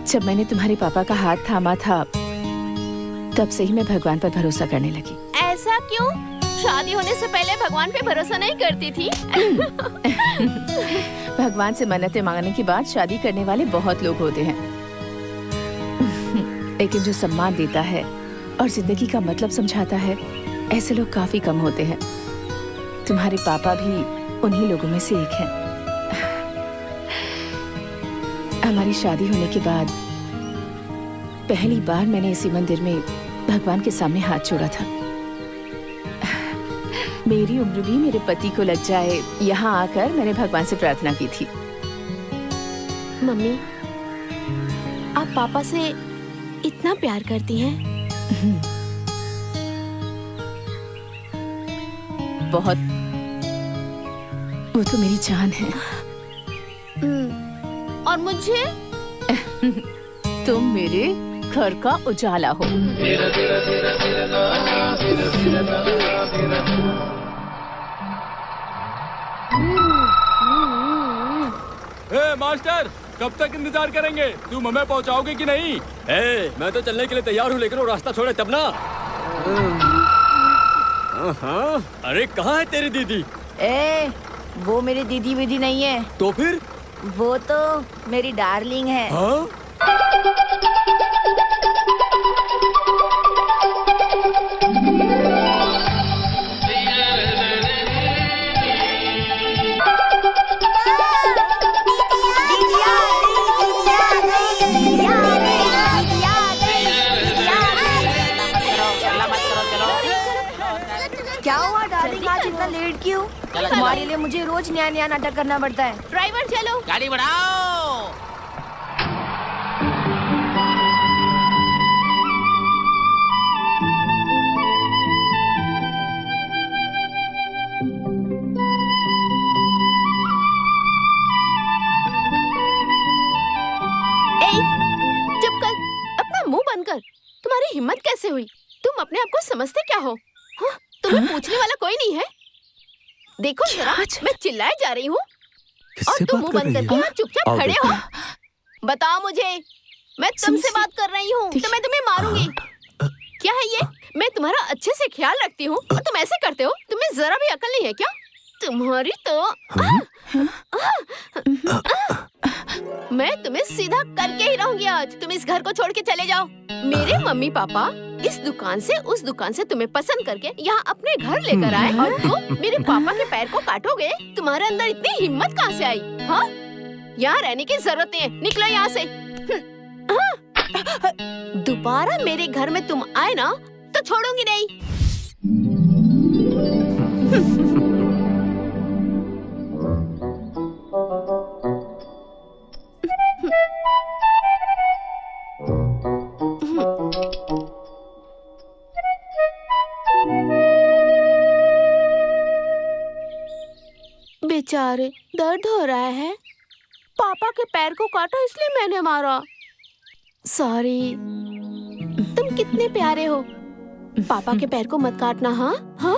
जब मैंने तुम्हारे पापा का हाथ थामा था तब से ही मैं भगवान पर भरोसा करने लगी। ऐसा क्यों? शादी होने से पहले भगवान पे भरोसा नहीं करती थी? भगवान से मन्नतें मांगने के बाद शादी करने वाले बहुत लोग होते हैं, लेकिन जो सम्मान देता है और जिंदगी का मतलब समझाता है, ऐसे लोग काफी कम होते हैं। तुम्हारे पापा भी उन्हीं लोगों में से एक हैं। हमारी शादी होने के बाद पहली बार मैंने इसी मंदिर में भगवान के सामने हाथ जोड़ा था। मेरी उम्र भी मेरे पति को लग जाए, यहाँ आकर मैंने भगवान से प्रार्थना की थी। मम्मी, आप पापा से इतना प्यार करती हैं? बहुत। वो तो मेरी जान है। और मुझे? तुम मेरे घर का उजाला हो। मास्टर, कब तक इंतजार करेंगे? तुम हमें पहुंचाओगे कि नहीं? मैं तो चलने के लिए तैयार हूँ, लेकिन वो रास्ता छोड़े तब ना। हाँ, अरे कहाँ है तेरी दीदी? वो मेरी दीदी विदी नहीं है। तो फिर? वो तो मेरी डार्लिंग है। हाँ? क्या हुआ डार्लिंग, आज इतना लेट क्यों? तुम्हारे लिए मुझे रोज नया नया नाटक करना पड़ता है। ड्राइवर चलो, गाड़ी बढ़ाओ। चुप कर, अपना मुंह बंद कर। तुम्हारी हिम्मत कैसे हुई? तुम अपने आप को समझते क्या हो? हाँ? तुम्हें पूछने वाला कोई नहीं है? देखो जरा, मैं चिल्लाए जा रही हूँ और तुम मुंह बंद करके यहाँ चुपचाप खड़े हो। बताओ मुझे, मैं तुमसे बात कर रही हूँ तो मैं तुम्हें मारूंगी। क्या है ये? मैं तुम्हारा अच्छे से ख्याल रखती हूँ और तुम ऐसे करते हो? तुम्हें जरा भी अकल नहीं है क्या? तुम्हारी तो मैं तुम्हें सीधा करके ही रहूंगी आज। तुम इस घर को छोड़ के चले जाओ। मेरे मम्मी पापा इस दुकान से उस दुकान से तुम्हें पसंद करके यहाँ अपने घर लेकर आए और तुम मेरे पापा के पैर को काटोगे? तुम्हारे अंदर इतनी हिम्मत कहाँ से आई? हाँ, यहाँ रहने की जरूरत नहीं है, निकलो यहाँ से। दोबारा मेरे घर में तुम आए ना तो छोड़ूंगी नहीं। बेचारे, दर्द हो रहा है। पापा के पैर को काटा इसलिए मैंने मारा। सॉरी। तुम कितने प्यारे हो। पापा के पैर को मत काटना। हाँ हाँ,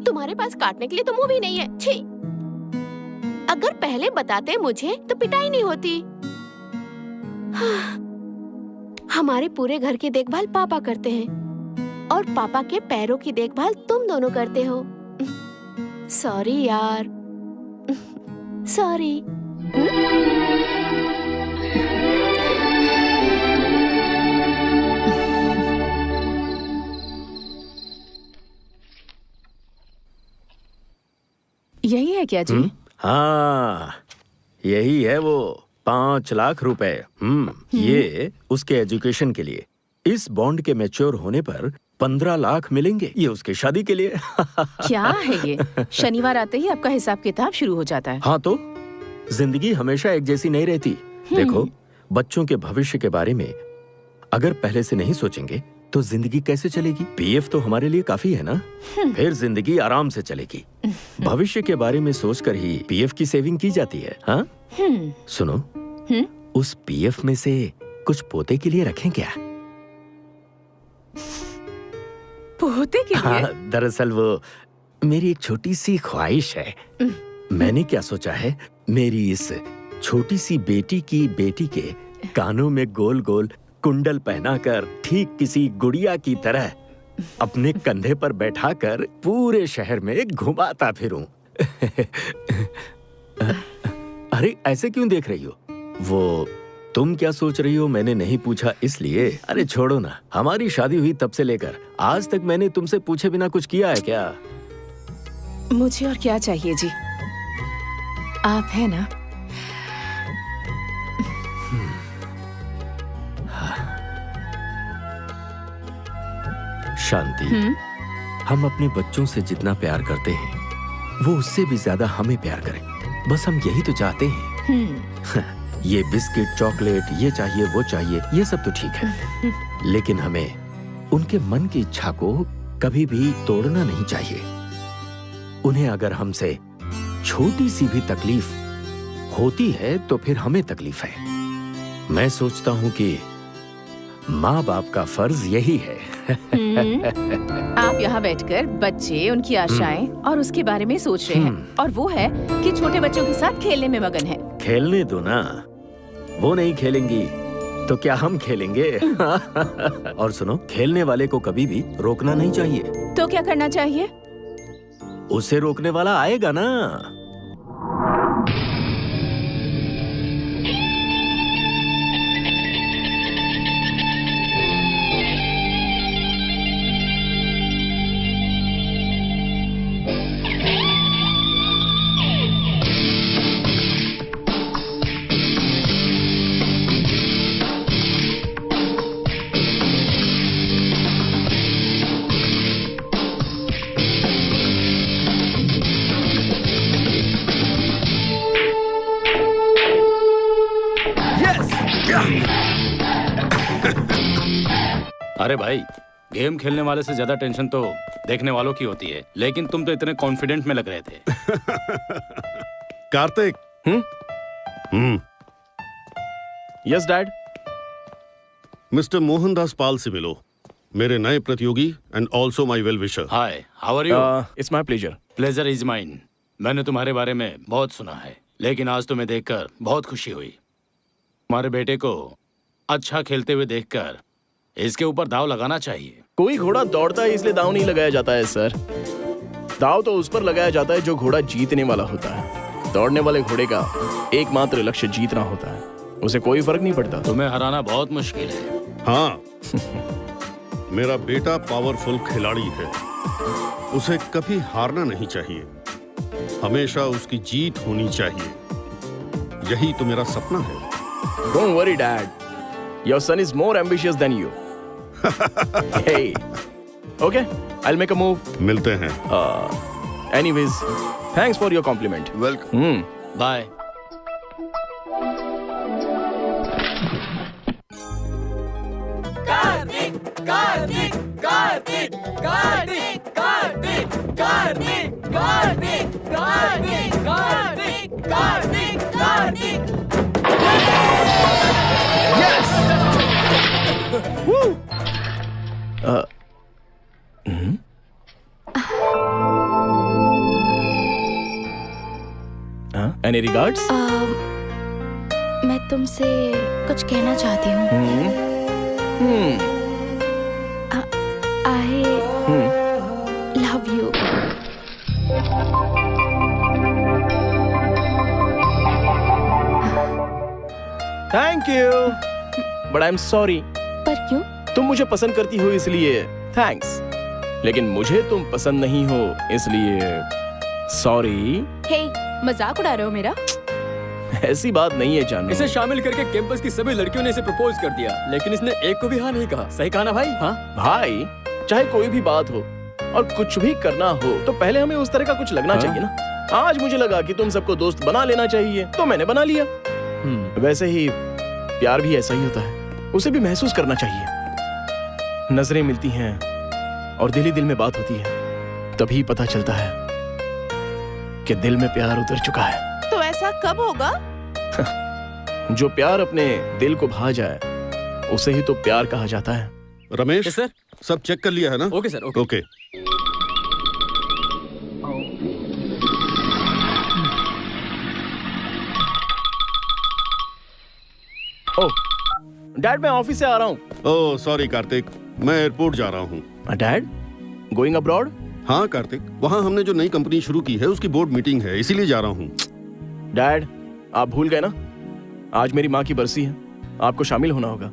तुम्हारे पास काटने के लिए तो मुंह भी नहीं है। छी, अगर पहले बताते मुझे तो पिटाई नहीं होती। हमारे पूरे घर की देखभाल पापा करते हैं और पापा के पैरों की देखभाल तुम दोनों करते हो। सॉरी यार, सॉरी। यही है क्या जी? हाँ, यही है वो 5 लाख रुपए। ये उसके एजुकेशन के लिए। इस बॉन्ड के मैच्योर होने पर 15 लाख मिलेंगे। ये उसके शादी के लिए। क्या है ये? शनिवार आते ही आपका हिसाब किताब शुरू हो जाता है। हाँ तो जिंदगी हमेशा एक जैसी नहीं रहती। देखो, बच्चों के भविष्य के बारे में अगर पहले से नहीं सोचेंगे तो जिंदगी कैसे चलेगी? पीएफ तो हमारे लिए काफी है ना, फिर जिंदगी आराम से चलेगी। भविष्य के बारे में सोचकर ही पीएफ की सेविंग की जाती है। हाँ? सुनो, उस पीएफ में से कुछ पोते के लिए रखें क्या? पोते के लिए? हाँ, दरअसल वो मेरी एक छोटी सी ख्वाहिश है। मैंने क्या सोचा है, मेरी इस छोटी सी बेटी की बेटी के कानों में गोल गोल कुंडल पहनाकर ठीक किसी गुड़िया की तरह अपने कंधे पर बैठाकर पूरे शहर में घुमाता फिरूं। अरे ऐसे क्यों देख रही हो? वो तुम क्या सोच रही हो मैंने नहीं पूछा इसलिए। अरे छोड़ो ना, हमारी शादी हुई तब से लेकर आज तक मैंने तुमसे पूछे बिना कुछ किया है क्या? मुझे और क्या चाहिए जी, आप है ना। शांति, हम अपने बच्चों से जितना प्यार करते हैं वो उससे भी ज्यादा हमें प्यार करें, बस हम यही तो चाहते हैं। ये बिस्किट, चॉकलेट, ये चाहिए वो चाहिए, ये सब तो ठीक है, लेकिन हमें उनके मन की इच्छा को कभी भी तोड़ना नहीं चाहिए। उन्हें अगर हमसे छोटी सी भी तकलीफ होती है तो फिर हमें तकलीफ है। मैं सोचता हूँ कि माँ बाप का फर्ज यही है। आप यहाँ बैठकर बच्चे, उनकी आशाएं और उसके बारे में सोच रहे हैं, और वो है कि छोटे बच्चों के साथ खेलने में मगन है। खेलने दो ना, वो नहीं खेलेंगी तो क्या हम खेलेंगे? और सुनो, खेलने वाले को कभी भी रोकना नहीं चाहिए। तो क्या करना चाहिए? उसे रोकने वाला आएगा ना। अरे भाई, गेम खेलने वाले से ज्यादा टेंशन तो देखने वालों की होती है, लेकिन तुम तो इतने कॉन्फिडेंट में लग रहे थे। Kartik. Yes dad. Mister Mohandas Pal से मिलो, मेरे नए प्रतियोगी and also my well wisher. Hi, how are you? It's my pleasure. Pleasure is mine. मैंने तुम्हारे बारे में बहुत सुना है, लेकिन आज तुम्हें देखकर बहुत खुशी हुई। तुम्हारे बेटे को अच्छा खेलते हुए देखकर इसके ऊपर दाव लगाना चाहिए। कोई घोड़ा दौड़ता है इसलिए दाव नहीं लगाया जाता है सर। दाव तो उस पर लगाया जाता है जो घोड़ा जीतने वाला होता है। दौड़ने वाले घोड़े का एकमात्र लक्ष्य जीतना होता है, उसे कोई फर्क नहीं पड़ता। तुम्हें हराना बहुत मुश्किल है। हाँ। मेरा बेटा पावरफुल खिलाड़ी है, उसे कभी हारना नहीं चाहिए, हमेशा उसकी जीत होनी चाहिए। यही तो मेरा सपना है। Don't worry dad, your son is more ambitious than you. Hey, okay, I'll make a move. मिलते हैं। Anyways, thanks for your compliment. Welcome. Bye. Any regards? मैं तुमसे कुछ कहना चाहती हूँ। I love you. Thank you. But I'm sorry. पर क्यों? तुम मुझे पसंद करती हो इसलिए थैंक्स, लेकिन मुझे तुम पसंद नहीं हो इसलिए सॉरी। हे, मजाक उड़ा रहे हो मेरा? ऐसी बात नहीं है जानू। इसे शामिल करके कैंपस की सभी लड़कियों ने इसे प्रपोज कर दिया, लेकिन इसने एक को भी हाँ नहीं कहा। सही कहा ना भाई? हाँ भाई, चाहे कोई भी बात हो और कुछ भी करना हो तो पहले हमें उस तरह का कुछ लगना चाहिए ना। आज मुझे लगा कि तुम सबको दोस्त बना लेना चाहिए तो मैंने बना लिया। वैसे ही प्यार भी ऐसा ही होता है, उसे भी महसूस करना चाहिए। नजरें मिलती हैं और दिल ही दिल में बात होती है, तभी पता चलता है कि दिल में प्यार उतर चुका है। तो ऐसा कब होगा? जो प्यार अपने दिल को भा जाए उसे ही तो प्यार कहा जाता है। रमेश सर, सब चेक कर लिया है ना? Okay sir, okay. ओके। ओह डैड, मैं ऑफिस से आ रहा हूँ। ओह सॉरी कार्तिक, मैं एयरपोर्ट जा रहा हूँ। Dad, going abroad? हाँ कार्तिक, वहाँ हमने जो नई कंपनी शुरू की है उसकी बोर्ड मीटिंग है, इसीलिए जा रहा हूँ। डैड, आप भूल गए ना, आज मेरी माँ की बरसी है, आपको शामिल होना होगा।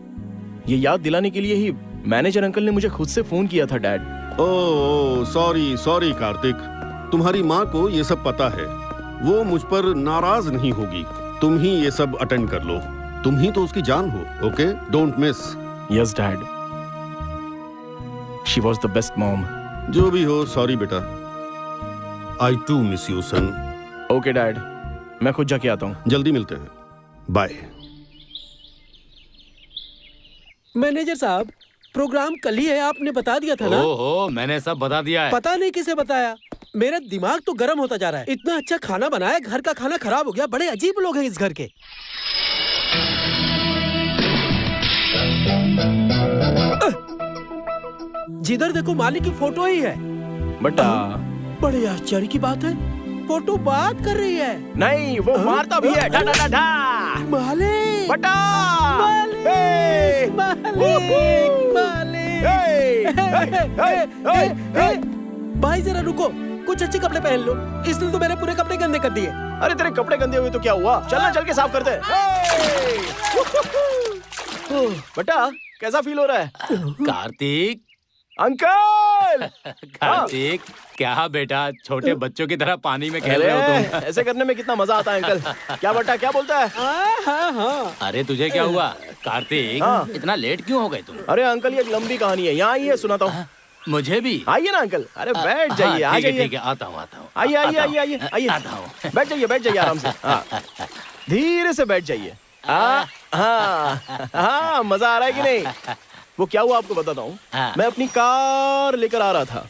ये याद दिलाने के लिए ही मैनेजर अंकल ने मुझे खुद से फोन किया था dad. Oh sorry sorry Kartik, तुम्हारी माँ को ये सब पता है, वो मुझ पर नाराज नहीं होगी। तुम ही ये सब अटेंड कर लो, तुम ही तो उसकी जान हो। Okay, don't miss. Yes dad, she was the best mom. जो भी हो, सॉरी बेटा। I too miss you son. Okay dad, मैं खुद जाके आता हूँ। जल्दी मिलते हैं, बाय। मैनेजर साहब, प्रोग्राम कल ही है, आपने बता दिया था ना? ओहो, मैंने सब बता दिया है। पता नहीं किसे बताया, मेरा दिमाग तो गर्म होता जा रहा है। इतना अच्छा खाना बनाया, घर का खाना खराब हो गया। बड़े अजीब लोग हैं इस घर के। जिधर देखो मालिक की फोटो ही है। बटा, बड़े आश्चर्य की बात है, फोटो बात कर रही है। नहीं, वो मारता भी है। डा डा डा डा। मालिक, बटा, मालिक, हे! मालिक, मालिक। भाई जरा रुको, कुछ अच्छे कपड़े पहन लो। इसने तो मेरे पूरे कपड़े गंदे कर दिए। अरे तेरे कपड़े गंदे हुए तो क्या हुआ, चलना, चल के साफ करते हैं। बटा, कैसा फील हो रहा है? कार्तिक, अंकल। कार्तिक, क्या बेटा छोटे बच्चों की तरह पानी में खेल रहे हो तुम? ऐसे करने में कितना मजा आता है अंकल। क्या बटा, क्या बोलता है? हाँ। अरे तुझे क्या हुआ कार्तिक? हाँ। इतना लेट क्यों हो गए तुम? अरे अंकल, ये एक लंबी कहानी है, यहाँ आइए, सुनाता हूँ। मुझे भी। आइए ना अंकल, अरे बैठ जाइए, आ हाँ, जाइए। ठीक है, आता हूँ। आइए आइए आइए आइए आइए, आता हूँ। बैठ जाइए आराम से। हाँ, धीरे से बैठ जाइए। हाँ हाँ, मजा आ रहा है कि नहीं? वो क्या हुआ आपको बताता हूँ। हाँ। मैं अपनी कार लेकर आ रहा था।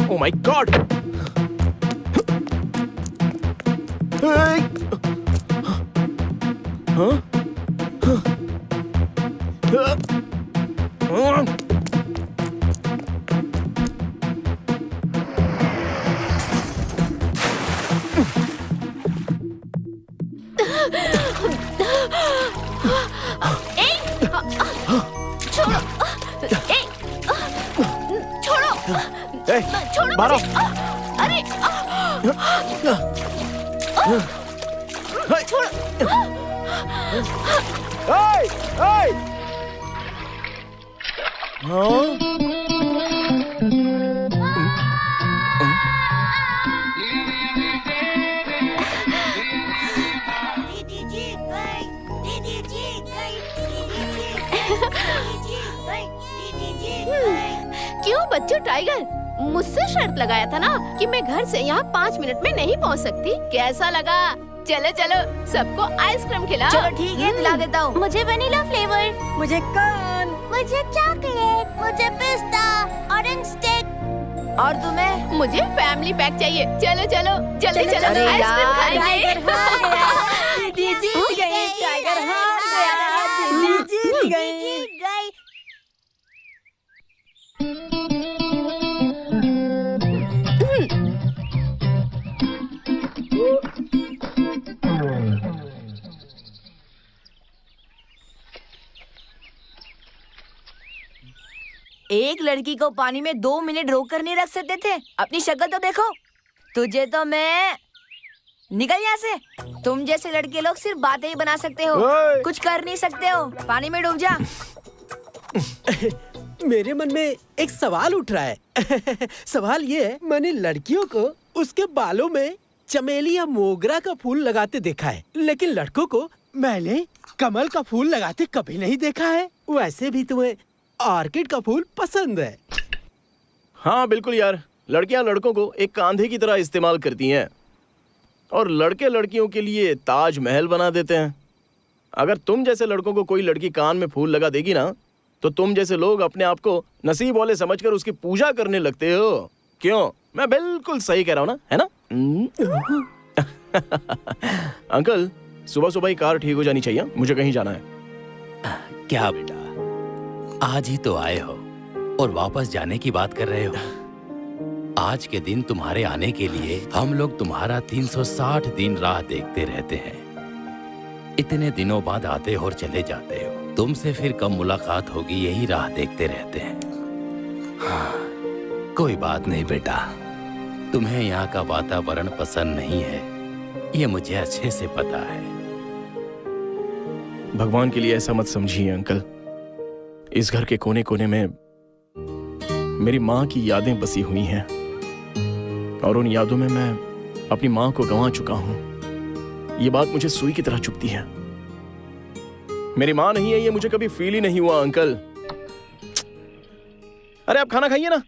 Oh my God! Hey! Huh? छोड़ो मारो। मुझे। अरे छोड़ो। Hey! Hey! हाँ? क्यों बच्चों टाइगर, मुझसे शर्त लगाया था ना कि मैं घर से यहाँ 5 मिनट में नहीं पहुँच सकती। कैसा लगा? चलो चलो, सबको आइसक्रीम खिलाओ। चलो ठीक है, दिला देता हूँ। मुझे वनीला फ्लेवर, मुझे कॉर्न, मुझे चॉकलेट, मुझे पिस्ता, ऑरेंज स्टिक। और तुम्हें? मुझे फैमिली पैक चाहिए। चलो चलो, जल्दी चलो, अरे आइसक्रीम यार, खाएंगे। टाइगर हार गया। दीदी जीत गई, टाइगर हार गया। दीदी जीत गई। एक लड़की को पानी में 2 मिनट रोक कर नहीं रख सकते थे? अपनी शक्ल तो देखो। तुझे तो मैं निकल यहाँ से। तुम जैसे लड़के लोग सिर्फ बातें ही बना सकते हो, ओए! कुछ कर नहीं सकते हो। पानी में डूब जा। मेरे मन में एक सवाल उठ रहा है। सवाल ये है, मैंने लड़कियों को उसके बालों में चमेली या मोगरा का फूल लगाते देखा है, लेकिन लड़कों को मैंने कमल का फूल लगाते कभी नहीं देखा है। वैसे भी तुम्हें ऑर्किड का फूल पसंद है। हाँ बिल्कुल यार, लड़कियां लड़कों को एक कांधे की तरह इस्तेमाल करती हैं और लड़के लड़कियों के लिए ताजमहल बना देते हैं। अगर तुम जैसे लड़कों को कोई लड़की कान में फूल लगा देगी ना, तो तुम जैसे लोग अपने आप को नसीब वाले समझकर उसकी पूजा करने लगते हो। क्यों? मैं बिल्कुल सही कह रहा हूँ ना, है ना? अंकल, सुबह सुबह ही कार ठीक हो जानी चाहिए, मुझे कहीं जाना है। क्या बेटा, आज ही तो आए हो और वापस जाने की बात कर रहे हो? आज के दिन तुम्हारे आने के लिए हम लोग तुम्हारा 360 दिन राह देखते रहते हैं। इतने दिनों बाद आते हो और चले जाते हो। तुमसे फिर कब मुलाकात होगी यही राह देखते रहते हैं। हाँ, कोई बात नहीं बेटा, तुम्हें यहाँ का वातावरण पसंद नहीं है, ये मुझे अच्छे से पता है। भगवान के लिए ऐसा मत समझिए अंकल। इस घर के कोने कोने में मेरी माँ की यादें बसी हुई हैं और उन यादों में मैं अपनी माँ को गंवा चुका हूँ। ये बात मुझे सुई की तरह चुभती है। मेरी माँ नहीं है ये मुझे कभी फील ही नहीं हुआ अंकल। अरे आप खाना खाइए ना।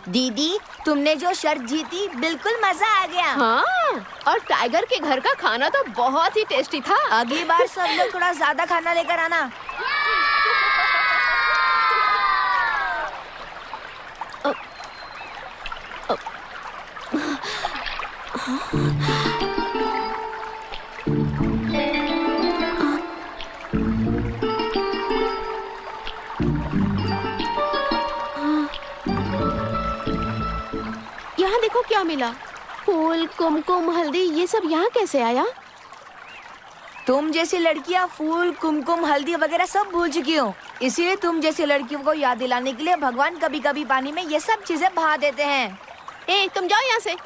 दीदी, तुमने जो शर्त जीती, बिल्कुल मजा आ गया। हाँ, और टाइगर के घर का खाना तो बहुत ही टेस्टी था। अगली बार सब लोग थोड़ा ज्यादा खाना लेकर आना। यहाँ देखो क्या मिला। फूल, कुमकुम, हल्दी, ये सब यहाँ कैसे आया? तुम जैसी लड़कियाँ फूल, कुमकुम, हल्दी वगैरह सब भूल चुकी हो। इसीलिए तुम जैसी लड़कियों को याद दिलाने के लिए भगवान कभी कभी पानी में ये सब चीजें बहा देते हैं। ए, तुम जाओ यहाँ से।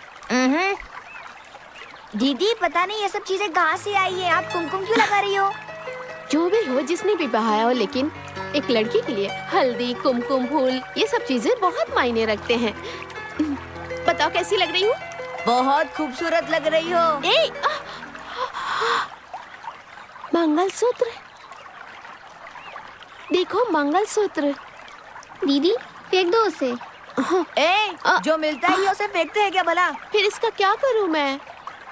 दीदी, पता नहीं ये सब चीजें कहाँ से आई है। आप कुमकुम क्यों लगा रही हो? जो भी हो, जिसने भी बहाया हो, लेकिन एक लड़की के लिए हल्दी, कुमकुम, फूल, ये सब चीजें बहुत मायने रखते हैं। बताओ कैसी लग रही हूँ? बहुत खूबसूरत लग रही हो। मंगलसूत्र देखो, मंगलसूत्र। दीदी, फेंक दो उसे। जो मिलता है उसे फेंकते हैं क्या भला? फिर इसका क्या करूँ मैं?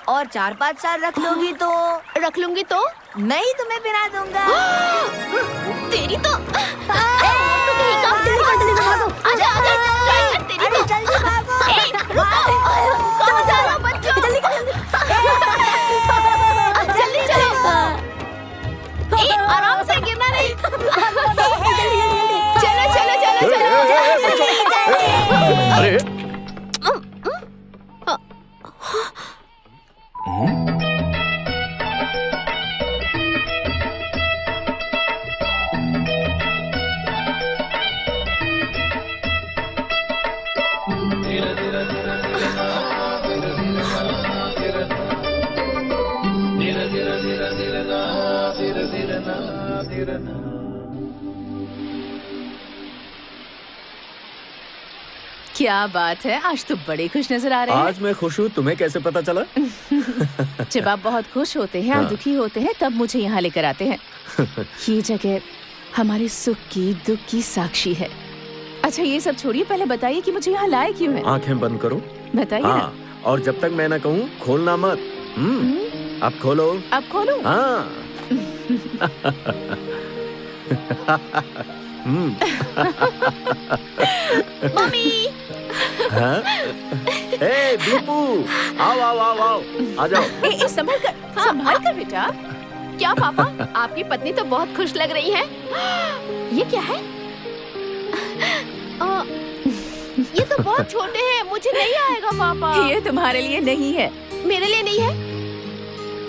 और 4-5 साल रख लूंगी तो? रख लूंगी तो मैं ही तुम्हें पिला दूंगा। तेरी तो जल्दी भागो। कहाँ जा रहे हो बच्चों? जल्दी चलो। आराम से, गिरना नहीं। चलो चलो चलो चलो। अरे क्या बात है, आज तो बड़े खुश नजर आ रहे हैं। आज मैं खुश हूँ, तुम्हें कैसे पता चला? जब आप बहुत खुश होते हैं और दुखी होते हैं तब मुझे यहाँ लेकर आते हैं। ये जगह हमारे सुख की, दुख की साक्षी है। अच्छा ये सब छोड़िए, पहले बताइए कि मुझे यहाँ लाए क्यों है? आंखें बंद करो। बताइए ना। और जब तक मैं ना कहूँ खोलना मत। अब खोलो। अब खोलो। हाँ। मम्मी। हाँ? ए दीपू, आओ आओ आओ आओ, आ जाओ। संभाल कर बेटा। क्या पापा, आपकी पत्नी तो बहुत खुश लग रही है। ये क्या है? ये तो बहुत छोटे हैं, मुझे नहीं आएगा पापा। ये तुम्हारे लिए नहीं है। मेरे लिए नहीं है?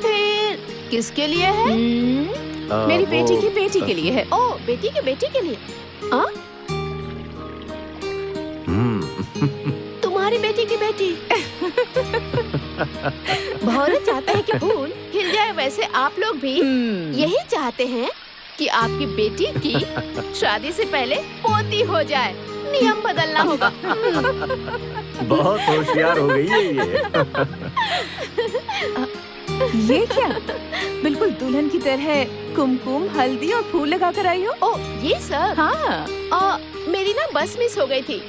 फिर किसके लिए है? मेरी बेटी की बेटी के लिए है। ओ, बेटी की बेटी के लिए? तुम्हारी बेटी की बेटी। भौरे चाहता है कि फूल खिल जाए वैसे आप लोग भी यही चाहते हैं कि आपकी बेटी की शादी से पहले पोती हो जाए। नियम बदलना होगा। बहुत होशियार हो गई है ये क्या? बिल्कुल दुल्हन की तरह कुमकुम, हल्दी और फूल लगा कर आई हो। ओ ये सब? हाँ। मेरी ना बस मिस हो गई थी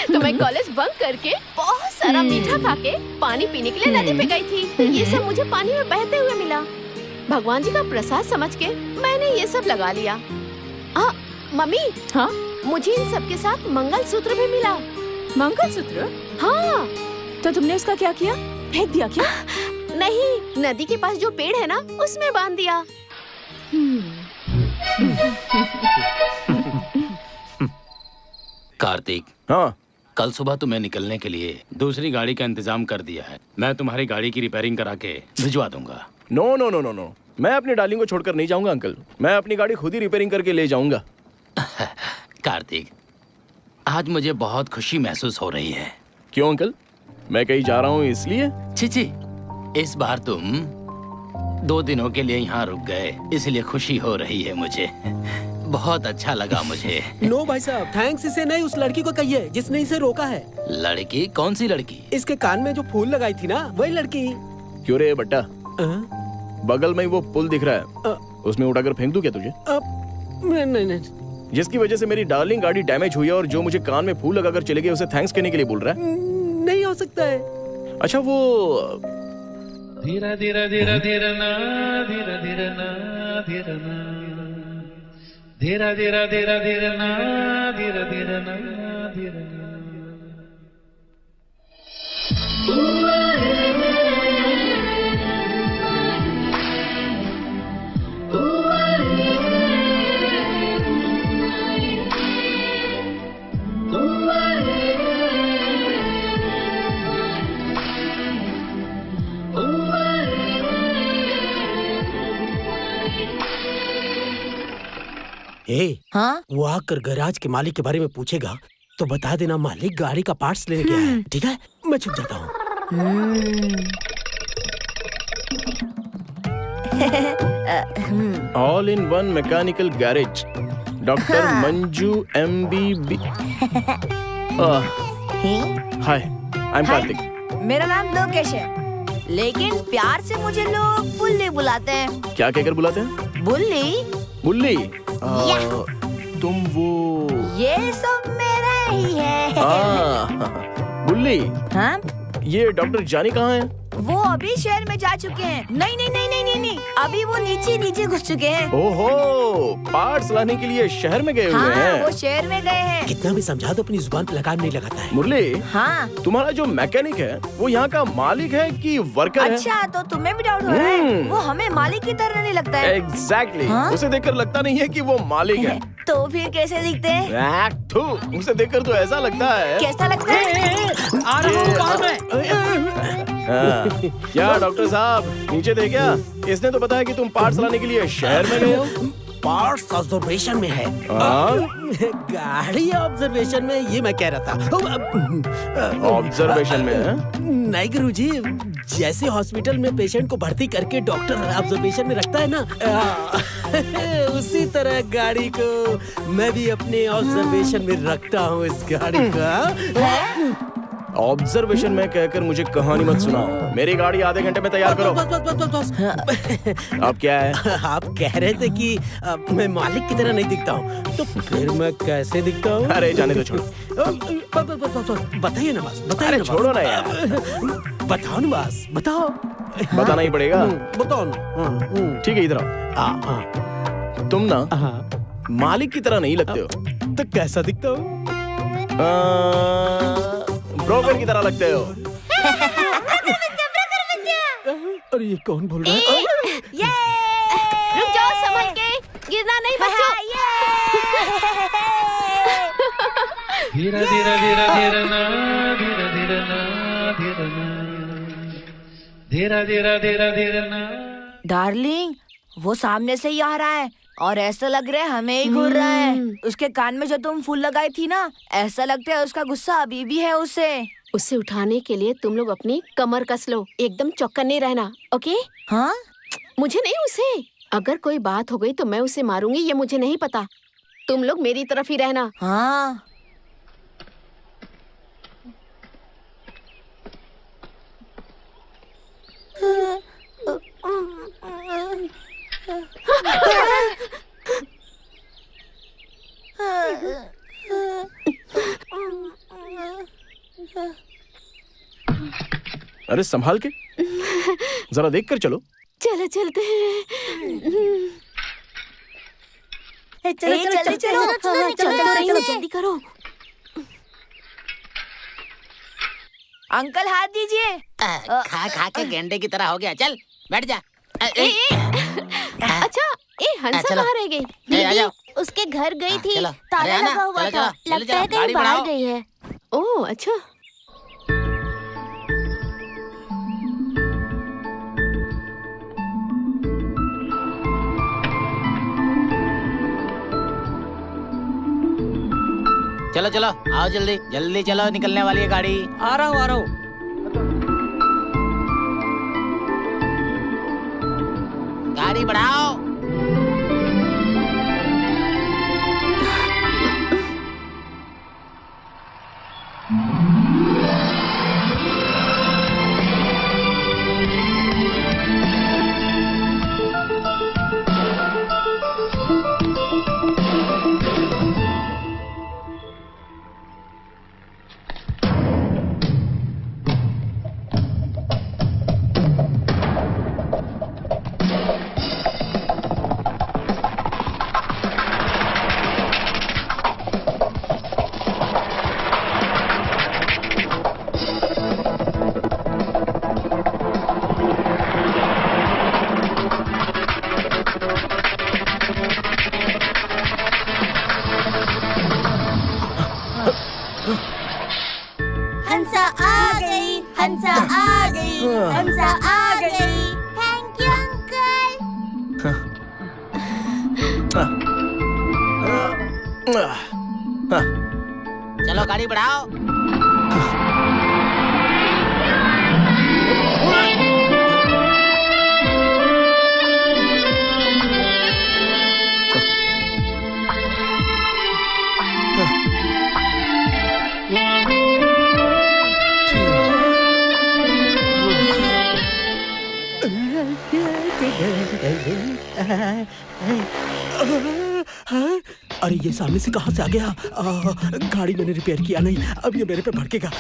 तो मैं कॉलेज बंक करके बहुत सारा मीठा खा के पानी पीने के लिए नदी पे गई थी। तो ये सब मुझे पानी में बहते हुए मिला। भगवान जी का प्रसाद समझ के मैंने ये सब लगा लिया। मम्मी, हाँ? मुझे इन सब के साथ मंगलसूत्र भी मिला। मंगलसूत्र? हाँ। तो तुमने उसका क्या किया? फेंक दिया क्या? नहीं, नदी के पास जो पेड़ है ना उसमें बांध दिया। कार्तिक, हाँ कल सुबह तुम्हें निकलने के लिए दूसरी गाड़ी का इंतजाम कर दिया है। मैं तुम्हारी गाड़ी की रिपेयरिंग करा के भिजवा दूंगा। No no no no no, मैं अपनी डार्लिंग को छोड़कर नहीं जाऊंगा अंकल। मैं अपनी गाड़ी खुद ही रिपेयरिंग करके ले जाऊंगा। कार्तिक, आज मुझे बहुत खुशी महसूस हो रही है। क्यों अंकल? मैं कहीं जा रहा हूँ इसलिए? छी, इस बार तुम 2 दिनों के लिए यहाँ रुक गए, इसलिए खुशी हो रही है मुझे। बहुत अच्छा लगा मुझे। नो भाई साहब, थैंक्स इसे नहीं, उस लड़की को कहिए जिसने इसे रोका है। लड़की? कौन सी लड़की? इसके कान में जो फूल लगाई थी ना, वही लड़की। क्यों रे बट्टा, बगल में ही वो पुल दिख रहा है, उसमें उठाकर फेंक दूं क्या तुझे? नहीं। जिसकी वजह से मेरी डार्लिंग गाड़ी डैमेज हुई है और जो मुझे कान में फूल लगाकर चले गए उसे थैंक्स कहने के लिए बोल रहा है? नहीं हो सकता है। अच्छा वो धीरा धीरा धीरा धीरा ना, धीरा धीरा ना, धीरा ना, धीरा धीरा धीरा धीरा ना, धीरा धीरा ना, धीरा ना। हाँ? वो आकर गैराज के मालिक के बारे में पूछेगा तो बता देना मालिक गाड़ी का पार्ट्स लेने गया है। ठीक है, मैं छुप जाता हूँ। All in one mechanical garage, doctor Manju MBB। Hi, I am Kartik. मेरा नाम लोकेश है, लेकिन प्यार से मुझे लोग बुल्ली बुलाते हैं। क्या कहकर बुलाते हैं? बुल्ली? बुल्ली? तुम वो? ये सब मेरा ही है। बुल्ली, हाँ? ये डॉक्टर जानी कहाँ है? वो अभी शहर में जा चुके हैं। नहीं, अभी वो नीचे घुस चुके हैं। ओहो, पार्ट्स लाने के लिए शहर में गए हुए हाँ, हैं। वो शहर में गए हैं। कितना भी समझा दो अपनी जुबान पे लगाम नहीं लगाता है। मुरली, हाँ? तुम्हारा जो मैकेनिक है वो यहाँ का मालिक है कि वर्कर है? अच्छा, तो तुम्हें भी डाउट हो रहा है? वो हमें मालिक की तरह नहीं लगता है। एग्जैक्टली। हाँ? उसे देखकर लगता नहीं है कि वो मालिक है। तो फिर कैसे दिखते हैं? उसे देखकर तो ऐसा लगता है। कैसा लगता है? आ रहा हूँ बाहर में। क्या डॉक्टर साहब, नीचे थे क्या? इसने तो बताया कि तुम पार्ट्स लाने के लिए शहर में गए हो। पार्ट्स ऑब्जर्वेशन में है। हाँ? गाड़ी ऑब्जर्वेशन में, ये मैं कह रहा था। ऑब्जर्वेशन में है? नहीं गुरुजी, जैसे हॉस्पिटल में पेशेंट को भर्ती करके डॉक्टर ऑब्जर्वेशन में रखता है ना, उसी तरह गाड़ी को मैं भी अपने ऑब्जर्वेशन में रखता हूँ। इस गाड़ी का ऑब्जर्वेशन में कहकर मुझे कहानी मत सुनाओ। मेरी गाड़ी आधे घंटे में तैयार करो। बस। अब क्या है? आप कह रहे थे कि मैं मालिक की तरह नहीं दिखता हूँ, तो फिर मैं कैसे दिखता हूँ? अरे जाने दो, छोड़ो। बताइए ना बस, बताइए अरे ना छोड़ो ना यार। बताओ ना बस, बताओ। बताना ही पड़ेगा। बताओ ना। ठीक है, इधर आओ। तुम ना मालिक की तरह नहीं लगते हो। तो कैसा दिखता हूँ? ब्रोकर की तरह लगते हो। अरे ये कौन बोल रहा है? रुक जाओ, संभल के, गिरना नहीं बच्चों। धीरा धीरा धीरा धीरा ना, धीरा धीरा ना, धीरा ना, धीरा धीरा धीरा धीरा ना। डार्लिंग, वो सामने से ही आ रहा है और ऐसा लग रहा है हमें ही घूर रहा है। उसके कान में जो तुम फूल लगाई थी ना, ऐसा लगता है उसका गुस्सा अभी भी है उसे। उसे उठाने के लिए तुम लोग अपनी कमर कस लो, एकदम चौकन्ने रहना, ओके? हाँ? मुझे नहीं उसे। अगर कोई बात हो गई तो मैं उसे मारूंगी, ये मुझे नहीं पता। तुम लोग मेरी तरफ ही रहना। हाँ। अरे संभाल के, जरा देख कर चलो। चलो चलते हैं। चलो चलो चलो चलो जल्दी करो। अंकल हाथ दीजिए। खा खा के गेंडे की तरह हो गया। चल बैठ जा। अच्छा, हंसा चलो। कहाँ रह गई? आ जाओ। उसके घर गई थी, चलो। ताला अरे आना, लगा हुआ चलो, था। चलो, लगता है चलो, गाड़ी कहीं बाहर बढ़ाओ। गई है। ओह अच्छा। चलो चलो आओ जल्दी जल्दी चलो, निकलने वाली है गाड़ी। आ रहा हूँ। गाड़ी बढ़ाओ। हंसा आ गई, हंसा आ गई, हंसा आ गई। Thank you uncle. चलो गाड़ी बढ़ाओ। अरे ये सामने से कहाँ से आ गया? गाड़ी मैंने रिपेयर किया नहीं, अब ये मेरे पे भड़केगा।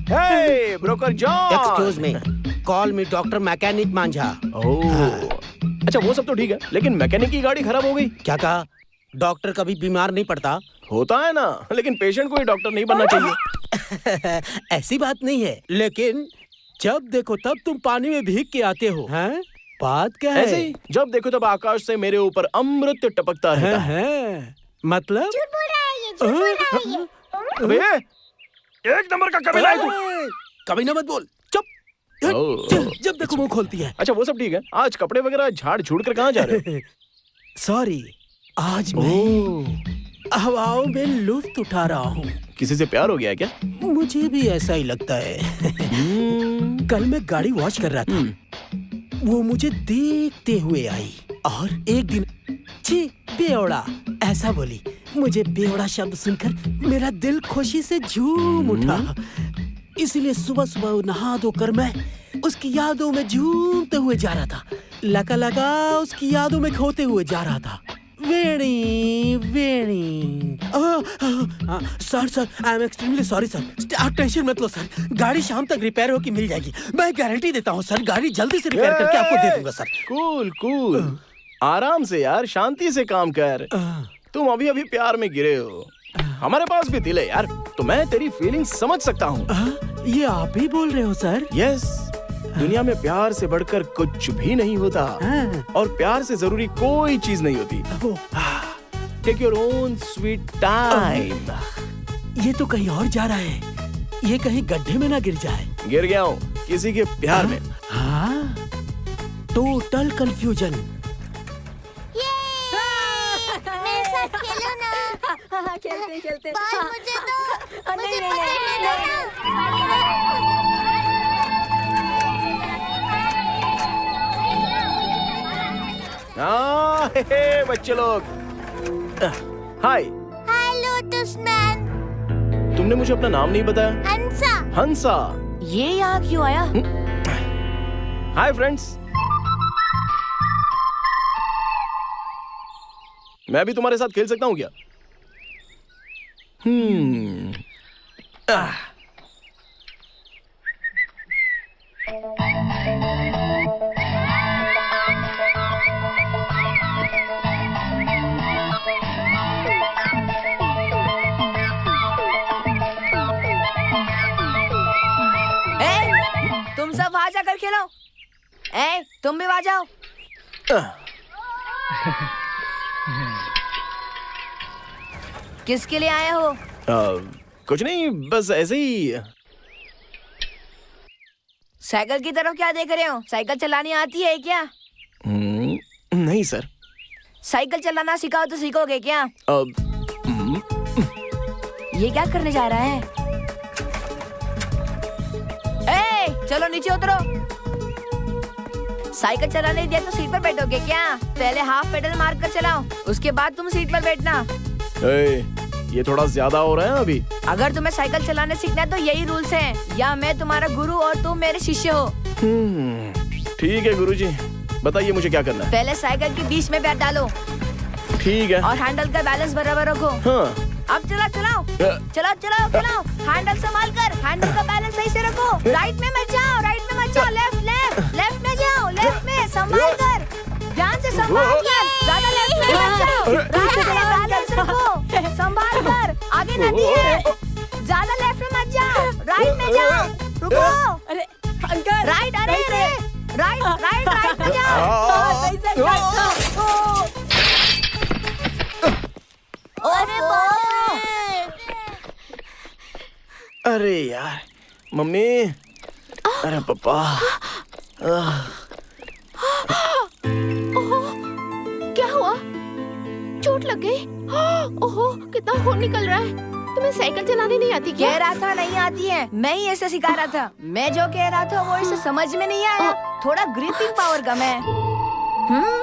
Hey broker John. Excuse me, call me doctor mechanic Manjha. अच्छा वो सब तो ठीक है, लेकिन मैकेनिक की गाड़ी खराब हो गई। क्या कहा? डॉक्टर कभी बीमार नहीं पड़ता। होता है ना, लेकिन पेशेंट को ही डॉक्टर नहीं बनना चाहिए। ऐसी बात नहीं है, लेकिन जब देखो तब तुम पानी में भीग के आते हो, हैं? बात क्या है? ऐसे ही जब देखो तब आकाश से मेरे ऊपर अमृत टपकता रहता है। मतलब? झूठ बोल रहा है ये, झूठ बोल रहा है ये। अबे एक नंबर का कमीना है तू। कमीना मत बोल, चुप। जब देखो मुंह खोलती है। अच्छा वो सब ठीक है, आज कपड़े वगैरह झाड़ झूड़ कर कहाँ जा रहे हो? सॉरी, आज मैं हवाओं में लुत्फ उठा रहा हूँ। किसी से प्यार हो गया क्या? मुझे भी ऐसा ही लगता है। कल मैं गाड़ी वॉश कर रहा था, वो मुझे देखते हुए आई और एक दिन छी बेवड़ा ऐसा बोली। मुझे बेवड़ा शब्द सुनकर मेरा दिल खुशी से झूम उठा। इसलिए सुबह सुबह नहा धोकर मैं उसकी यादों में झूमते हुए जा रहा था। लगा उसकी यादों में खोते हुए जा रहा था। Veni Veni. Sir I am extremely sorry sir. आप टेंशन मत लो सर, गाड़ी शाम तक रिपेयर होकर मिल जाएगी। मैं गारंटी देता हूँ सर, गाड़ी जल्दी से रिपेयर करके आपको दे दूंगा सर। कूल कूल, आराम से यार, शांति से काम कर। तुम अभी अभी प्यार में गिरे हो, हमारे पास भी दिल है यार, तो मैं तेरी फीलिंग समझ सकता हूँ। ये आप ही बोल रहे हो सर? यस, दुनिया में प्यार से बढ़कर कुछ भी नहीं होता, और प्यार से जरूरी कोई चीज नहीं होती। Take your own sweet time. ये तो कहीं और जा रहा है, ये कहीं गड्ढे में ना गिर जाए। गिर गया हूँ किसी के प्यार में। हाँ, टोटल कंफ्यूजन। मेरे साथ खेलो ना। चलते चलते बॉल मुझे दो। नहीं मुझे नहीं पकड़ने हाँ, हे, बच्चे लोग। हाय, हाय लोटस मैन। तुमने मुझे अपना नाम नहीं बताया। हंसा। हंसा। ये यहाँ क्यों आया? Hi friends. मैं भी तुम्हारे साथ खेल सकता हूँ क्या? तुम सब वहां जाकर खेलो। तुम भी वहां जाओ। किसके लिए आए हो? कुछ नहीं, बस ऐसे ही। साइकिल की तरफ क्या देख रहे हो? साइकिल चलानी आती है क्या? नहीं सर। साइकिल चलाना सिखाओ तो सीखोगे क्या? ये क्या करने जा रहा है? चलो नीचे उतरो। साइकिल चलाने दिया तो सीट पर बैठोगे क्या? पहले हाफ पेडल मार कर चलाओ, उसके बाद तुम सीट पर बैठना। ये थोड़ा ज्यादा हो रहा है अभी। अगर तुम्हें साइकिल चलाने सीखना है तो यही रूल्स हैं। या मैं तुम्हारा गुरु और तुम मेरे शिष्य हो। ठीक है गुरुजी, बताइए मुझे क्या करना है। पहले साइकिल के बीच में पैर डालो। ठीक है। और हैंडल का बैलेंस बराबर रखो। हाँ। अब चलाओ। हैंडल संभाल कर, हैंडल का बैलेंस सही से रखो। राइट में मत जाओ, लेफ्ट में जाओ, लेफ्ट में संभाल कर, ध्यान से संभाल कर, ज्यादा लेफ्ट में मत जाओ। राइट में बैलेंस रखो, संभाल कर, आगे नदी है, ज्यादा लेफ्ट में मत जाओ, राइट में जाओ, रुको। अरे अंकल, राइट में जाओ। अरे बाप रे। अरे यार, मम्मी, अरे पापा। क्या हुआ? चोट लग गई? ओहो, कितना खून निकल रहा है। तुम्हें साइकिल चलाने नहीं आती क्या? कह रहा था नहीं आती है, मैं ही ऐसे सिखा रहा था। मैं जो कह रहा था वो इसे समझ में नहीं आया। थोड़ा ग्रिपिंग पावर कम है। हाँ।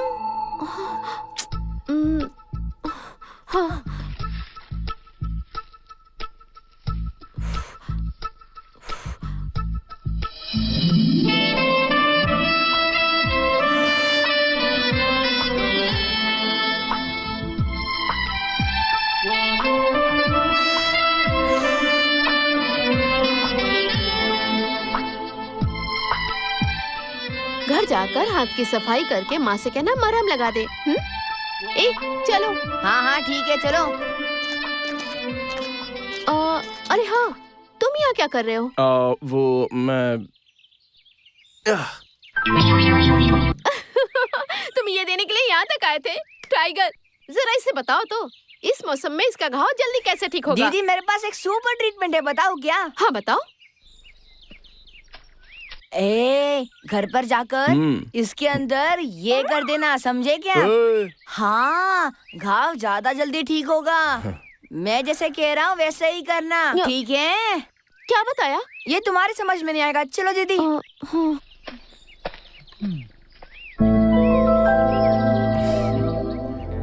घर जाकर हाथ की सफाई करके माँ से कहना मरहम लगा दे। चलो। हाँ ठीक है, चलो। अरे हाँ, तुम यहाँ क्या कर रहे हो? वो मैं तुम ये देने के लिए यहाँ तक आए थे? टाइगर, जरा इसे बताओ तो, इस मौसम में इसका घाव जल्दी कैसे ठीक होगा? दीदी, मेरे पास एक सुपर ट्रीटमेंट है, बताओ क्या? हाँ बताओ। घर पर जाकर इसके अंदर ये कर देना, समझे क्या? हाँ, घाव ज्यादा जल्दी ठीक होगा। मैं जैसे कह रहा हूँ वैसे ही करना, ठीक है? क्या बताया? ये तुम्हारी समझ में नहीं आएगा। चलो दीदी।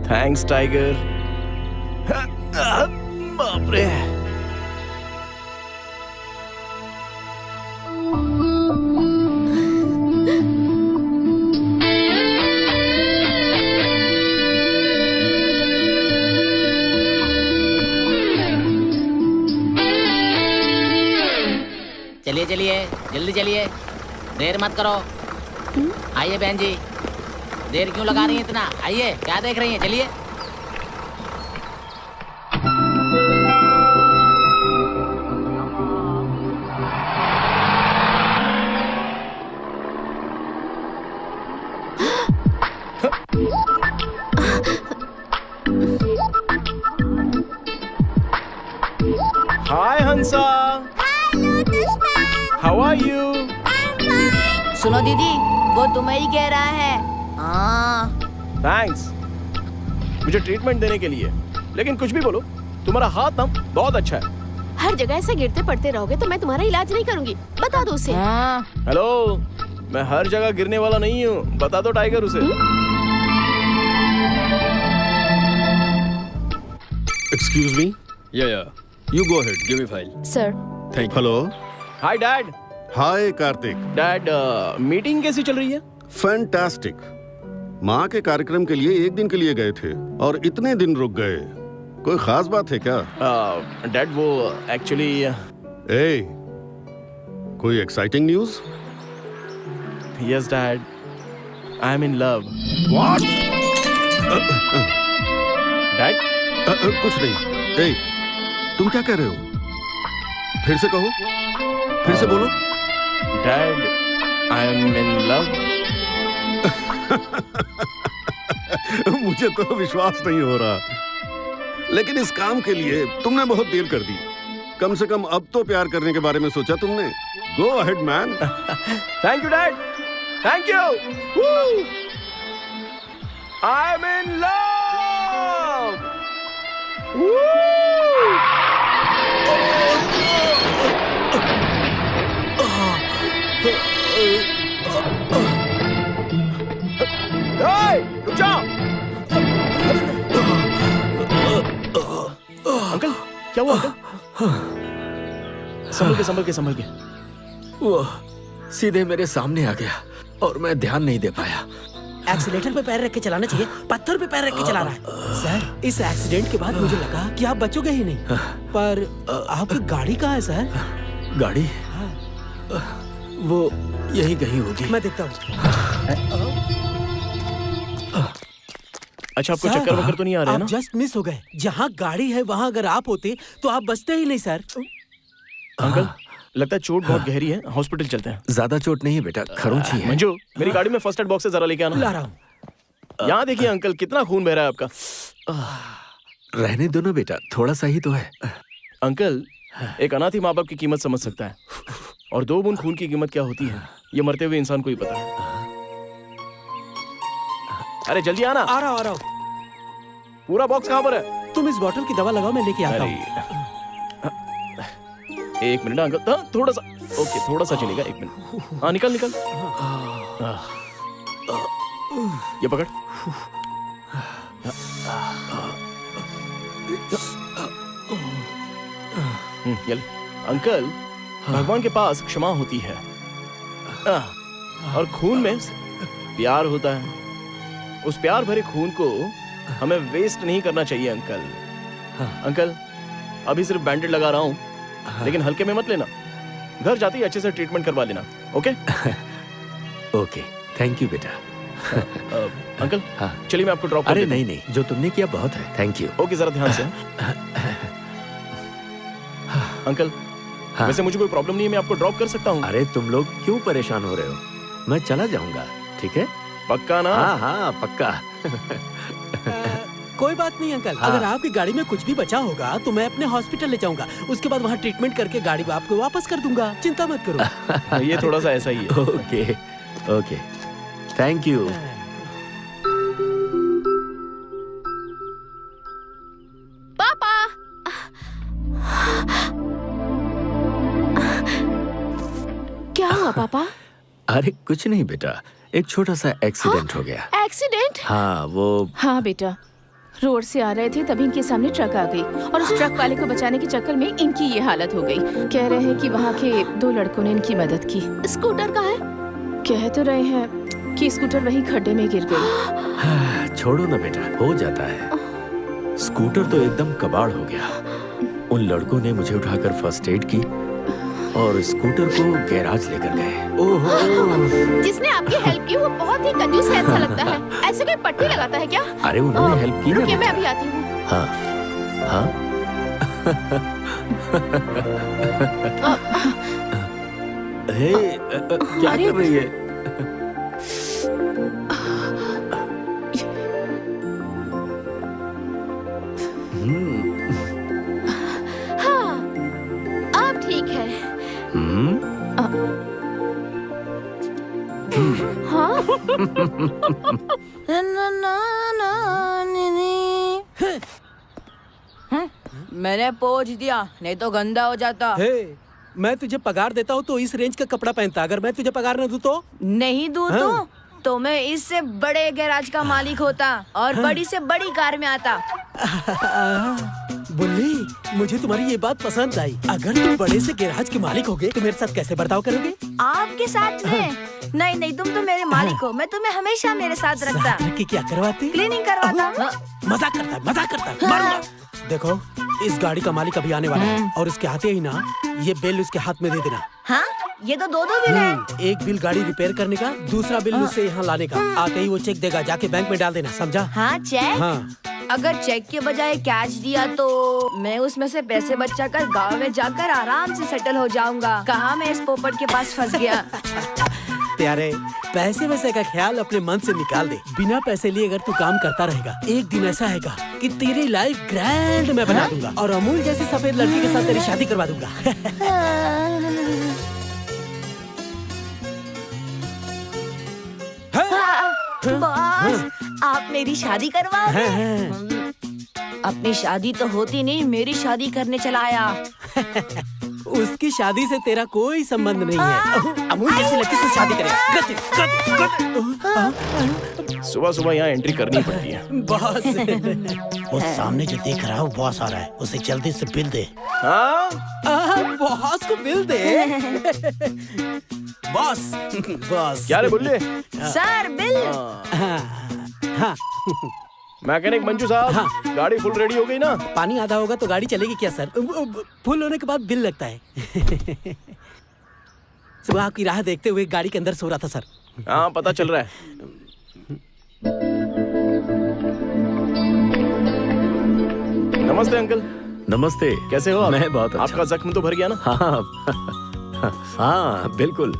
Thanks tiger. बाप रे। चलिए जल्दी चलिए, देर मत करो। आइए बहन जी, देर क्यों लगा रही हैं इतना? आइए, क्या देख रही हैं? चलिए। Hi Hansa. How are you? सुनो दीदी, वो तुम्हें ही कह रहा है। थैंक्स मुझे ट्रीटमेंट देने के लिए, लेकिन कुछ भी बोलो, तुम्हारा हाथ ना बहुत अच्छा है। हर जगह ऐसे गिरते पड़ते रहोगे तो मैं तुम्हारा इलाज नहीं करूंगी, बता दो उसे। हेलो, मैं हर जगह गिरने वाला नहीं हूँ, बता दो टाइगर उसे। एक्सक्यूज मी, या you go ahead. Give me file. Sir, thank you. Hello. Hi dad. Hi Kartik. Dad, meeting कैसी चल रही है? फैंटास्टिक। माँ के कार्यक्रम के लिए एक दिन के लिए गए थे और इतने दिन रुक गए, कोई खास बात है क्या? डैड वो एक्चुअली ए, कोई exciting news? Yes dad, I am in love. What? Dad कुछ नहीं। ए, तुम क्या कह रहे हो? फिर से कहो, फिर से बोलो। Dad, I am in love. मुझे तो विश्वास नहीं हो रहा, लेकिन इस काम के लिए तुमने बहुत देर कर दी। कम से कम अब तो प्यार करने के बारे में सोचा तुमने। Go ahead man. Thank you dad, thank you. I am in love. रुक जाओ। अंकल, क्या हुआ अंकल? संभल के। वो सीधे मेरे सामने आ गया और मैं ध्यान नहीं दे पाया। एक्सीलेटर पे पैर रख के चलाना चाहिए, पत्थर पे पैर रख के चला रहा है। सर, इस एक्सीडेंट के बाद मुझे लगा कि आप बचोगे ही नहीं, पर आपकी गाड़ी कहाँ है सर? गाड़ी वो यही कहीं होगी। मैं देखता हूँ। अच्छा, आपको चक्कर वक्कर तो नहीं आ रहे आप ना? जस्ट मिस हो गए। जहाँ गाड़ी है वहाँ अगर आप होते तो आप बचते ही नहीं सर। अंकल, लगता है चोट बहुत गहरी है, हॉस्पिटल चलते हैं। ज्यादा चोट नहीं है बेटा, खरोंची है। मंजू, मेरी गाड़ी में फर्स्ट एड बॉक्स से जरा लेके आना। ला रहा हूँ। यहाँ देखिए अंकल, कितना खून बह रहा है आपका। रहने दो ना बेटा, थोड़ा सा ही तो है। अंकल, एक अनाथ ही माँ बाप की कीमत समझ सकता है, और 2 बूंद खून की कीमत क्या होती है ये मरते हुए इंसान को ही पता है। अरे जल्दी आना। आ रहा हूँ। पूरा बॉक्स कहाँ पर है? तुम इस बोतल की दवा लगाओ, मैं लेके आता हूँ। एक मिनट अंकल, थोड़ा सा। ओके, थोड़ा सा चलेगा, 1 मिनट। हाँ, निकल। ये पकड़। ये ले। अंकल, भगवान के पास क्षमा होती है, और खून में प्यार होता है। उस प्यार भरे खून को हमें वेस्ट नहीं करना चाहिए अंकल। अंकल, अभी सिर्फ बैंडेड लगा रहा हूँ, लेकिन हल्के में मत लेना। घर जाते ही अच्छे से ट्रीटमेंट करवा लेना, ओके? ओके, थैंक यू बेटा। अंकल, हाँ। चलिए मैं आपको ड्रॉप कर अरे देता हूँ। नहीं, जो तुमने किया बहुत है, थैंक यू। ओके, जरा ध्यान से। अंकल, हाँ। वैसे मुझे कोई प्रॉब्लम नहीं है, मैं आपको ड्रॉप कर सकता हूँ। अरे तुम लोग क्यों परेशान हो रहे हो? मैं चला जाऊंगा, ठीक है? पक्का ना? हाँ, पक्का। कोई बात नहीं अंकल, हाँ। अगर आपकी गाड़ी में कुछ भी बचा होगा तो मैं अपने हॉस्पिटल ले जाऊंगा। उसके बाद वहाँ ट्रीटमेंट करके गाड़ी आपको वापस कर दूंगा, चिंता मत करो। ये थोड़ा सा ऐसा ही है। Okay, thank you. पापा, क्या हुआ पापा? अरे कुछ नहीं बेटा, एक छोटा सा एक्सीडेंट हो गया। एक्सीडेंट? हाँ, वो हाँ बेटा, रोड से आ रहे थे तभी इनके सामने ट्रक आ गई और उस ट्रक वाले को बचाने के चक्कर में इनकी ये हालत हो गई। कह रहे हैं कि वहाँ के 2 लड़कों ने इनकी मदद की। स्कूटर का है? कह तो रहे हैं कि स्कूटर वहीं खड्डे में गिर गई। छोड़ो ना बेटा, हो जाता है। स्कूटर तो एकदम कबाड़ हो गया। उन लड़कों ने मुझे उठाकर फर्स्ट एड की और स्कूटर को गैराज लेकर गए। ओहो, जिसने आपकी हेल्प की वो बहुत ही कंजूस है, ऐसा लगता है। ऐसे कोई पट्टी लगाता है क्या? अरे उन्होंने हेल्प की ना रुकिए, मैं बेटा। अभी आती हूँ। हाँ, हाँ। हे, क्या कर रही है? हाँ, अब ठीक है। हाँ? मैंने पोंछ दिया, नहीं तो गंदा हो जाता। हे, मैं तुझे पगार देता हूँ तो इस रेंज का कपड़ा पहनता, अगर मैं तुझे पगार न दूँ तो? नहीं दूँ तो मैं इससे बड़े गैराज का मालिक होता और बड़ी से बड़ी कार में आता। बुल्ली, मुझे तुम्हारी ये बात पसंद आई। अगर तुम बड़े से गैराज के मालिक होगे तो मेरे साथ कैसे बर्ताव करोगे? आपके साथ में? नहीं, तुम तो मेरे मालिक हो, मैं तुम्हें हमेशा मेरे साथ रखता। कि क्या करवाते? क्लीनिंग करवाता। मजाक करता है, मारूंगा। देखो, इस गाड़ी का मालिक अभी आने वाला है और उसके आते ही ना ये बिल उसके हाथ में दे देना। हाँ, ये तो दो बिल है। एक बिल गाड़ी रिपेयर करने का, दूसरा बिल मुझसे यहाँ लाने का। आते ही वो चेक देगा, जाके बैंक में डाल देना, समझा? हाँ, चेक? हाँ। अगर चेक के बजाय कैश दिया तो मैं उसमें से पैसे बचाकर गांव में जाकर आराम से सेटल हो जाऊंगा। कहाँ मैं इस पोपट के पास फंस गया। प्यारे, पैसे वैसे का ख्याल अपने मन से निकाल दे। बिना पैसे लिए अगर तू काम करता रहेगा, एक दिन ऐसा आएगा कि तेरी लाइफ ग्रैंड मैं बना दूंगा और अमूल जैसी सफेद लड़की के साथ तेरी शादी करवा दूंगा। बॉस, आप मेरी शादी करवाओगे? अपनी शादी तो होती नहीं, मेरी शादी करने चला आया। उसकी शादी से तेरा कोई संबंध नहीं है। अमूल जैसी लड़की से शादी करेगा। सुबह सुबह यहाँ एंट्री करनी पड़ती है। बॉस, वो सामने जो देख रहा है वो बॉस आ रहा है, उसे जल्दी से बिल दे। हाँ? बॉस को बिल दे। बॉस, क्या रे बुल्ले? Sir, bill. हाँ। मैकेनिक मंजू साहब, हाँ। गाड़ी फुल रेडी हो गई ना? पानी आधा होगा तो गाड़ी चलेगी क्या सर? फुल होने के बाद बिल लगता है। सुबह आपकी राह देखते हुए गाड़ी के अंदर सो रहा था सर। हाँ, पता चल रहा है। नमस्ते अंकल। नमस्ते। कैसे हो आप? मैं बहुत अच्छा। आपका जख्म तो भर गया ना? हाँ, बिल्कुल।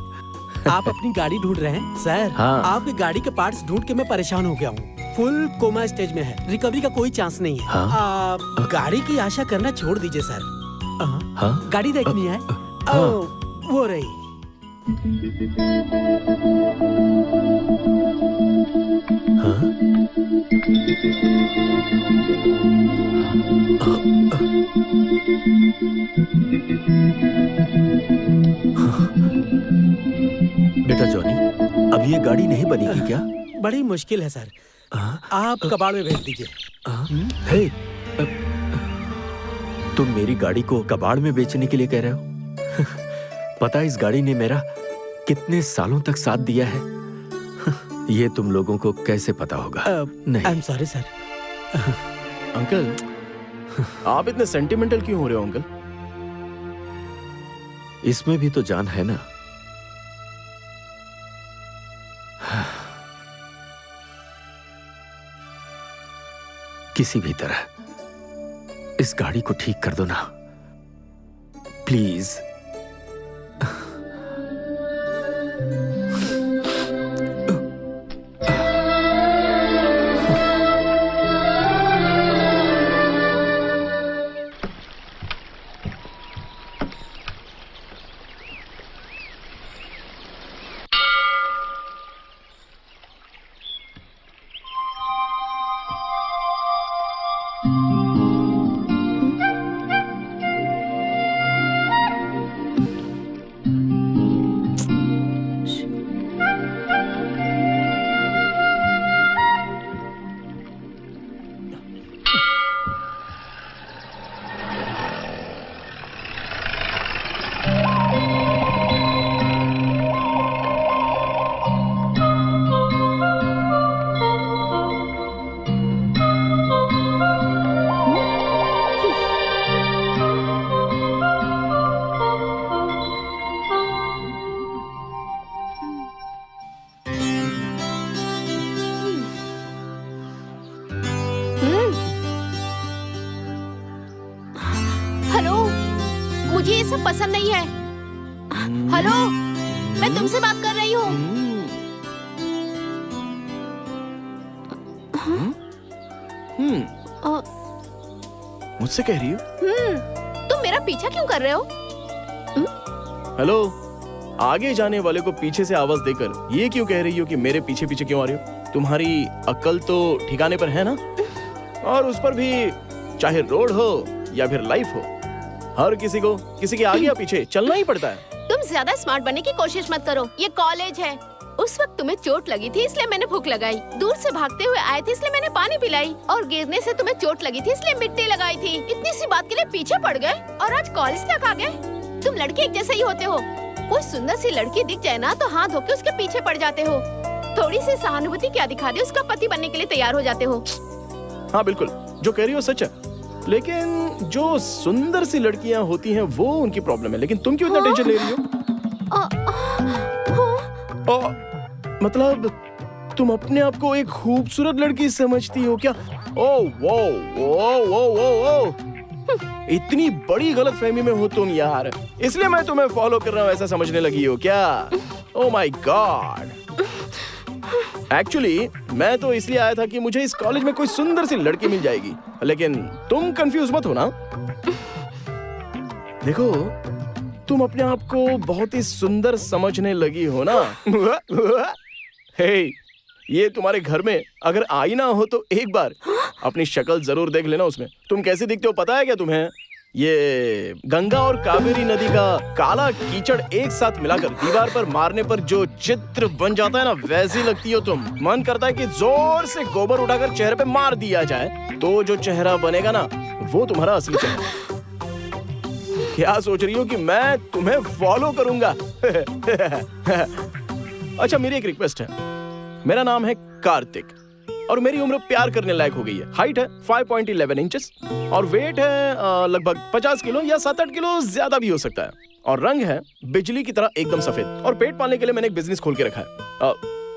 आप अपनी गाड़ी ढूंढ रहे हैं सर? हाँ। आपकी गाड़ी के पार्ट्स ढूंढ के मैं परेशान हो गया हूँ। फुल कोमा स्टेज में है, रिकवरी का कोई चांस नहीं है। हाँ। गाड़ी की आशा करना छोड़ दीजिए सर। हाँ? गाड़ी देखनी है? वो रही। बेटा जॉनी, अब ये गाड़ी नहीं बनेगी क्या? बड़ी मुश्किल है सर। आप कबाड़ में भेज दीजिए। हे, तुम मेरी गाड़ी को कबाड़ में बेचने के लिए कह रहे हो? पता है इस गाड़ी ने मेरा कितने सालों तक साथ दिया है? ये तुम लोगों को कैसे पता होगा? नहीं। I am sorry sir. Uncle, आप इतने सेंटिमेंटल क्यों हो रहे हो अंकल? इसमें भी तो जान है ना। किसी भी तरह इस गाड़ी को ठीक कर दो ना, प्लीज। हेलो, मुझे ये सब पसंद नहीं है। हेलो, मैं तुमसे बात कर रही हूँ। मुझसे कह रही हो? तुम मेरा पीछा क्यों कर रहे हो? हेलो, आगे जाने वाले को पीछे से आवाज देकर ये क्यों कह रही हो कि मेरे पीछे पीछे क्यों आ रही हो? तुम्हारी अक्ल तो ठिकाने पर है ना? और उस पर भी चाहे रोड हो या फिर लाइफ हो, हर किसी को किसी के आगे या पीछे चलना ही पड़ता है। तुम ज्यादा स्मार्ट बनने की कोशिश मत करो, ये कॉलेज है। उस वक्त तुम्हें चोट लगी थी इसलिए मैंने भूख लगाई, दूर से भागते हुए आए थे इसलिए मैंने पानी पिलाई, और गिरने से तुम्हें चोट लगी थी इसलिए मिट्टी लगाई थी। इतनी सी बात के लिए पीछे पड़ गए और आज कॉलेज तक आ गए। तुम लड़के एक जैसे ही होते हो, कोई सुंदर सी लड़की दिख जाए ना तो हाथ धो के उसके पीछे पड़ जाते हो। थोड़ी सी सहानुभूति क्या दिखा दे, उसका पति बनने के लिए तैयार हो जाते हो। हाँ बिल्कुल, जो कह रही हो सच है, लेकिन जो सुंदर सी लड़कियां होती हैं वो उनकी प्रॉब्लम है, लेकिन तुम क्यों इतना टेंशन ले रही हो? मतलब तुम अपने आप को एक खूबसूरत लड़की समझती हो क्या? ओह वो ओ इतनी बड़ी गलतफहमी में हो तुम यार, इसलिए मैं तुम्हें फॉलो कर रहा हूँ ऐसा समझने लगी हो क्या? ओह माय गॉड, एक्चुअली मैं तो इसलिए आया था कि मुझे इस कॉलेज में कोई सुंदर सी लड़की मिल जाएगी, लेकिन तुम कंफ्यूज मत हो ना। देखो तुम अपने आप को बहुत ही सुंदर समझने लगी हो ना। हे, ये तुम्हारे घर में अगर आईना हो तो एक बार अपनी शक्ल जरूर देख लेना, उसमें तुम कैसे दिखते हो पता है क्या तुम्हें? ये गंगा और कावेरी नदी का काला कीचड़ एक साथ मिलाकर दीवार पर मारने पर जो चित्र बन जाता है ना, वैसी लगती हो तुम। मन करता है कि जोर से गोबर उठाकर चेहरे पे मार दिया जाए, तो जो चेहरा बनेगा ना वो तुम्हारा असली चेहरा। क्या सोच रही हो कि मैं तुम्हें फॉलो करूंगा? अच्छा मेरी एक रिक्वेस्ट है, मेरा नाम है कार्तिक और मेरी उम्र प्यार करने लायक हो गई है। हाइट है 5.11 इंचेस और वेट है लगभग 50 किलो या 7-8 किलो ज्यादा भी हो सकता है, और रंग है बिजली की तरह एकदम सफेद, और पेट पालने के लिए मैंने एक बिजनेस खोल के रखा है।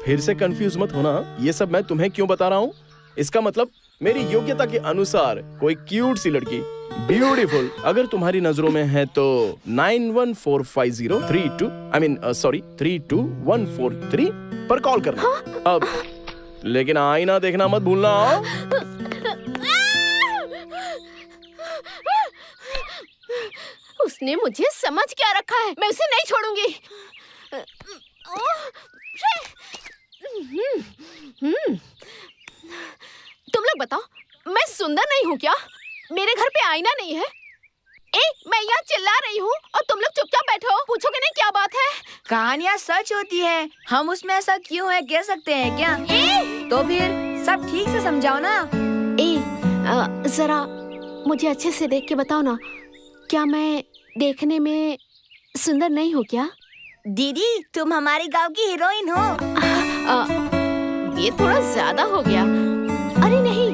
फिर से कंफ्यूज मत होना, ये सब मैं तुम्हें क्यों बता रहा हूँ। इसका मतलब मेरी योग्यता के अनुसार कोई क्यूट सी लड़की, ब्यूटीफुल, अगर तुम्हारी नजरों में है तो 9245032143 पर कॉल करना। अब लेकिन आईना देखना मत भूलना। उसने मुझे समझ क्या रखा है, मैं उसे नहीं छोड़ूंगी। तुम लोग बताओ, मैं सुंदर नहीं हूँ क्या? मेरे घर पे आईना नहीं है? मैं यहाँ चिल्ला रही हूँ और तुम लोग चुपचाप बैठे हो, पूछोगे नहीं क्या बात है? कहानियाँ सच होती है, हम उसमें ऐसा क्यों है कह सकते हैं क्या? तो फिर सब ठीक से समझाओ ना। जरा मुझे अच्छे से देख के बताओ ना, क्या मैं देखने में सुंदर नहीं हूँ क्या? दीदी तुम हमारे गांव की हीरोइन हो। ये थोड़ा ज्यादा हो गया। अरे नहीं,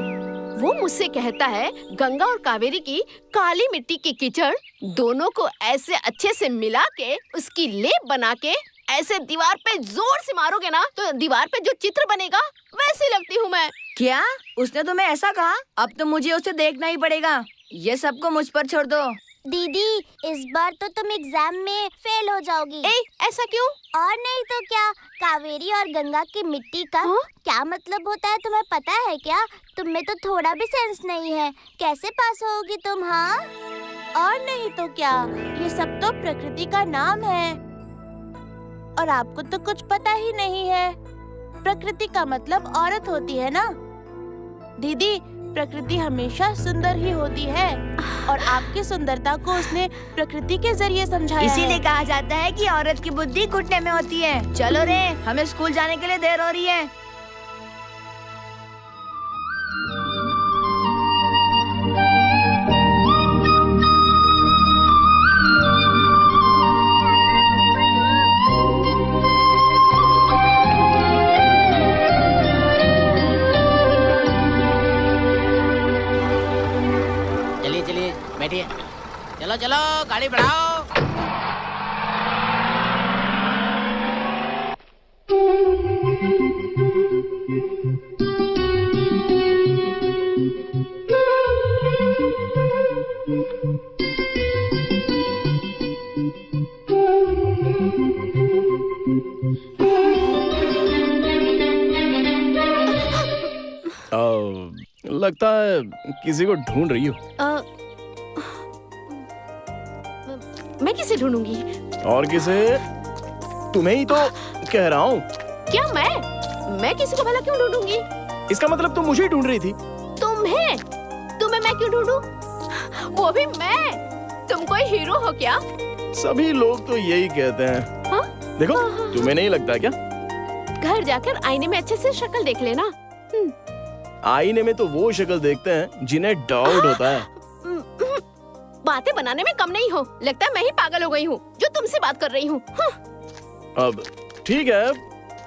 वो मुझसे कहता है गंगा और कावेरी की काली मिट्टी की कीचड़ दोनों को ऐसे अच्छे से मिला के उसकी लेप बना के ऐसे दीवार पे जोर से मारोगे ना तो दीवार पे जो चित्र बनेगा वैसी लगती हूँ मैं। क्या उसने तुम्हें ऐसा कहा? अब तो मुझे उसे देखना ही पड़ेगा, ये सबको मुझ पर छोड़ दो। दीदी इस बार तो तुम एग्जाम में फेल हो जाओगी। ऐसा क्यों? और नहीं तो क्या, कावेरी और गंगा की मिट्टी का क्या मतलब होता है तुम्हें पता है क्या? तुम में तो थोड़ा भी सेंस नहीं है, कैसे पास होगी तुम? हाँ और नहीं तो क्या, ये सब तो प्रकृति का नाम है और आपको तो कुछ पता ही नहीं है। प्रकृति का मतलब औरत होती है ना दीदी, प्रकृति हमेशा सुंदर ही होती है और आपकी सुंदरता को उसने प्रकृति के जरिए समझाया है। इसीलिए कहा जाता है कि औरत की बुद्धि घुटने में होती है। चलो रे, हमें स्कूल जाने के लिए देर हो रही है। बैठिए, चलो चलो गाड़ी बढ़ाओ। लगता है किसी को ढूंढ रही हो। मैं किसे ढूंढूंगी? और किसे? तुम्हें ही तो कह रहा हूँ। क्या मैं किसी को भला क्यों ढूंढूंगी? इसका मतलब तुम मुझे ही ढूंढ रही थी। तुम्हें मैं क्यों ढूंढूं? वो भी मैं। तुम कोई हीरो हो क्या? सभी लोग तो यही कहते हैं। हाँ? देखो, हाँ। तुम्हें नहीं लगता क्या? घर जाकर आईने में अच्छे से शक्ल देख लेना। आईने में तो वो शक्ल देखते हैं जिन्हें डाउट होता है। बातें बनाने में कम नहीं हो। लगता है मैं ही पागल हो गई हूँ जो तुमसे बात कर रही हूँ। अब ठीक है,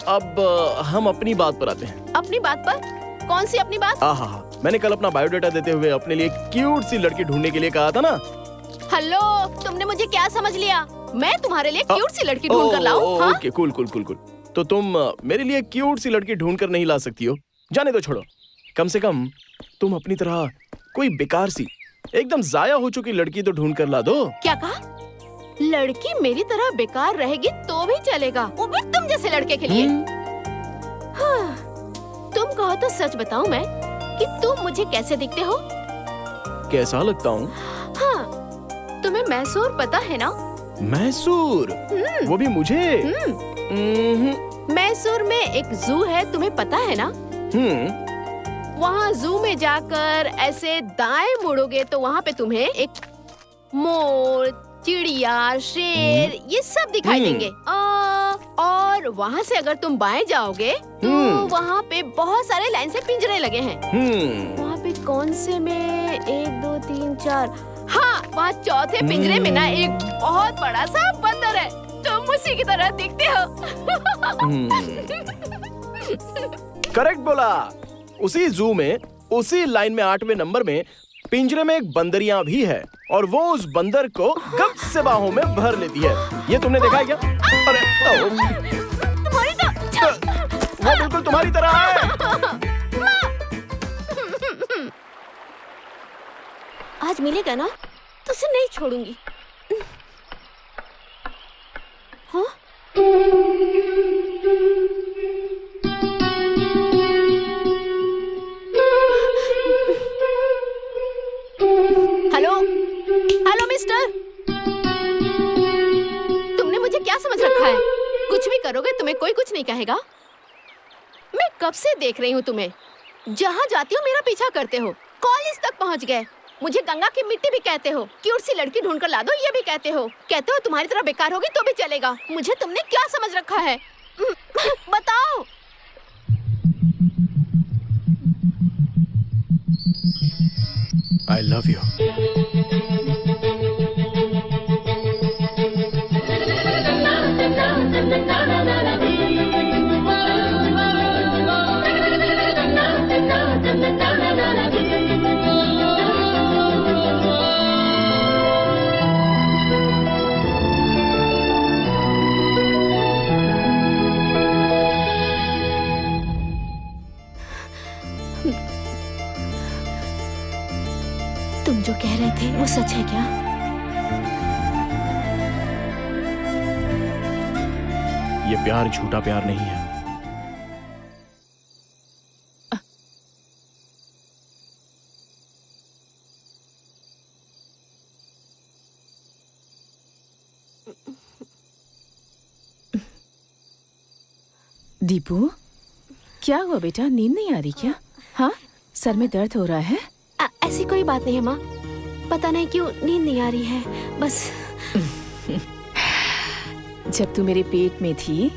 अब हम अपनी बात पर आते हैं। अपनी बात पर? कौन सी अपनी बात? हाँ, मैंने कल अपना बायोडाटा देते हुए अपने लिए क्यूट सी लड़की ढूंढने के लिए कहा था ना। हेलो, तुमने मुझे क्या समझ लिया? मैं तुम्हारे लिए क्यूट सी लड़की ढूंढ कर लाऊं? हाँ? Okay, cool cool cool cool. तो तुम मेरे लिए क्यूट सी लड़की ढूंढ कर नहीं ला सकती हो? जाने दो, छोड़ो। कम से कम तुम अपनी तरह कोई बेकार सी, एकदम जाया हो चुकी लड़की तो ढूंढ कर ला दो। क्या कहा? लड़की मेरी तरह बेकार रहेगी तो भी चलेगा, वो भी तुम जैसे लड़के के लिए। हाँ, तुम कहो तो सच बताऊं मैं कि तुम मुझे कैसे दिखते हो? कैसा लगता हूँ? हाँ, तुम्हें मैसूर पता है ना? मैसूर? वो भी मुझे? मैसूर में एक जू है, तुम्हें पता है ना? वहाँ जू में जाकर ऐसे दाएं मुड़ोगे तो वहाँ पे तुम्हें एक मोर, चिड़िया, शेर ये सब दिखाई देंगे। और वहाँ से अगर तुम बाएं जाओगे तो वहाँ पे बहुत सारे लाइन से पिंजरे लगे हैं। वहाँ पे कौन से में 1, 2, 3, 4, हाँ, वहाँ चौथे पिंजरे में ना एक बहुत बड़ा सा बंदर है। तुम उसी की तरह दिखते हो। करेक्ट बोला। उसी जू में, उसी लाइन में 8वें नंबर में पिंजरे में एक बंदरियां भी है और वो उस बंदर को गप से बाहों में भर लेती है। ये तुमने देखा है क्या? अरे तुम्हारी वो बिल्कुल तुम्हारी तरह है। आज मिलेगा ना तो उसे नहीं छोड़ूंगी। हाँ? हेलो, हेलो मिस्टर, तुमने मुझे क्या समझ रखा है? कुछ भी करोगे तुम्हें कोई कुछ नहीं कहेगा। मैं कब से देख रही हूँ तुम्हें, जहाँ जाती हो मेरा पीछा करते हो। कॉलेज तक पहुँच गए, मुझे गंगा की मिट्टी भी कहते हो, क्यूट सी लड़की ढूंढ कर ला दो ये भी कहते हो तुम्हारी तरह बेकार होगी तो भी चलेगा। मुझे तुमने क्या समझ रखा है? बताओ। I love you. तुम जो कह रहे थे वो सच है क्या? ये प्यार झूठा प्यार नहीं है। दीपू, क्या हुआ बेटा? नींद नहीं आ रही क्या? हाँ, सर में दर्द हो रहा है? ऐसी कोई बात नहीं है माँ, पता नहीं क्यों नींद नहीं आ रही है बस। जब तू मेरे पेट में थी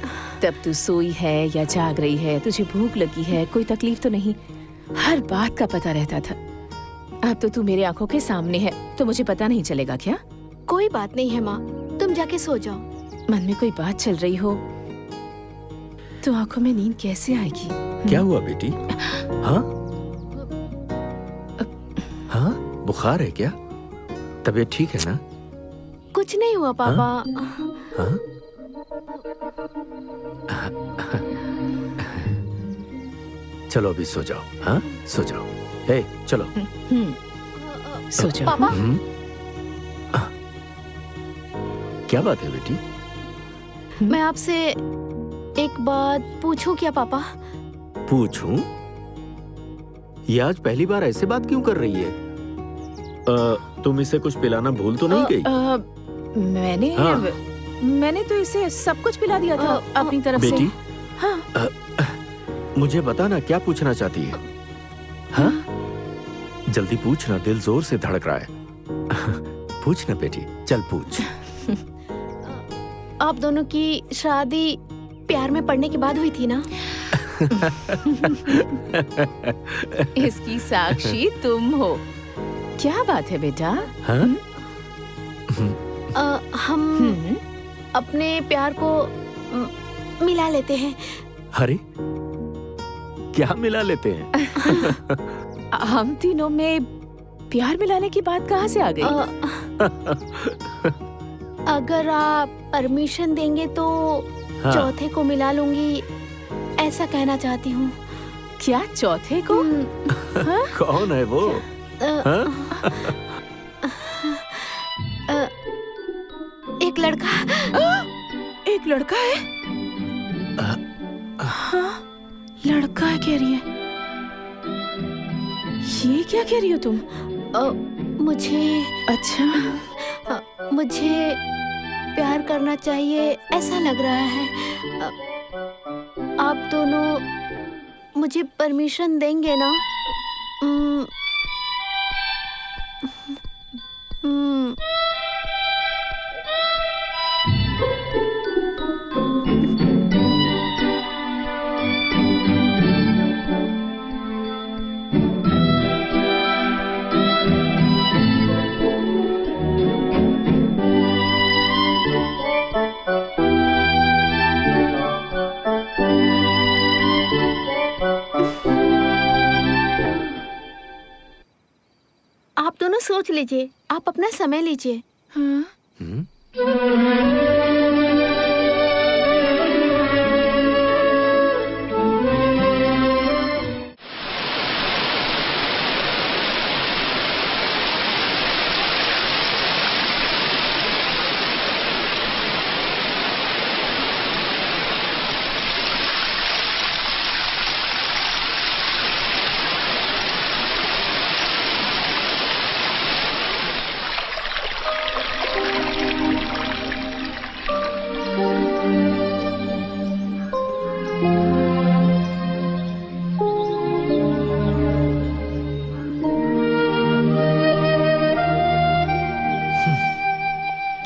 तब तू सोई है या जाग रही है, तुझे भूख लगी है, कोई तकलीफ तो नहीं, हर बात का पता रहता था। अब तो तू मेरे आंखों के सामने है तो मुझे पता नहीं चलेगा क्या? कोई बात नहीं है माँ, तुम जाके सो जाओ। मन में कोई बात चल रही हो तो आंखों में नींद कैसे आएगी? क्या हुआ बेटी? हाँ हाँ, बुखार है क्या? तबीयत ठीक है ना? कुछ नहीं हुआ पापा। हाँ? चलो अभी सो जाओ। हाँ, सो जाओ। हे, चलो। सो जाओ। पापा, क्या बात है बेटी? मैं आपसे एक बात पूछूं क्या पापा? पूछूं? ये आज पहली बार ऐसे बात क्यों कर रही है? तुम इसे कुछ पिलाना भूल तो नहीं गई? मैंने तो इसे सब कुछ पिला दिया था अपनी तरफ से। बेटी, हाँ? मुझे बता ना, क्या पूछना चाहती है? हाँ? जल्दी पूछना, दिल जोर से धड़क रहा है। पूछ ना बेटी, चल पूछ। आप दोनों की शादी प्यार में पड़ने के बाद हुई थी ना? इसकी साक्षी तुम हो। क्या बात है बेटा? हाँ? हम अपने प्यार को मिला लेते हैं। अरे क्या मिला लेते हैं? हम तीनों में प्यार मिलाने की बात कहाँ से आ गई? अगर आप परमिशन देंगे तो हाँ। चौथे को मिला लूंगी, ऐसा कहना चाहती हूँ। क्या चौथे को? कौन है वो? हाँ? एक लड़का। एक लड़का है? हाँ, लड़का है कह रही है। ये क्या कह रही हो तुम? मुझे अच्छा, मुझे प्यार करना चाहिए ऐसा लग रहा है। आप दोनों मुझे परमिशन देंगे ना? आप दोनों सोच लीजिए, आप अपना समय लीजिए। हाँ?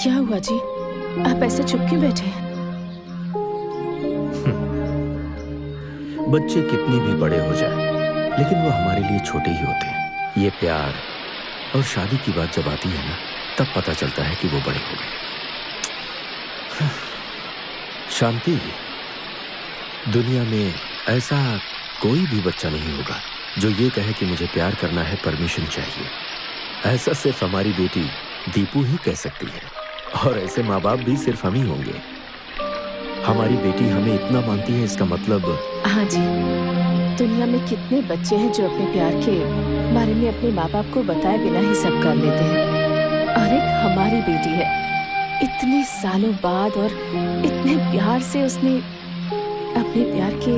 क्या हुआ जी? आप ऐसे चुप क्यों बैठे हैं? बच्चे कितने भी बड़े हो जाएं, लेकिन वो हमारे लिए छोटे ही होते हैं। ये प्यार और शादी की बात जब आती है ना, तब पता चलता है कि वो बड़े हो गए। शांति, दुनिया में ऐसा कोई भी बच्चा नहीं होगा जो ये कहे कि मुझे प्यार करना है, परमिशन चाहिए। ऐसा सिर्फ हमारी बेटी दीपू ही कह सकती है, और ऐसे माँ बाप भी सिर्फ हम ही होंगे। हमारी बेटी हमें इतना मानती है, इसका मतलब। हाँ जी, दुनिया में कितने बच्चे हैं जो अपने प्यार के बारे में अपने माँ बाप को बताए बिना ही सब कर लेते हैं, और एक हमारी बेटी है, इतने सालों बाद और इतने प्यार से उसने अपने प्यार के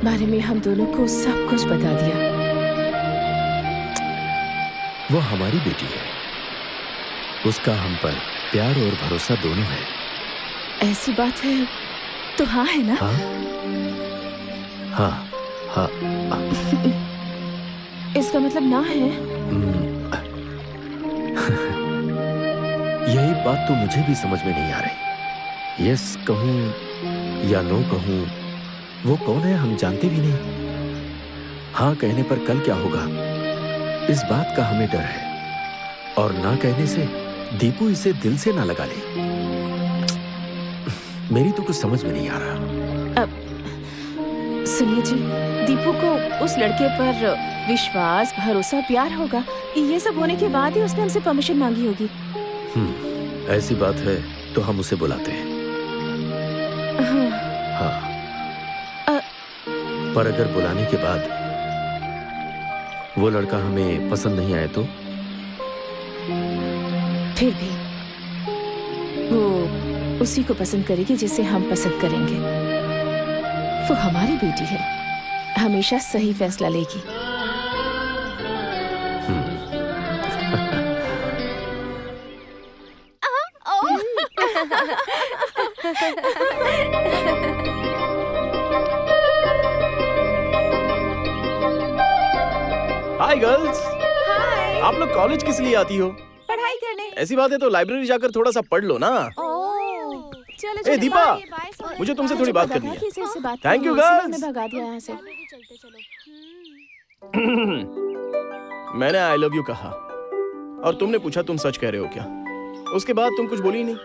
बारे में हम दोनों को सब कुछ बता दिया। वो हमारी बेटी है, उसका हम पर प्यार और भरोसा दोनों है। ऐसी बात है तो हाँ है ना? हाँ हाँ हाँ। इसका मतलब ना है? यही बात तो मुझे भी समझ में नहीं आ रही। यस कहूं या नो कहूं, वो कौन है हम जानते भी नहीं। हाँ कहने पर कल क्या होगा, इस बात का हमें डर है, और ना कहने से दीपू इसे दिल से ना लगा ले। मेरी तो कुछ समझ में नहीं आ रहा। अब सुनिए जी, दीपू को उस लड़के पर विश्वास, भरोसा, प्यार होगा। ये सब होने के बाद ही उसने हमसे परमिशन मांगी होगी। ऐसी बात है तो हम उसे बुलाते हैं। हाँ। पर अगर बुलाने के बाद वो लड़का हमें पसंद नहीं आए तो? फिर भी वो उसी को पसंद करेगी जिसे हम पसंद करेंगे। वो हमारी बेटी है, हमेशा सही फैसला लेगी। Hi girls. हाय। आप लोग कॉलेज किस लिए आती हो? ऐसी बात है तो लाइब्रेरी जाकर थोड़ा सा पढ़ लो ना। चलो ए दीपा, बाय, मुझे तुमसे थोड़ी बात करनी है। है। Thank you, girls. भगा दिया यहाँ से। मैंने आई लव यू कहा और तुमने पूछा तुम सच कह रहे हो क्या। उसके बाद तुम कुछ बोली नहीं।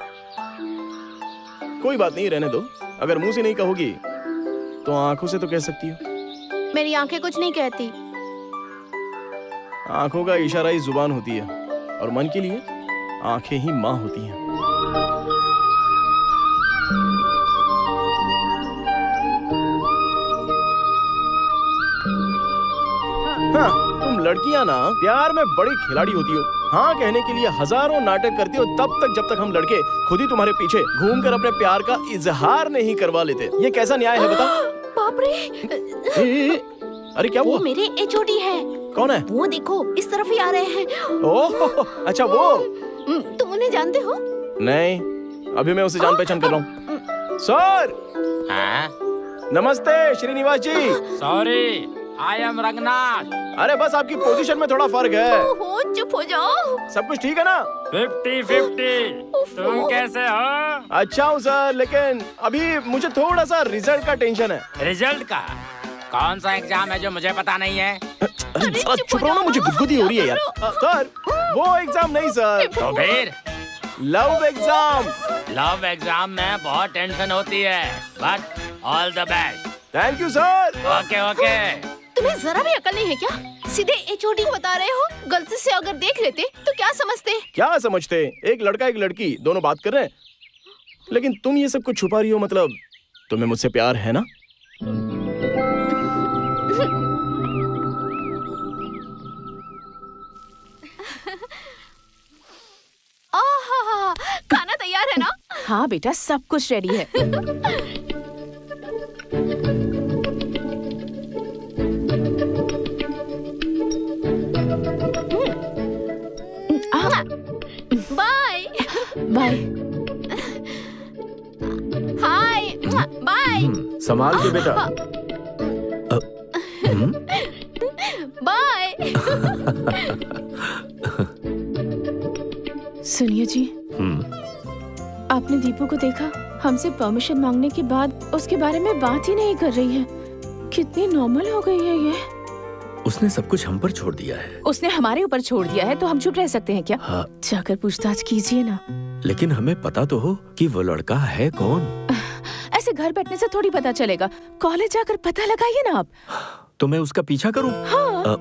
कोई बात नहीं, रहने दो। अगर मुंह से नहीं कहोगी तो आंखों से तो कह सकती हो। मेरी आंखें कुछ नहीं कहती। आंखों का इशारा ही जुबान होती है और मन के लिए आंखें ही माँ होती हैं। हाँ, तुम लड़कियां ना प्यार में बड़ी खिलाड़ी होती हो। हाँ कहने के लिए हजारों नाटक करती हो तब तक जब तक हम लड़के खुद ही तुम्हारे पीछे घूमकर अपने प्यार का इजहार नहीं करवा लेते। ये कैसा न्याय है बता? बाप रे, अरे क्या वो हुआ? मेरे एचओडी है। कौन है? वो देखो इस तरफ ही आ रहे हैं। ओह अच्छा वो। तुम उन्हें जानते हो? नहीं, अभी मैं उसे जान पहचान कर रहा हूँ। सर नमस्ते Srinivas ji. Sorry, I am Ranganath. अरे बस आपकी पोजीशन में थोड़ा फर्क है। ओहो, चुप हो जाओ। सब कुछ ठीक है ना? 50-50। तुम कैसे हो? अच्छा हूँ सर, लेकिन अभी मुझे थोड़ा सा रिजल्ट का टेंशन है। रिजल्ट का? कौन सा एग्जाम है जो मुझे पता नहीं है? अरे साला चुप रहो ना, मुझे गुदगुदी हो रही है यार। सर वो एग्जाम नहीं सर। तो फिर? Love exam. लव एग्जाम में बहुत टेंशन होती है, but all the best. Thank you sir. Okay okay. तुम्हें जरा भी अकल नहीं है क्या? सीधे एचओडी को बता रहे हो। गलती से अगर देख लेते तो क्या समझते? क्या समझते? एक लड़का एक लड़की दोनों बात कर रहे हैं, लेकिन तुम ये सब कुछ छुपा रही हो। मतलब तुम्हें मुझसे प्यार है ना? आहा, खाना तैयार है ना? हाँ बेटा, सब कुछ रेडी है। Bye bye. हाय बाय संभाल के बेटा। बाय। सुनिए जी, आपने दीपू को देखा? हमसे परमिशन मांगने के बाद उसके बारे में बात ही नहीं कर रही है। कितनी नॉर्मल हो गई है ये। उसने सब कुछ हम पर छोड़ दिया है। उसने हमारे ऊपर छोड़ दिया है तो हम चुप रह सकते हैं क्या? हाँ। जाकर पूछताछ कीजिए ना। लेकिन हमें पता तो हो कि वो लड़का है कौन। ऐसे घर बैठने से थोड़ी पता चलेगा। कॉलेज जाकर पता लगाइए ना आप। तो मैं उसका पीछा करूं? हाँ।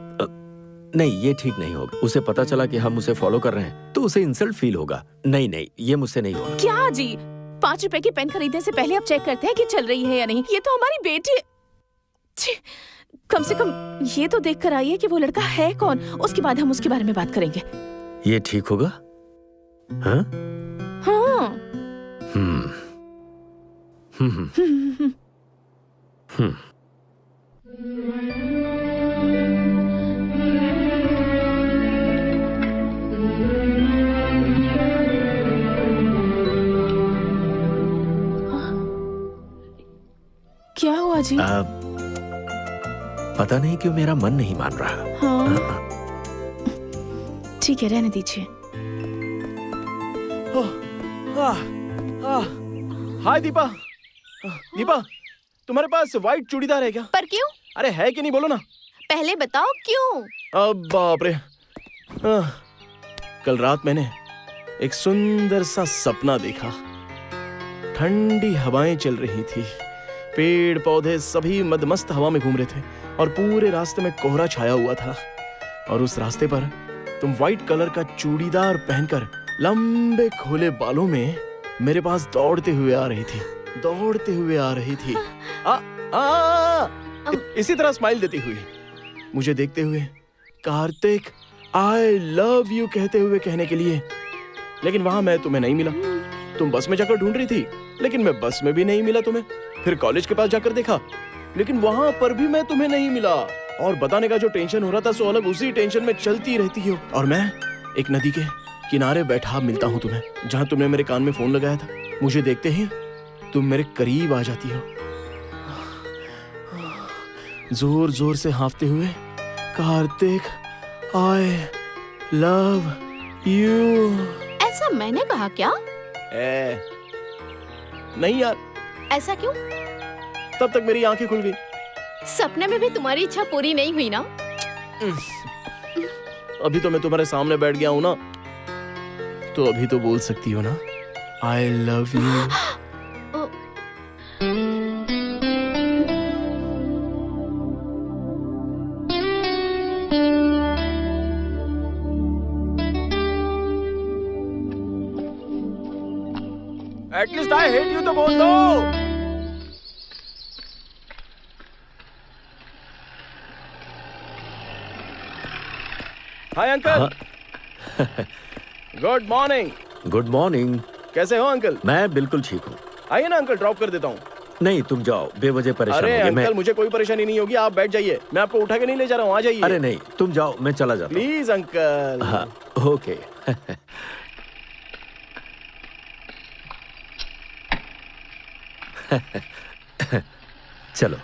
नहीं, ये ठीक नहीं होगा। उसे पता चला कि हम उसे फॉलो कर रहे हैं तो उसे इंसल्ट फील होगा। नहीं नहीं, ये मुझसे नहीं होगा। क्या जी, 5 रुपए की पेन खरीदने से पहले आप चेक करते हैं कि चल रही है या नहीं। ये तो हमारी बेटी है। कम से कम ये तो देख कर आइए कि वो लड़का है कौन, उसके बाद हम उसके बारे में बात करेंगे। ये ठीक होगा? हाँ? हाँ। क्या हुआ जी? पता नहीं क्यों मेरा मन नहीं मान रहा। हाँ। ठीक है, रहने दीजिए। हाय दीपा। दीपा, तुम्हारे पास व्हाइट चूड़ीदार है क्या? पर क्यों? अरे है कि नहीं, बोलो ना। पहले बताओ क्यों? अब बाप रे। कल रात मैंने एक सुंदर सा सपना देखा। ठंडी हवाएं चल रही थी, पेड़ पौधे सभी मदमस्त हवा में घूम रहे थे और पूरे रास्ते में कोहरा छाया हुआ था। और उस रास्ते पर तुम व्हाइट कलर का चूड़ीदार पहनकर लंबे खोले बालों में मेरे पास दौड़ते हुए आ रही थी। इसी तरह स्माइल देती हुई मुझे देखते हुए कार्तिक आई लव यू कहते हुए कहने के लिए। लेकिन वहां मैं तुम्हें नहीं मिला। तुम बस में जाकर ढूंढ रही थी, लेकिन मैं बस में भी नहीं मिला तुम्हें। फिर कॉलेज के पास जाकर देखा, लेकिन वहां पर भी मैं तुम्हें नहीं मिला। और बताने का जो टेंशन हो रहा था सो अलग उसी टेंशन में चलती रहती हो। और मैं एक नदी के किनारे बैठा मिलता हूँ तुम्हें, जहाँ तुमने मेरे कान में फोन लगाया था। मुझे देखते ही तुम मेरे करीब आ जाती हो, जोर जोर से हाँफते हुए, कार्तिक आई लव यू। ऐसा मैंने कहा क्या? नहीं यार, ऐसा क्यों? तब तक मेरी आंखें खुल गई। सपने में भी तुम्हारी इच्छा पूरी नहीं हुई ना? अभी तो मैं तुम्हारे सामने बैठ गया हूँ ना, तो अभी तो बोल सकती हो ना, I love you. At least I hate you तो बोल दो। Hi uncle. Good morning. Good morning. कैसे हो अंकल? मैं बिल्कुल ठीक हूँ। आइए ना अंकल, ड्रॉप कर देता हूँ। नहीं, तुम जाओ, बेवजह परेशान अरे होगे। अंकल, मुझे कोई परेशानी नहीं होगी, आप बैठ जाइए, मैं आपको उठा के नहीं ले जा रहा हूँ, आ जाइए। अरे नहीं, तुम जाओ, मैं चला जाता हूँ। Please uncle. हाँ, ओके। चलो।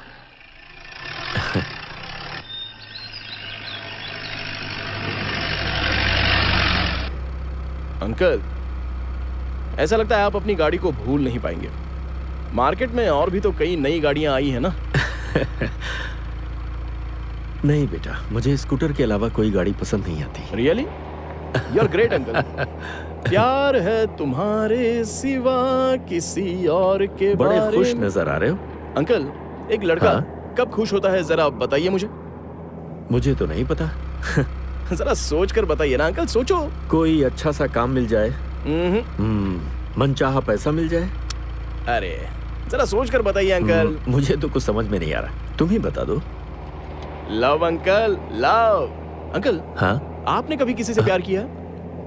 अंकल, ऐसा लगता है आप अपनी गाड़ी को भूल नहीं पाएंगे। मार्केट में और भी तो कई नई गाड़ियां आई है ना। नहीं बेटा, मुझे स्कूटर के अलावा कोई गाड़ी पसंद नहीं आती। Really? You are great uncle. प्यार है तुम्हारे सिवा किसी और के बड़े बारे खुश में। नजर आ रहे हो। अंकल, एक लड़का हाँ? कब खुश होता है, जरा बताइए मुझे। मुझे तो नहीं पता। जरा सोच कर बताइए ना अंकल, सोचो। कोई अच्छा सा काम मिल जाए, मनचाहा पैसा मिल जाए। अरे जरा सोच कर बताइए अंकल। मुझे तो कुछ समझ में नहीं आ रहा, तुम ही बता दो। Love uncle, love. अंकल, हाँ? आपने कभी किसी से प्यार किया?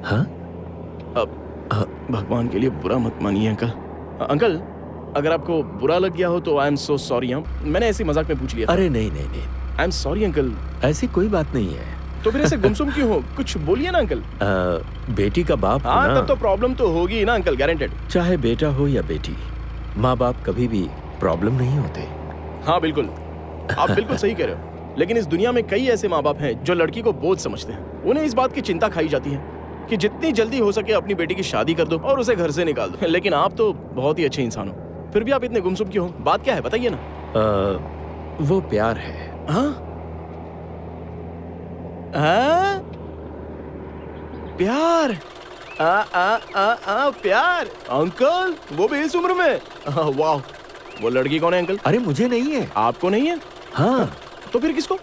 हाँ? अब भगवान के लिए बुरा मत मानिए अंकल। अंकल, अगर आपको बुरा लग गया हो तो आई एम सो सॉरी। मैंने ऐसे मजाक में पूछ लिया। अरे नहीं नहीं नहीं, आई एम सॉरी अंकल। ऐसी कोई बात नहीं है। तो फिर ऐसे गुमसुम क्यों हो? कुछ बोलिए ना अंकल। बेटी का बाप हो हाँ, ना। तब तो प्रॉब्लम तो होगी ना अंकल, गारंटेड। चाहे बेटा हो या बेटी, माँ बाप कभी भी प्रॉब्लम नहीं होते। हाँ बिल्कुल, आप बिल्कुल सही कह रहे हो। लेकिन इस दुनिया में कई ऐसे माँ बाप हैं जो लड़की को बोझ समझते हैं। उन्हें इस बात की चिंता खाई जाती है कि जितनी जल्दी हो सके अपनी बेटी की शादी कर दो और उसे घर से निकाल दो। लेकिन आप तो बहुत ही अच्छे इंसान हो, फिर भी आप इतने गुमसुम क्यों हो? बात क्या है, बताइए ना। वो प्यार है। हाँ? हाँ? प्यार? प्यार? अंकल, वो भी इस उम्र में? वाह, वो लड़की कौन है अंकल? अरे मुझे नहीं है। आपको नहीं है? हाँ। तो फिर किसको?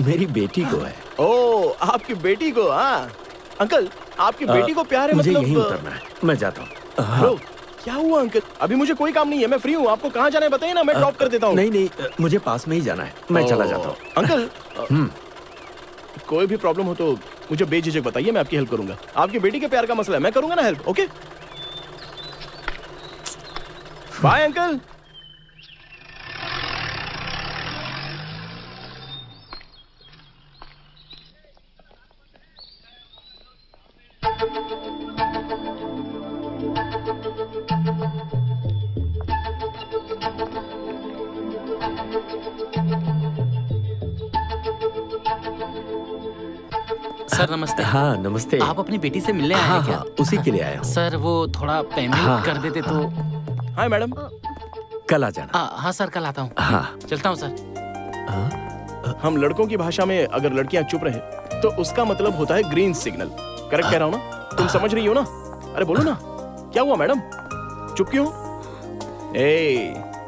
मेरी बेटी को है। ओ, आपकी बेटी को? हाँ अंकल, आपकी बेटी को प्यार है? मुझे मतलब यहीं उतरना है, मैं जाता हूँ। हेलो, क्या हुआ अंकल? अभी मुझे कोई काम नहीं है, मैं फ्री हूँ। आपको कहाँ जाना है बताइए ना, मैं ड्रॉप कर देता हूँ। नहीं नहीं, मुझे पास में ही जाना है, मैं चला जाता हूँ। अंकल, कोई भी प्रॉब्लम हो तो मुझे बेझिझक बताइए, मैं आपकी हेल्प करूंगा। आपकी बेटी के प्यार का मसला है, मैं करूंगा ना help. Okay, bye uncle. Sir नमस्ते। हाँ नमस्ते। आप अपनी बेटी से मिलने आए हैं क्या? हाँ, उसी के लिए आया हूँ। सर वो थोड़ा पेमेंट कर देते तो। Hi madam. कल आ जाना। हाँ सर, कल आता हूँ। हाँ चलता हूँ सर। हम लड़कों की भाषा में अगर लड़कियां चुप रहे तो उसका मतलब होता है ग्रीन सिग्नल। करेक्ट कह रहा हूँ ना? तुम समझ रही हो ना? अरे बोलो ना, क्या हुआ मैडम, चुप क्यों?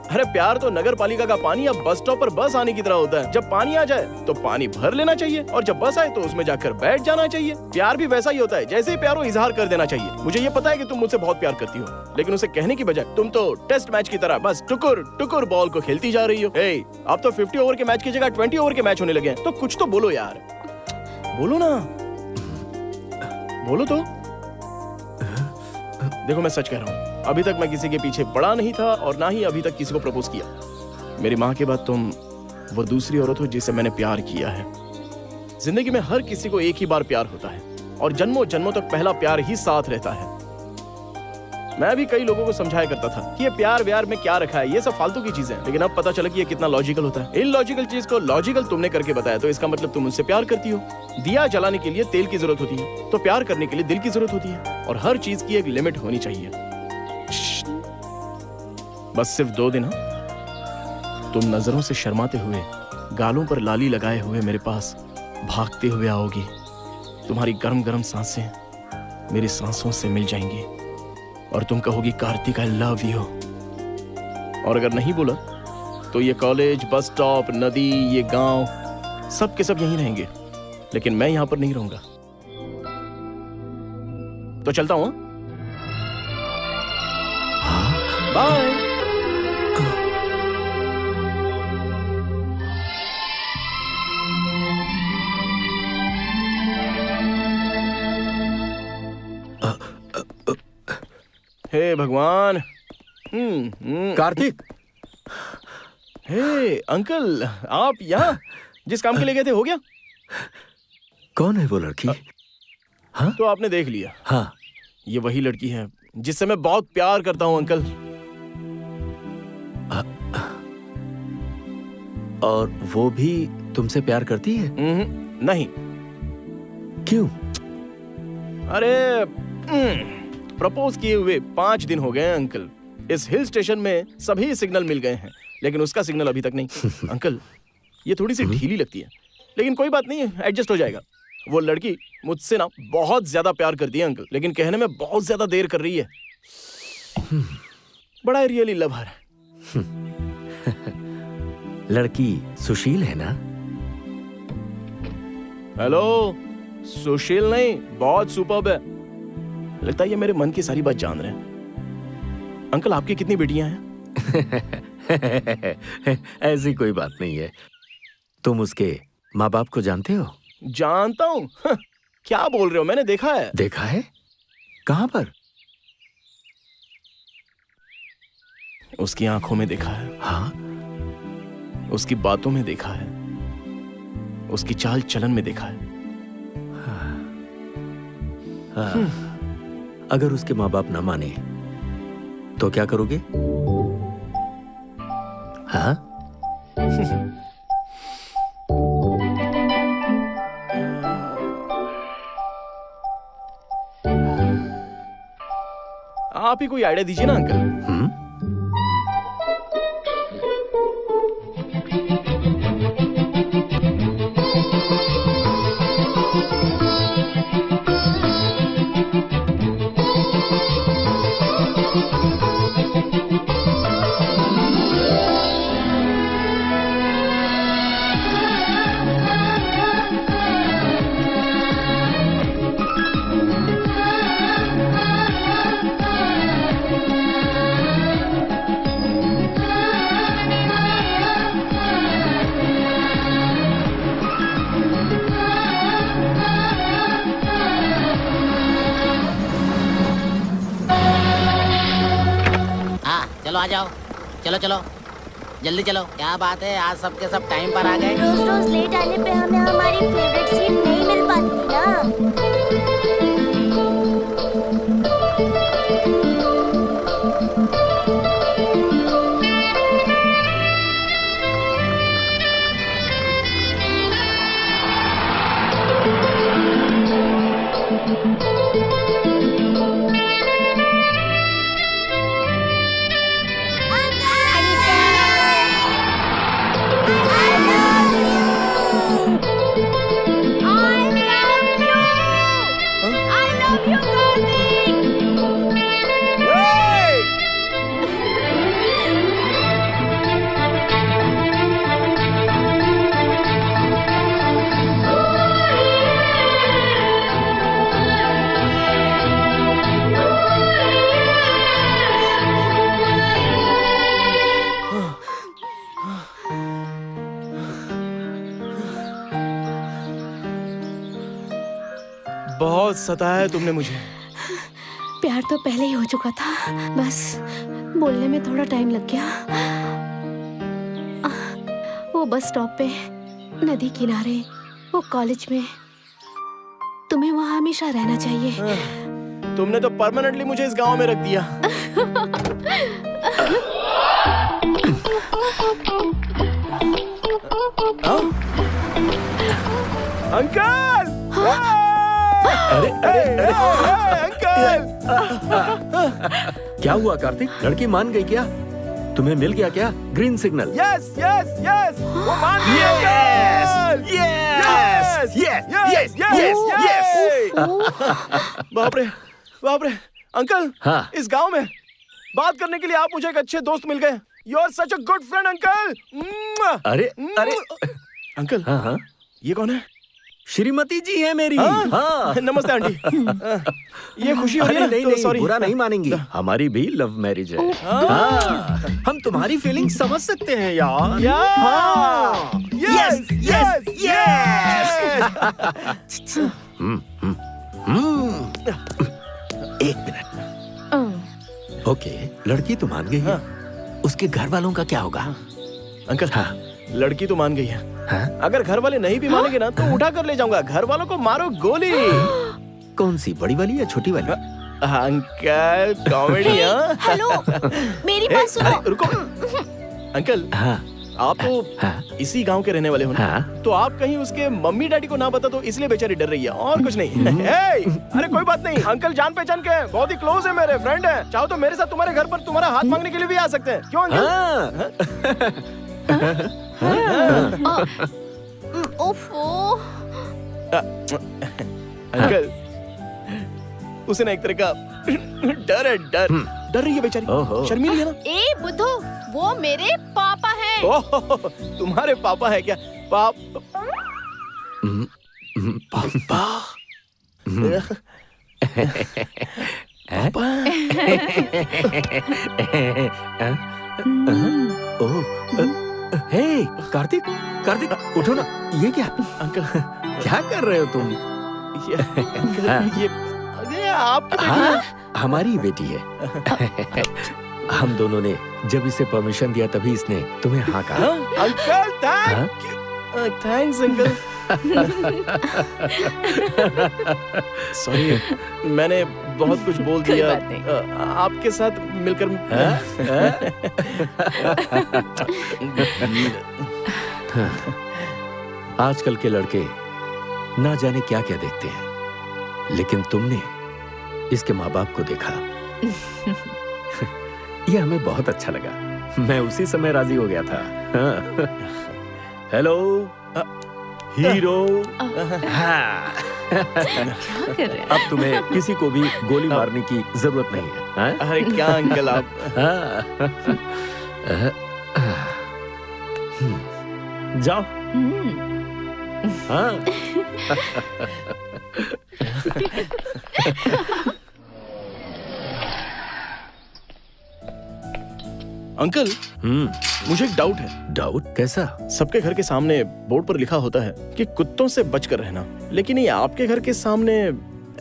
अरे प्यार तो नगर पालिका का पानी या बस स्टॉप पर बस आने की तरह होता है। जब पानी आ जाए तो पानी भर लेना चाहिए और जब बस आए तो उसमें जाकर बैठ जाना चाहिए। प्यार भी वैसा ही होता है, जैसे ही प्यार हो इजहार कर देना चाहिए। मुझे ये पता है कि तुम मुझसे बहुत प्यार करती हो, लेकिन उसे कहने की बजाय तुम तो टेस्ट मैच की तरह बस टुकुर टुकुर बॉल को खेलती जा रही हो। अब तो 50 ओवर के मैच की जगह 20 ओवर के मैच होने लगे हैं, तो कुछ तो बोलो यार, बोलो ना, बोलो तो। देखो मैं सच कह रहा हूँ, अभी तक मैं किसी के पीछे पड़ा नहीं था और ना ही अभी तक किसी को प्रपोज किया। मेरी माँ के बाद तुम वो दूसरी औरत हो जिसे मैंने प्यार किया है। जिंदगी में हर किसी को एक ही बार प्यार होता है और जन्मों जन्मों तक पहला प्यार ही साथ रहता है। मैं भी कई लोगों को समझाया करता था कि ये प्यार व्यार में क्या रखा है, ये सब फालतू की चीजें हैं। लेकिन अब पता चला कि ये कितना लॉजिकल होता है। इलॉजिकल चीज को लॉजिकल तुमने करके बताया, तो इसका मतलब तुम मुझसे प्यार करती हो। दिया जलाने के लिए तेल की जरूरत होती है, तो प्यार करने के लिए दिल की जरूरत होती है। और हर चीज की एक लिमिट होनी चाहिए। बस सिर्फ 2 दिन। तुम नजरों से शर्माते हुए, गालों पर लाली लगाए हुए मेरे पास भागते हुए आओगी। तुम्हारी गर्म गर्म सांसें मेरी सांसों से मिल जाएंगी और तुम कहोगी कार्तिक आई लव यू। और अगर नहीं बोला तो ये कॉलेज, बस स्टॉप, नदी, ये गांव सब के सब यहीं रहेंगे, लेकिन मैं यहां पर नहीं रहूंगा। तो चलता हूं। बाय। हे भगवान। कार्तिक। हे अंकल, आप यहाँ जिस काम के लिए गए थे हो गया? कौन है वो लड़की? हाँ? तो आपने देख लिया। हाँ, ये वही लड़की है जिससे मैं बहुत प्यार करता हूँ अंकल। और वो भी तुमसे प्यार करती है? नहीं। क्यों? अरे प्रपोज किए हुए 5 दिन हो गए हैं अंकल। इस हिल स्टेशन में सभी सिग्नल मिल गए हैं, लेकिन उसका सिग्नल अभी तक नहीं। अंकल, ये थोड़ी सी ढीली लगती है, लेकिन कोई बात नहीं, एडजस्ट हो जाएगा। वो लड़की मुझसे ना बहुत ज्यादा प्यार करती है अंकल, लेकिन कहने में बहुत ज्यादा देर कर रही है। बड़ा रियली लव हर। लड़की सुशील है ना? हेलो, सुशील नहीं, बहुत सुपर्ब है। लगता है ये मेरे मन की सारी बात जान रहे हैं। अंकल, आपकी कितनी बेटियां हैं? ऐसी कोई बात नहीं है। तुम उसके माँ बाप को जानते हो? जानता हूँ। क्या बोल रहे हो? मैंने देखा है। देखा है? कहाँ पर? उसकी आंखों में देखा है। हाँ? उसकी बातों में देखा है, उसकी चाल चलन में देखा है। हाँ। अगर उसके माँ बाप ना माने तो क्या करोगे? हाँ? आप ही कोई आइडिया दीजिए ना अंकल। चलो आ जाओ, चलो चलो जल्दी चलो। क्या बात है, आज सबके सब टाइम पर आ गए। रोज रोज लेट आने पे हमें हमारी फेवरेट सीट नहीं मिल पाती ना। बहुत सताया तुमने मुझे। प्यार तो पहले ही हो चुका था, बस बोलने में थोड़ा टाइम लग गया। वो बस स्टॉप पे, नदी किनारे, वो कॉलेज में, तुम्हें वहां हमेशा रहना चाहिए। तुमने तो परमानेंटली मुझे इस गांव में रख दिया। अंकल! अरे अंकल! क्या हुआ कार्तिक? लड़की मान गई क्या? तुम्हें मिल गया क्या green signal? Yes yes yes, वो मान गई uncle! Yes yes yes yes. बाप रे, बाप रे, अंकल! हाँ। इस गांव में बात करने के लिए आप मुझे एक अच्छे दोस्त मिल गए। You are such a good friend uncle. अरे अरे अंकल, हाँ हाँ, ये कौन है? श्रीमती जी है मेरी। हाँ? हाँ। नमस्ते आंटी। ये खुशी हो रही है? नहीं तो नहीं, सॉरी। बुरा नहीं मानेंगी, हमारी भी लव मैरिज है। हाँ, हम तुम्हारी फीलिंग समझ सकते हैं यार। हाँ। Yes yes yes. एक मिनट। ओके, लड़की तो मान गई है, उसके घर वालों का क्या होगा? अंकल, हाँ। लड़की तो मान गई है। हाँ? अगर घर वाले नहीं भी मानेंगे ना तो उठा कर ले जाऊंगा। घर वालों को मारो गोली। कौन सी, बड़ी वाली या छोटी वाली? अंकल, कॉमेडी है। हेलो, मेरी बात सुनो। रुको अंकल, हाँ आप तो हाँ इसी गांव के रहने वाले हो ना? हाँ। तो आप कहीं उसके मम्मी डैडी को ना बता तो इसलिए बेचारी डर रही है, और कुछ नहीं। अरे कोई बात नहीं, अंकल जान पहचान के हैं, बहुत ही क्लोज है, मेरे फ्रेंड है। चाहो तो मेरे साथ तुम्हारे घर पर तुम्हारा हाथ मांगने के लिए भी आ सकते हैं। क्यों अंकल? ओफो। अंकल, उसे ना एक तरह का डर है, डर रही है बेचारी, ओहो। शर्मीली है ना। ए बुद्धू, वो मेरे पापा हैं। ओह, तुम्हारे पापा है क्या? पापा। हे कार्तिक, कार्तिक उठो ना। ये क्या अंकल, क्या कर रहे हो तुम? ये आपकी बेटी है? हाँ, हमारी बेटी है। हम दोनों ने जब इसे परमिशन दिया तभी इसने तुम्हें हाँ कहा। Uncle, thanks uncle. सॉरी, मैंने बहुत कुछ बोल कोई दिया। बात नहीं। आपके साथ मिलकर आजकल के लड़के ना जाने क्या क्या देखते हैं, लेकिन तुमने इसके माँ बाप को देखा। ये हमें बहुत अच्छा लगा। मैं उसी समय राजी हो गया था। Hello hero. हाँ। क्या कर रहे हैं? अब तुम्हें किसी को भी गोली मारने की जरूरत नहीं है। हाँ? अरे क्या अंकल आप। जाओ। हाँ। अंकल, मुझे एक डाउट है। डाउट? कैसा? सबके घर के सामने बोर्ड पर लिखा होता है कि कुत्तों से बचकर रहना, लेकिन ये आपके घर के सामने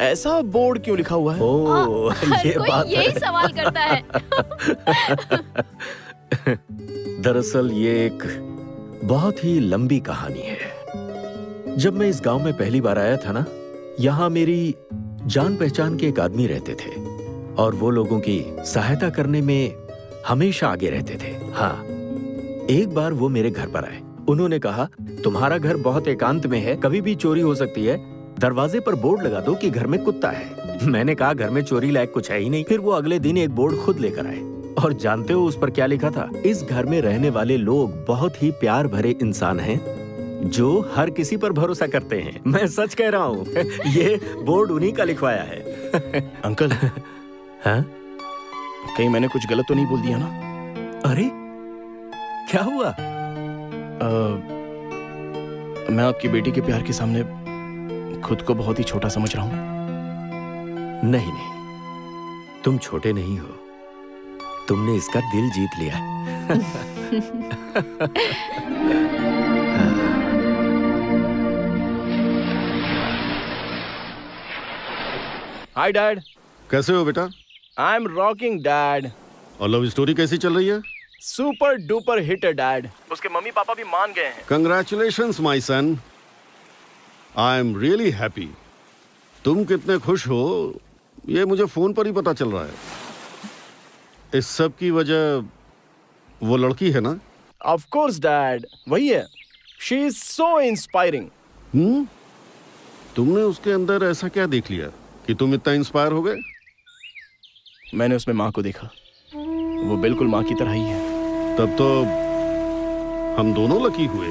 ऐसा बोर्ड क्यों लिखा हुआ है? ओह, हर ये कोई बात यही है। सवाल करता है। दरअसल ये एक बहुत ही लंबी कहानी है। जब मैं इस गांव में पहली बार आया था ना, यहाँ मेरी जान पहचान के एक आदमी रहते थे और वो लोगों की सहायता करने में हमेशा आगे रहते थे। हाँ, एक बार वो मेरे घर पर आए। उन्होंने कहा, तुम्हारा घर बहुत एकांत में है, कभी भी चोरी हो सकती है, दरवाजे पर बोर्ड लगा दो कि घर में कुत्ता है। मैंने कहा, घर में चोरी लायक कुछ है ही नहीं। फिर वो अगले दिन एक बोर्ड खुद लेकर आए और जानते हो उस पर क्या लिखा था? इस घर में रहने वाले लोग बहुत ही प्यार भरे इंसान हैं जो हर किसी पर भरोसा करते हैं। मैं सच कह रहा हूँ। ये बोर्ड उन्हीं का लिखवाया है। अंकल, हाँ? कहीं मैंने कुछ गलत तो नहीं बोल दिया ना? अरे क्या हुआ? मैं आपकी बेटी के प्यार के सामने खुद को बहुत ही छोटा समझ रहा हूँ। नहीं नहीं, तुम छोटे नहीं हो, तुमने इसका दिल जीत लिया। Hi dad. कैसे हो बेटा? I am rocking dad. और लव स्टोरी कैसी चल रही है? सुपर डुपर हिट है डैड। उसके मम्मी पापा भी मान गए हैं। Congratulations my son, I am really happy. तुम कितने खुश हो ये मुझे फोन पर ही पता चल रहा है। इस सब की वजह वो लड़की है ना? ऑफ कोर्स डैड, वही है। She is so inspiring. तुमने उसके अंदर ऐसा क्या देख लिया कि तुम इतना इंस्पायर हो गए? मैंने उसमें माँ को देखा, वो बिल्कुल माँ की तरह ही है। तब तो हम दोनों लकी हुए।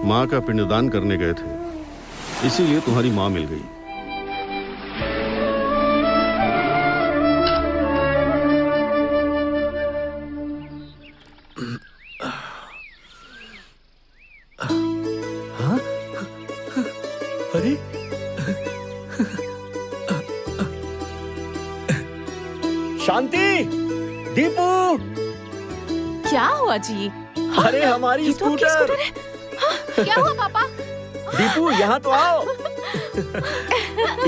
माँ का पिंडदान करने गए थे, इसीलिए तुम्हारी माँ मिल गई। अरे शांति, दीपू, क्या हुआ जी? अरे हमारी ये तो आपकी स्कूटर। स्कूटर है। क्या हुआ पापा? दीपू यहाँ तो आओ।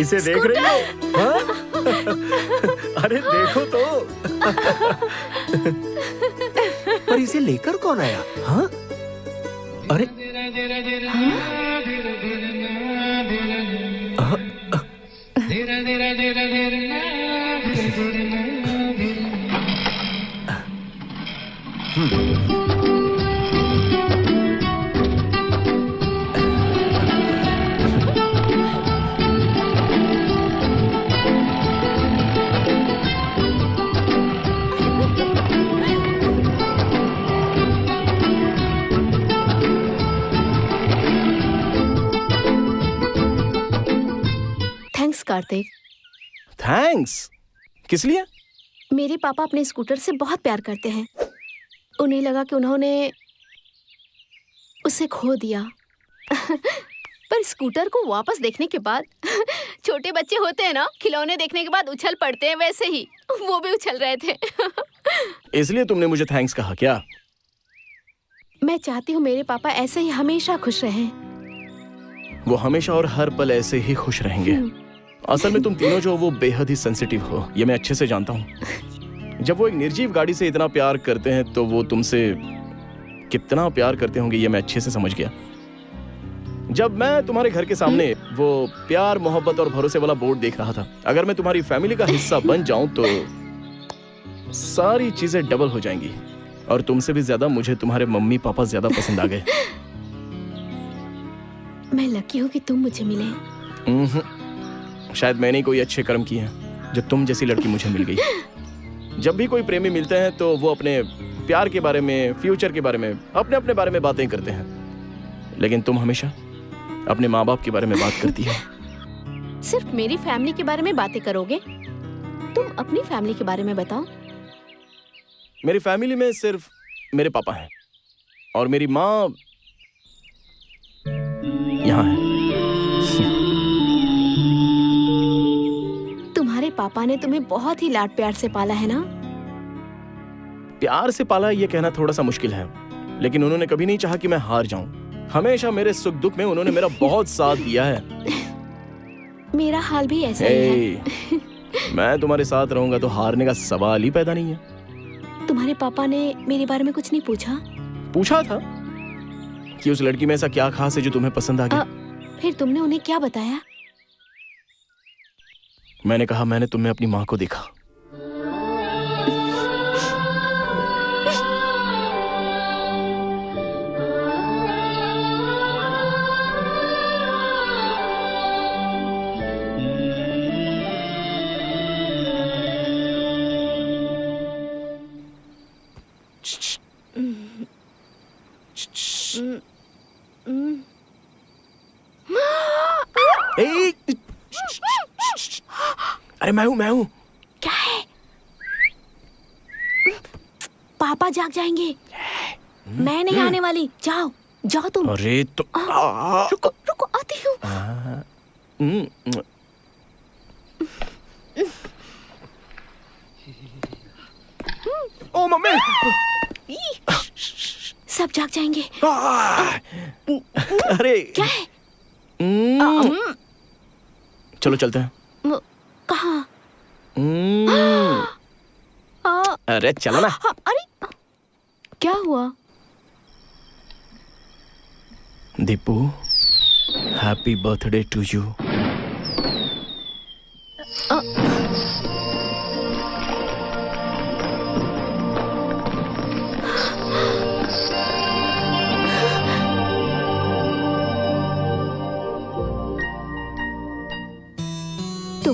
इसे देख रही हो? हाँ? अरे देखो तो। पर इसे लेकर कौन आया? हाँ? अरे थैंक्स कार्तिक। थैंक्स? किस लिए? मेरे पापा अपने स्कूटर से बहुत प्यार करते हैं। उन्हें लगा कि उन्होंने उसे खो दिया। पर स्कूटर को वापस देखने के बाद छोटे बच्चे होते हैं ना, खिलौने देखने के बाद उछल पड़ते हैं, वैसे ही वो भी उछल रहे थे। इसलिए तुमने मुझे थैंक्स कहा क्या? मैं चाहती हूँ मेरे पापा ऐसे ही हमेशा खुश रहें। वो हमेशा और हर पल ऐसे ही खुश रहेंगे। असल में तुम तीनों जो वो बेहद ही सेंसिटिव हो, ये मैं अच्छे से जानता हूँ। जब वो एक निर्जीव गाड़ी से इतना प्यार करते हैं तो वो तुमसे कितना प्यार करते होंगे, ये मैं अच्छे से समझ गया। जब मैं तुम्हारे घर के सामने वो प्यार, मोहब्बत और भरोसे वाला बोर्ड देख रहा था, अगर मैं तुम्हारी फैमिली का हिस्सा बन जाऊं तो सारी चीजें डबल हो जाएंगी और तुमसे भी ज्यादा मुझे तुम्हारे मम्मी पापा ज्यादा पसंद आ गए। मैं लकी हूँ कि तुम मुझे मिले। शायद मैंने ही कोई अच्छे कर्म किए हैं जो तुम जैसी लड़की मुझे मिल गई। जब भी कोई प्रेमी मिलते हैं तो वो अपने प्यार के बारे में, फ्यूचर के बारे में, अपने अपने बारे में बातें करते हैं, लेकिन तुम हमेशा अपने माँ बाप के बारे में बात करती है। सिर्फ मेरी फैमिली के बारे में बातें करोगे? तुम अपनी फैमिली के बारे में बताओ। मेरी फैमिली में सिर्फ मेरे पापा हैं और मेरी माँ यहाँ है। तुम्हारे पापा ने तुम्हें बहुत ही लाड प्यार से पाला है ना? प्यार से पाला ये कहना थोड़ा सा मुश्किल है, लेकिन उन्होंने कभी नहीं चाहा कि मैं हार जाऊं। हमेशा मेरे सुख दुख में उन्होंने मेरा बहुत साथ दिया है। मेरा हाल भी ऐसा ही है। मैं तुम्हारे साथ रहूंगा तो हारने का सवाल ही पैदा नहीं है। तुम्हारे पापा ने मेरे बारे में कुछ नहीं पूछा? पूछा था कि उस लड़की में ऐसा क्या खास है जो तुम्हें पसंद आ गया। फिर तुमने उन्हें क्या बताया? मैंने कहा मैंने तुम्हें अपनी माँ को देखा। अरे मैं हूँ। क्या है? पापा जाग जाएंगे। मैं नहीं आने वाली। जाओ जाओ तुम। अरे तो रुको रुको, आती हूँ। ओ मम्मी, सब जाग जाएंगे। अरे क्या है? चलो चलते हैं। कहाँ? अरे चलो ना। अरे क्या हुआ? Deepu, happy birthday to you. तुम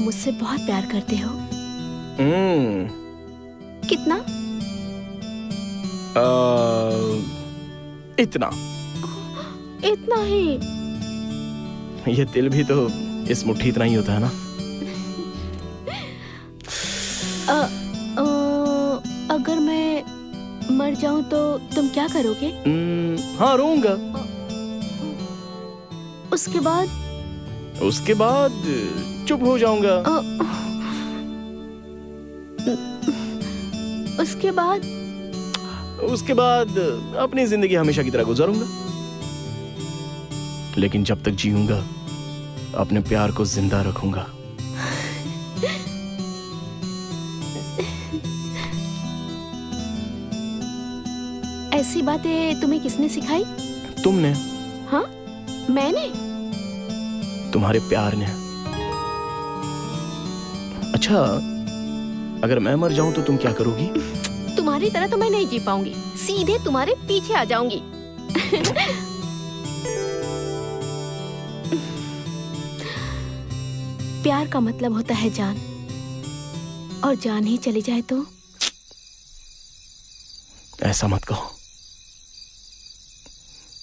मुझसे बहुत प्यार करते हो। कितना? इतना। इतना ही? ये दिल भी तो इस मुट्ठी इतना ही होता है ना। अगर मैं मर जाऊं तो तुम क्या करोगे? हाँ, रोऊंगा। उसके बाद? उसके बाद चुप हो जाऊंगा। उसके बाद? उसके बाद अपनी जिंदगी हमेशा की तरह गुजारूंगा। लेकिन जब तक जीऊंगा अपने प्यार को जिंदा रखूंगा। ऐसी बातें तुम्हें किसने सिखाई? तुमने। हाँ, मैंने? तुम्हारे प्यार ने। अच्छा, अगर मैं मर जाऊं तो तुम क्या करोगी? तुम्हारी तरह तो मैं नहीं जी पाऊंगी, सीधे तुम्हारे पीछे आ जाऊंगी। प्यार का मतलब होता है जान, और जान ही चली जाए तो? ऐसा मत कहो।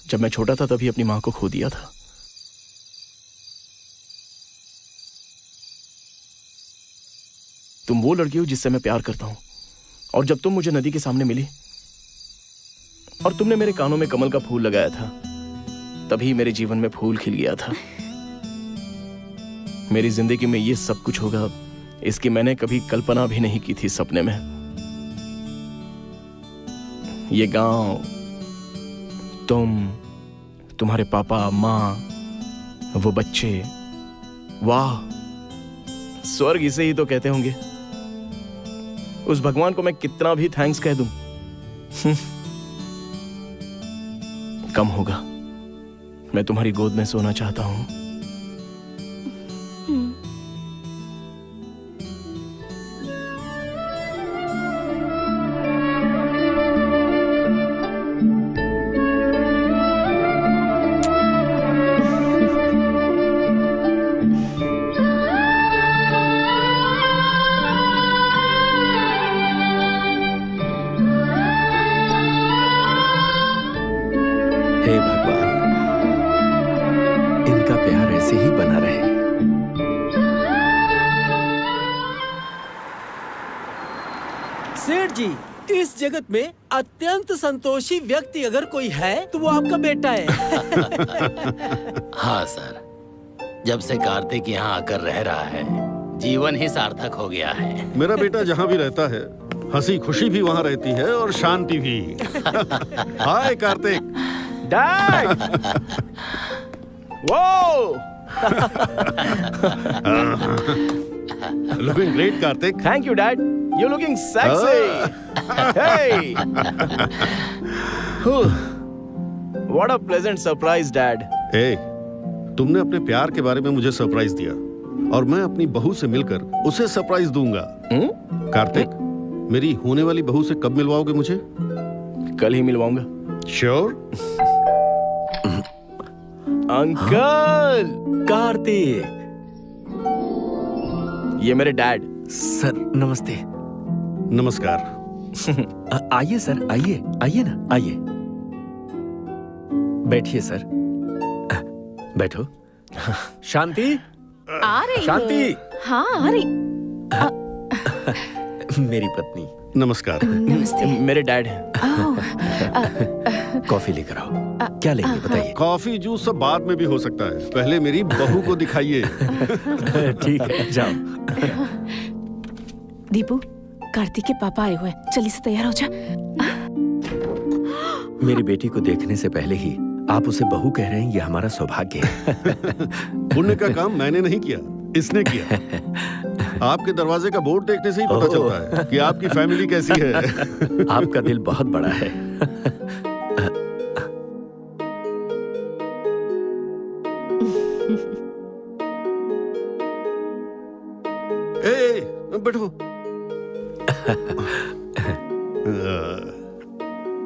जब मैं छोटा था तभी अपनी मां को खो दिया था। तुम वो लड़की हो जिससे मैं प्यार करता हूं, और जब तुम मुझे नदी के सामने मिली और तुमने मेरे कानों में कमल का फूल लगाया था, तभी मेरे जीवन में फूल खिल गया था। मेरी जिंदगी में ये सब कुछ होगा, इसकी मैंने कभी कल्पना भी नहीं की थी सपने में। ये गांव, तुम्हारे पापा, माँ, वो बच्चे, वाह, स्वर्ग इसे ही तो कहते होंगे। उस भगवान को मैं कितना भी थैंक्स कह दूं, कम होगा। मैं तुम्हारी गोद में सोना चाहता हूं। हे भगवान, इनका प्यार ऐसे ही बना रहे। सेठ जी, इस जगत में अत्यंत संतोषी व्यक्ति अगर कोई है तो वो आपका बेटा है। हाँ सर, जब से कार्तिक यहाँ आकर रह रहा है, जीवन ही सार्थक हो गया है। मेरा बेटा जहाँ भी रहता है, हंसी खुशी भी वहाँ रहती है और शांति भी। Hi Kartik. Dad! Whoa! Looking great, Karthik. Thank you, Dad. You're looking sexy. Hey! What a pleasant surprise, Dad. Hey, तुमने अपने प्यार के बारे में मुझे सरप्राइज दिया, और मैं अपनी बहू से मिलकर उसे सरप्राइज दूंगा। कार्तिक, मेरी होने वाली बहू से कब मिलवाओगे मुझे? कल ही मिलवाऊंगा। श्योर? अंकल! कार्तिक! ये मेरे डैड। सर नमस्ते। नमस्कार। आइए सर, आइए, आइए ना, आइए। बैठिए सर। बैठो। शांति, आ रही शांति। हूँ। हाँ, आ रही। मेरी पत्नी। नमस्कार। नमस्ते। मेरे डैड हैं। कॉफी लेकर आओ। क्या लेंगे बताइए? कॉफी जूस सब बाद में भी हो सकता है, पहले मेरी बहू को दिखाइए। ठीक है, जाओ। दीपू, कार्तिक के पापा आए हुए हैं, जल्दी से तैयार हो जा। मेरी बेटी को देखने से पहले ही आप उसे बहू कह रहे हैं, ये हमारा सौभाग्य है। पुण्य का काम मैंने नहीं किया, इसने किया। आपके दरवाजे का बोर्ड देखने से ही पता चलता है कि आपकी फैमिली कैसी है। आपका दिल बहुत बड़ा है।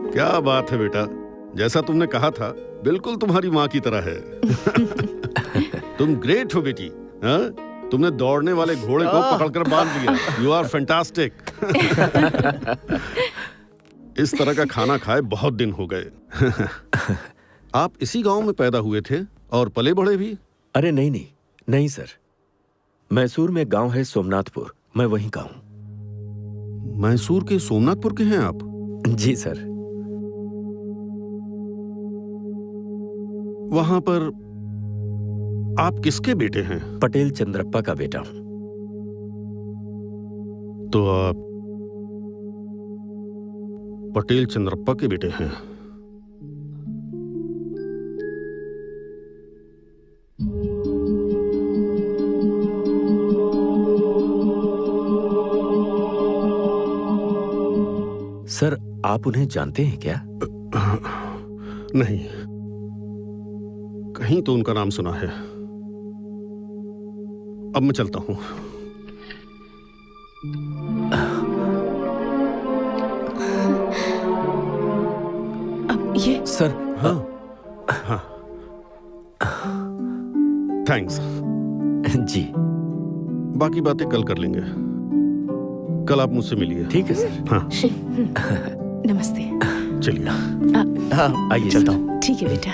क्या बात है बेटा, जैसा तुमने कहा था बिल्कुल तुम्हारी माँ की तरह है। तुम ग्रेट हो बेटी। हाँ? तुमने दौड़ने वाले घोड़े को पकड़कर बांध लिया। You are fantastic. इस तरह का खाना खाए बहुत दिन हो गए। आप इसी गांव में पैदा हुए थे और पले बढ़े भी? अरे नहीं नहीं नहीं सर, मैसूर में गांव है सोमनाथपुर, मैं वहीं का हूं। मैसूर के सोमनाथपुर के हैं आप? जी सर। वहां पर आप किसके बेटे हैं? पटेल चंद्रप्पा का बेटा हूं। तो आप पटेल चंद्रप्पा के बेटे हैं। सर आप उन्हें जानते हैं क्या? नहीं, कहीं तो उनका नाम सुना है। अब मैं चलता हूं। अब ये सर। हाँ हाँ, थैंक्स। जी बाकी बातें कल कर लेंगे। कल आप मुझसे मिलिए। ठीक है सर। हाँ नमस्ते। चलिए। हाँ आइए चलता सर। हूँ। ठीक है बेटा।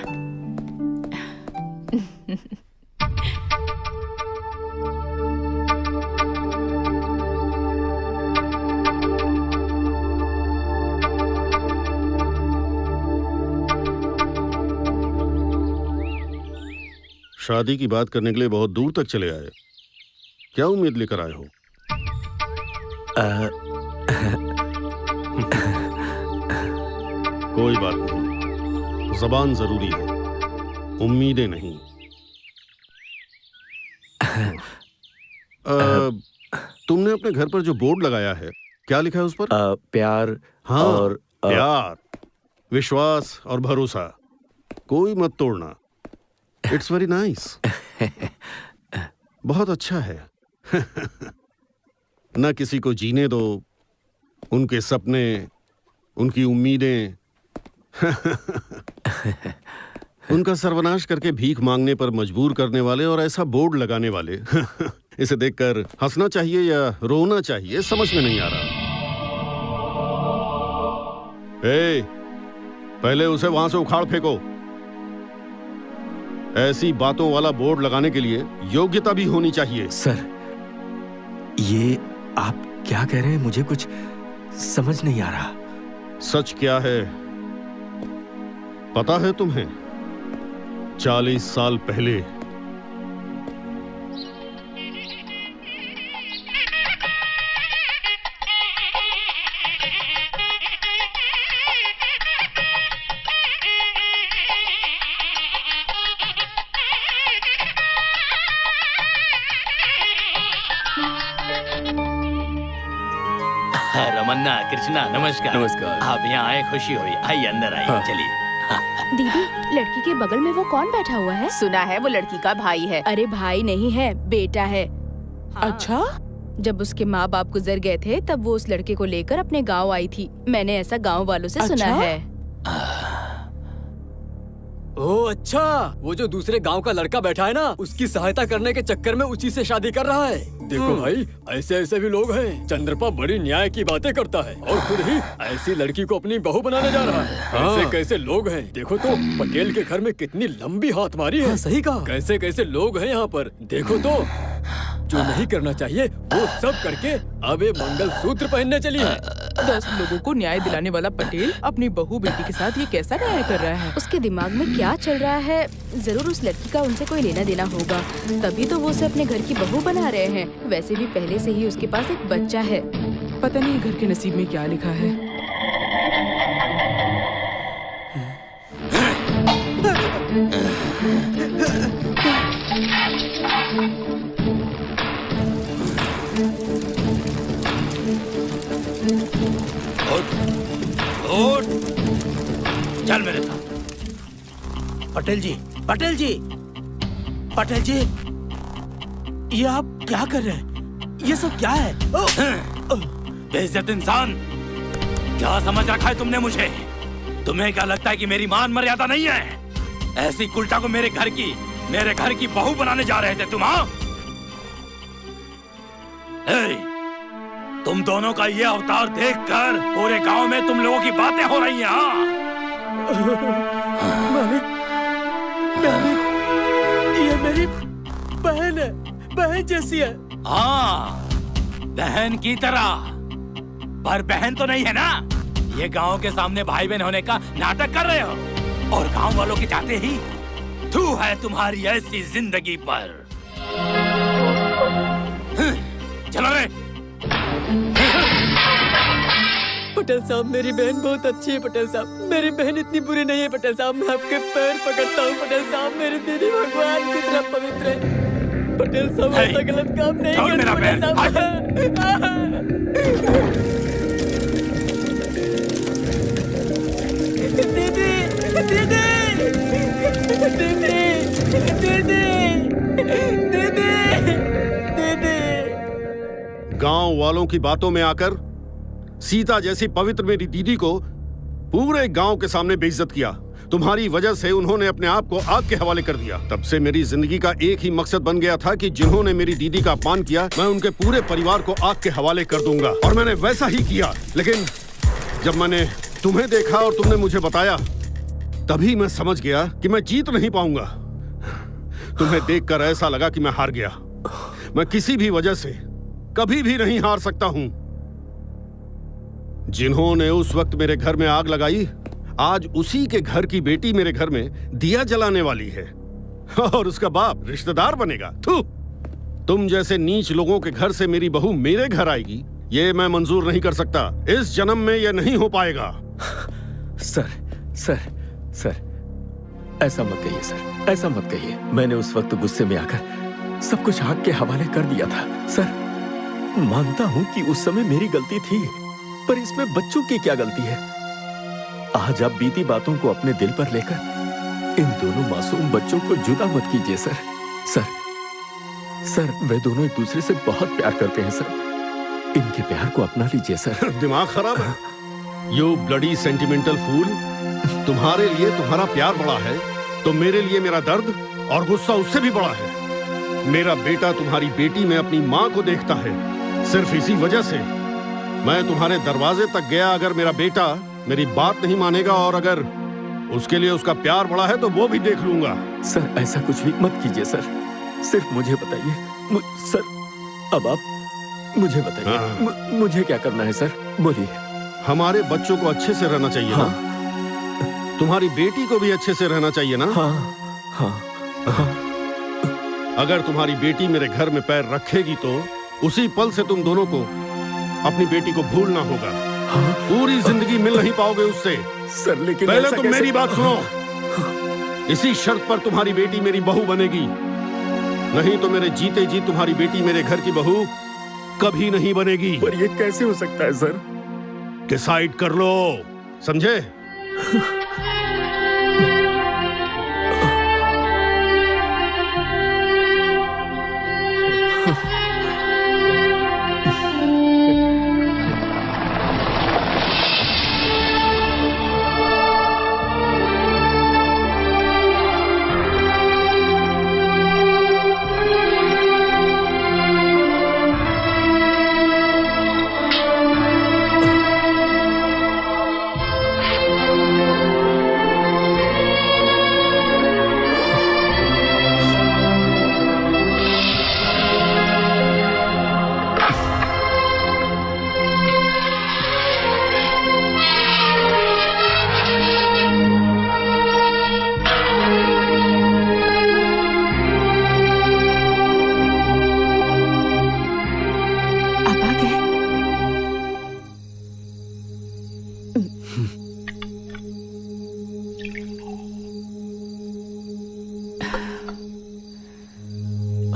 शादी की बात करने के लिए बहुत दूर तक चले आए। क्या उम्मीद लेकर आए हो? कोई बात नहीं, जबान जरूरी है, उम्मीदें नहीं। तुमने अपने घर पर जो बोर्ड लगाया है, क्या लिखा है उस पर? प्यार। हाँ, और प्यार, विश्वास और भरोसा कोई मत तोड़ना। It's very nice. बहुत अच्छा है। न किसी को जीने दो, उनके सपने, उनकी उम्मीदें उनका सर्वनाश करके भीख मांगने पर मजबूर करने वाले और ऐसा बोर्ड लगाने वाले। इसे देखकर हंसना चाहिए या रोना चाहिए समझ में नहीं आ रहा। पहले उसे वहां से उखाड़ फेंको। ऐसी बातों वाला बोर्ड लगाने के लिए योग्यता भी होनी चाहिए। सर ये आप क्या कह रहे हैं, मुझे कुछ समझ नहीं आ रहा। सच क्या है पता है तुम्हें? 40 साल पहले रमन्ना, कृष्णा, नमस्कार। नमस्कार। आप यहाँ आए, खुशी हुई। आइए अंदर आइए। हाँ। चलिए। दीदी, लड़की के बगल में वो कौन बैठा हुआ है? सुना है वो लड़की का भाई है। अरे भाई नहीं है, बेटा है। अच्छा? जब उसके माँ बाप गुजर गए थे तब वो उस लड़के को लेकर अपने गांव आई थी। मैंने ऐसा गांव वालों से सुना है। ओह अच्छा, वो जो दूसरे गांव का लड़का बैठा है ना, उसकी सहायता करने के चक्कर में उसी से शादी कर रहा है। देखो भाई, ऐसे ऐसे भी लोग हैं। चंद्रप्पा बड़ी न्याय की बातें करता है और खुद ही ऐसी लड़की को अपनी बहू बनाने जा रहा है। कैसे कैसे लोग हैं देखो तो। पटेल के घर में कितनी लंबी हाथ मारी है। सही कहा। कैसे कैसे लोग हैं यहाँ पर देखो तो। जो नहीं करना चाहिए वो सब करके अब ये मंगलसूत्र पहनने चली है। 10 लोगों को न्याय दिलाने वाला पटेल अपनी बहू बेटी के साथ ये कैसा न्याय कर रहा है? उसके दिमाग में क्या चल रहा है? जरूर उस लड़की का उनसे कोई लेना देना होगा, तभी तो वो उसे अपने घर की बहू बना रहे हैं। वैसे भी पहले से ही उसके पास एक बच्चा है। पता नहीं घर के नसीब में क्या लिखा है। चल मेरे साथ। पटेल जी, पटेल जी, पटेल जी, ये आप क्या कर रहे हैं? ये सब क्या है? बेइज्जत इंसान, क्या समझ रखा है तुमने मुझे? तुम्हें क्या लगता है कि मेरी मान मर्यादा नहीं है? ऐसी कुल्टा को मेरे घर की बहू बनाने जा रहे थे तुम? हाँ, तुम दोनों का ये अवतार देखकर पूरे गांव में तुम लोगों की बातें हो रही हैं। हाँ, मालिक, ये मेरी बहन है, बहन जैसी है। हाँ, बहन की तरह, पर बहन तो नहीं है ना। ये गांव के सामने भाई बहन होने का नाटक कर रहे हो और गांव वालों के जाते ही थू है तुम्हारी ऐसी जिंदगी पर। चलो रे। पटेल साहब, मेरी बहन बहुत अच्छी है पटेल साहब, मेरी बहन इतनी बुरी नहीं है पटेल साहब, मैं आपके पैर पकड़ता हूँ पटेल साहब, मेरी दीदी भगवान की तरह पवित्र है पटेल साहब, ऐसा गलत काम नहीं करते पटेल साहब। दीदी, दीदी, दीदी, दीदी। गांव वालों की बातों में आकर सीता जैसी पवित्र मेरी दीदी को पूरे गांव के सामने बेइज्जत किया। तुम्हारी वजह से उन्होंने अपने आप को आग के हवाले कर दिया। तब से मेरी जिंदगी का एक ही मकसद बन गया था कि जिन्होंने मेरी दीदी का अपमान किया, मैं उनके पूरे परिवार को आग के हवाले कर दूंगा। और मैंने वैसा ही किया। लेकिन जब मैंने तुम्हें देखा और तुमने मुझे बताया, तभी मैं समझ गया कि मैं जीत नहीं पाऊंगा। तुम्हें देखकर ऐसा लगा कि मैं हार गया। मैं किसी भी वजह से कभी भी नहीं हार सकता हूं। जिन्होंने उस वक्त मेरे घर में आग लगाई, आज उसी के घर की बेटी मेरे घर में दिया जलाने वाली है और उसका बाप रिश्तेदार बनेगा। थू! तुम जैसे नीच लोगों के घर से मेरी बहू मेरे घर आएगी, ये मैं मंजूर नहीं कर सकता। इस जन्म में यह नहीं हो पाएगा। सर, सर, सर, ऐसा मत कहिए सर, ऐसा मत कहिए। मैंने उस वक्त गुस्से में आकर सब कुछ आग के हवाले कर दिया था। सर, मानता हूं कि उस समय मेरी गलती थी, पर इसमें बच्चों की क्या गलती है? आज आप बीती बातों को अपने दिल पर लेकर इन दोनों मासूम बच्चों को जुदा मत कीजिए सर। सर, सर, वे दोनों एक दूसरे से बहुत प्यार करते हैं सर। इनके प्यार को अपना लीजिए सर। दिमाग खराब है? यू ब्लडी सेंटिमेंटल फूल। तुम्हारे लिए तुम्हारा प्यार बड़ा है तो मेरे लिए मेरा दर्द और गुस्सा उससे भी बड़ा है। मेरा बेटा तुम्हारी बेटी में अपनी माँ को देखता है। सिर्फ इसी वजह से मैं तुम्हारे दरवाजे तक गया। अगर मेरा बेटा मेरी बात नहीं मानेगा और अगर उसके लिए उसका प्यार बड़ा है तो वो भी देख लूंगा। सर, ऐसा कुछ भी मत कीजिए सर। सिर्फ मुझे बताइए सर, अब आप मुझे बताइए, मुझे क्या करना है सर? बोलिए। हमारे बच्चों को अच्छे से रहना चाहिए ना? तुम्हारी बेटी को भी अच्छे से रहना चाहिए ना? हाँ। अगर तुम्हारी बेटी मेरे घर में पैर रखेगी तो उसी पल से तुम दोनों को अपनी बेटी को भूलना होगा। पूरी जिंदगी मिल नहीं पाओगे उससे। सर, लेकिन पहले तुम मेरी बात सुनो। इसी शर्त पर तुम्हारी बेटी मेरी बहू बनेगी, नहीं तो मेरे जीते जी तुम्हारी बेटी मेरे घर की बहू कभी नहीं बनेगी। पर ये कैसे हो सकता है सर? डिसाइड कर लो, समझे?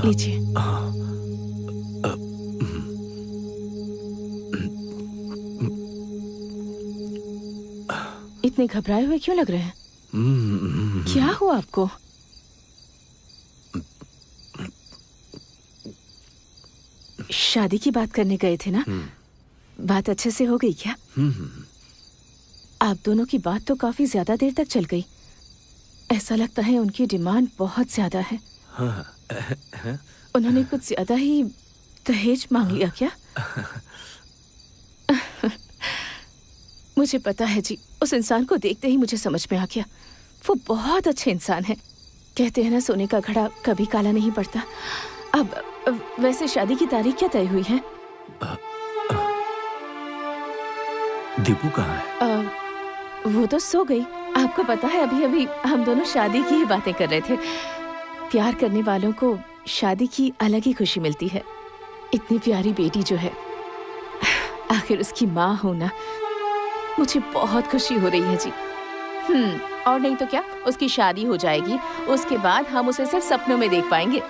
लीजिए। इतने घबराए हुए क्यों लग रहे हैं? क्या हुआ आपको? शादी की बात करने गए थे ना? बात अच्छे से हो गई क्या? आप दोनों की बात तो काफी ज्यादा देर तक चल गई। ऐसा लगता है उनकी डिमांड बहुत ज्यादा है। उन्होंने कुछ ज्यादा ही दहेज मांग लिया क्या? मुझे पता है जी, उस इंसान को देखते ही मुझे समझ में आ गया। वो बहुत अच्छे इंसान है। कहते हैं ना, सोने का घड़ा कभी काला नहीं पड़ता। अब वैसे शादी की तारीख क्या तय हुई है? दीपू कहाँ है? वो तो सो गई। आपको पता है, अभी अभी हम दोनों शादी की ही बातें कर रहे थे। प्यार करने वालों को शादी की अलग ही खुशी मिलती है। इतनी प्यारी बेटी जो है, आखिर उसकी माँ होना, मुझे बहुत खुशी हो रही है जी। और नहीं तो क्या, उसकी शादी हो जाएगी, उसके बाद हम उसे सिर्फ सपनों में देख पाएंगे।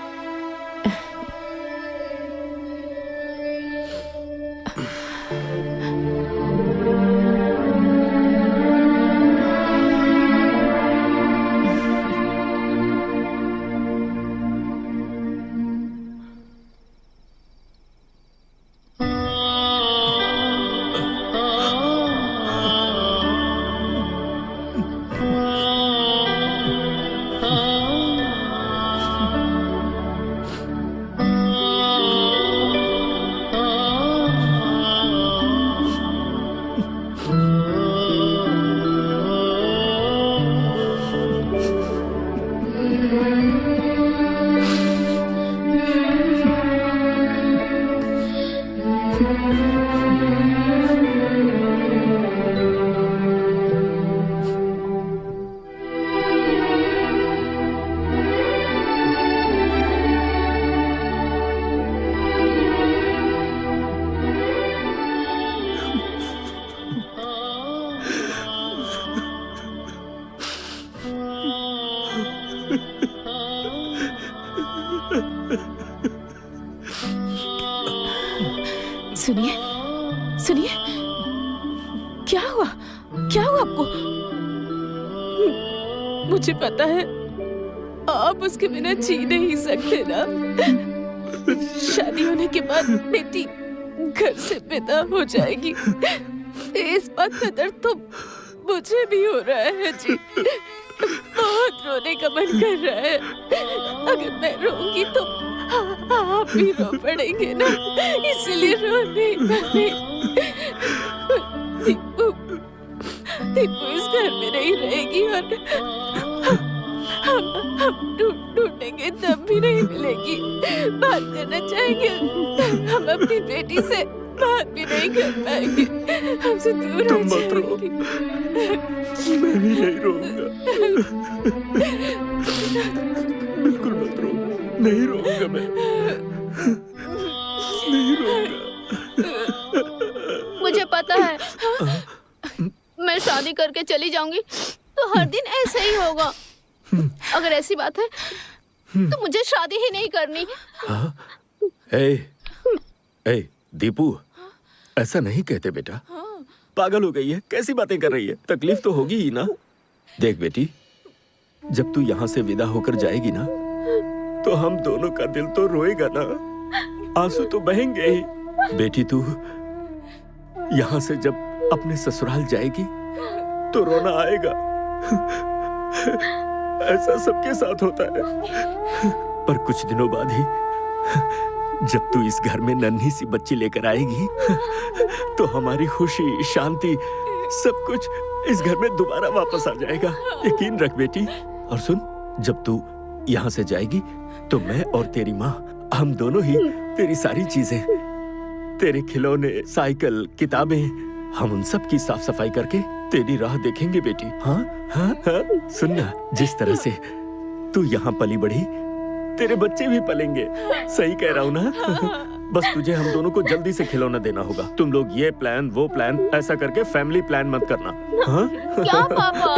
सुनिए, सुनिए, क्या हुआ? क्या हुआ आपको? मुझे पता है आप उसके बिना जी नहीं सकते ना। शादी होने के बाद बेटी घर से विदा हो जाएगी। इस बात का दर्द तो मुझे भी हो रहा है जी। बहुत रोने का मन कर रहा है। अगर मैं रोऊंगी तो आप भी रो पड़ेंगे ना, इसलिए रो नहीं पाए। दीपू, दीपू इस घर में नहीं रहेगी और हम ढूंढेंगे तब भी नहीं मिलेगी। बात करना चाहेंगे, हम अपनी बेटी से बात भी नहीं कर पाएंगे। हमसे दूर हो जाएगी। मैं भी नहीं रोऊंगा। बिल्कुल मत रो। नहीं रोऊंगा मैं। नहीं रोऊंगा। मुझे पता है, मैं शादी करके चली जाऊंगी तो हर दिन ऐसे ही होगा। अगर ऐसी बात है तो मुझे शादी ही नहीं करनी। ए दीपू, ऐसा नहीं कहते बेटा। पागल हो गई है, कैसी बातें कर रही है? तकलीफ तो होगी ही ना। देख बेटी, जब तू यहाँ से विदा होकर जाएगी ना, तो हम दोनों का दिल तो रोएगा ना, आंसू तो बहेंगे ही। बेटी तू यहाँ से जब अपने ससुराल जाएगी तो रोना आएगा। ऐसा सबके साथ होता है। पर कुछ दिनों बाद ही जब तू इस घर में नन्ही सी बच्ची लेकर आएगी तो हमारी खुशी, शांति, सब कुछ इस घर में दोबारा वापस आ जाएगा। यकीन रख बेटी। और सुन, जब तू यहाँ से जाएगी तो मैं और तेरी माँ, हम दोनों ही तेरी सारी चीजें, तेरे खिलौने, साइकिल, किताबें, हम उन सब की साफ सफाई करके तेरी राह देखेंगे बेटी। हाँ हाँ हाँ, सुनना, जिस तरह से तू यहाँ पली बढ़ी, तेरे बच्चे भी पलेंगे। सही कह रहा हूँ ना? बस तुझे हम दोनों को जल्दी से खिलौना देना होगा। तुम लोग ये प्लान, वो प्लान, ऐसा करके फैमिली प्लान मत करना। हाँ? क्या पापा?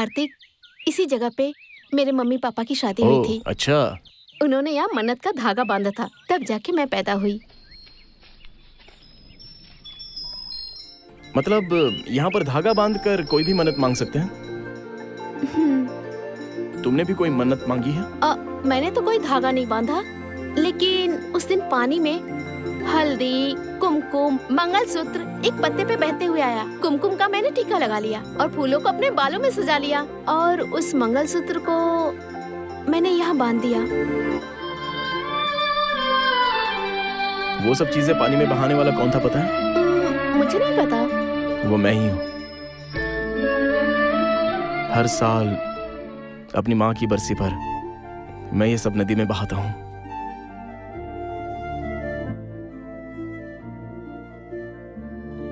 कार्तिक, इसी जगह पे मेरे मम्मी पापा की शादी हुई थी। अच्छा। उन्होंने यहाँ मन्नत का धागा बांधा था, तब जाके मैं पैदा हुई। मतलब यहाँ पर धागा बांधकर कोई भी मन्नत मांग सकते हैं? तुमने भी कोई मन्नत मांगी है? मैंने तो कोई धागा नहीं बांधा, लेकिन उस दिन पानी में हल्दी, कुमकुम, मंगलसूत्र एक पत्ते पे बहते हुए आया। कुमकुम का मैंने टीका लगा लिया और फूलों को अपने बालों में सजा लिया और उस मंगलसूत्र को मैंने यहाँ बांध दिया। वो सब चीजें पानी में बहाने वाला कौन था पता है? मुझे नहीं पता। वो मैं ही हूँ। हर साल अपनी माँ की बरसी पर मैं ये सब नदी में बहाता हूँ।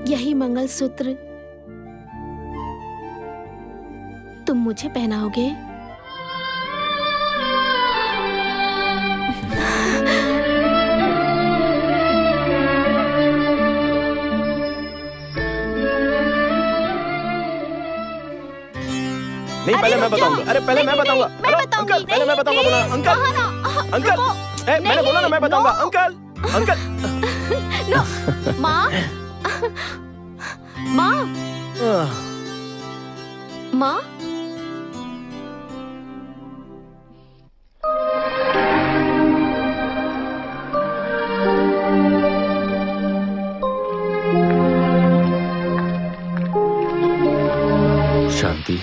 यही मंगलसूत्र तुम मुझे पहनाओगे? नहीं, पहले मैं बताऊंगा। अरे पहले मैं बताऊंगा। अंकल, पहले मैं बताऊंगा। बोला अंकल, अंकल, मैंने बोला ना मैं बताऊंगा। Uncle, uncle. माँ, माँ, माँ। शांति,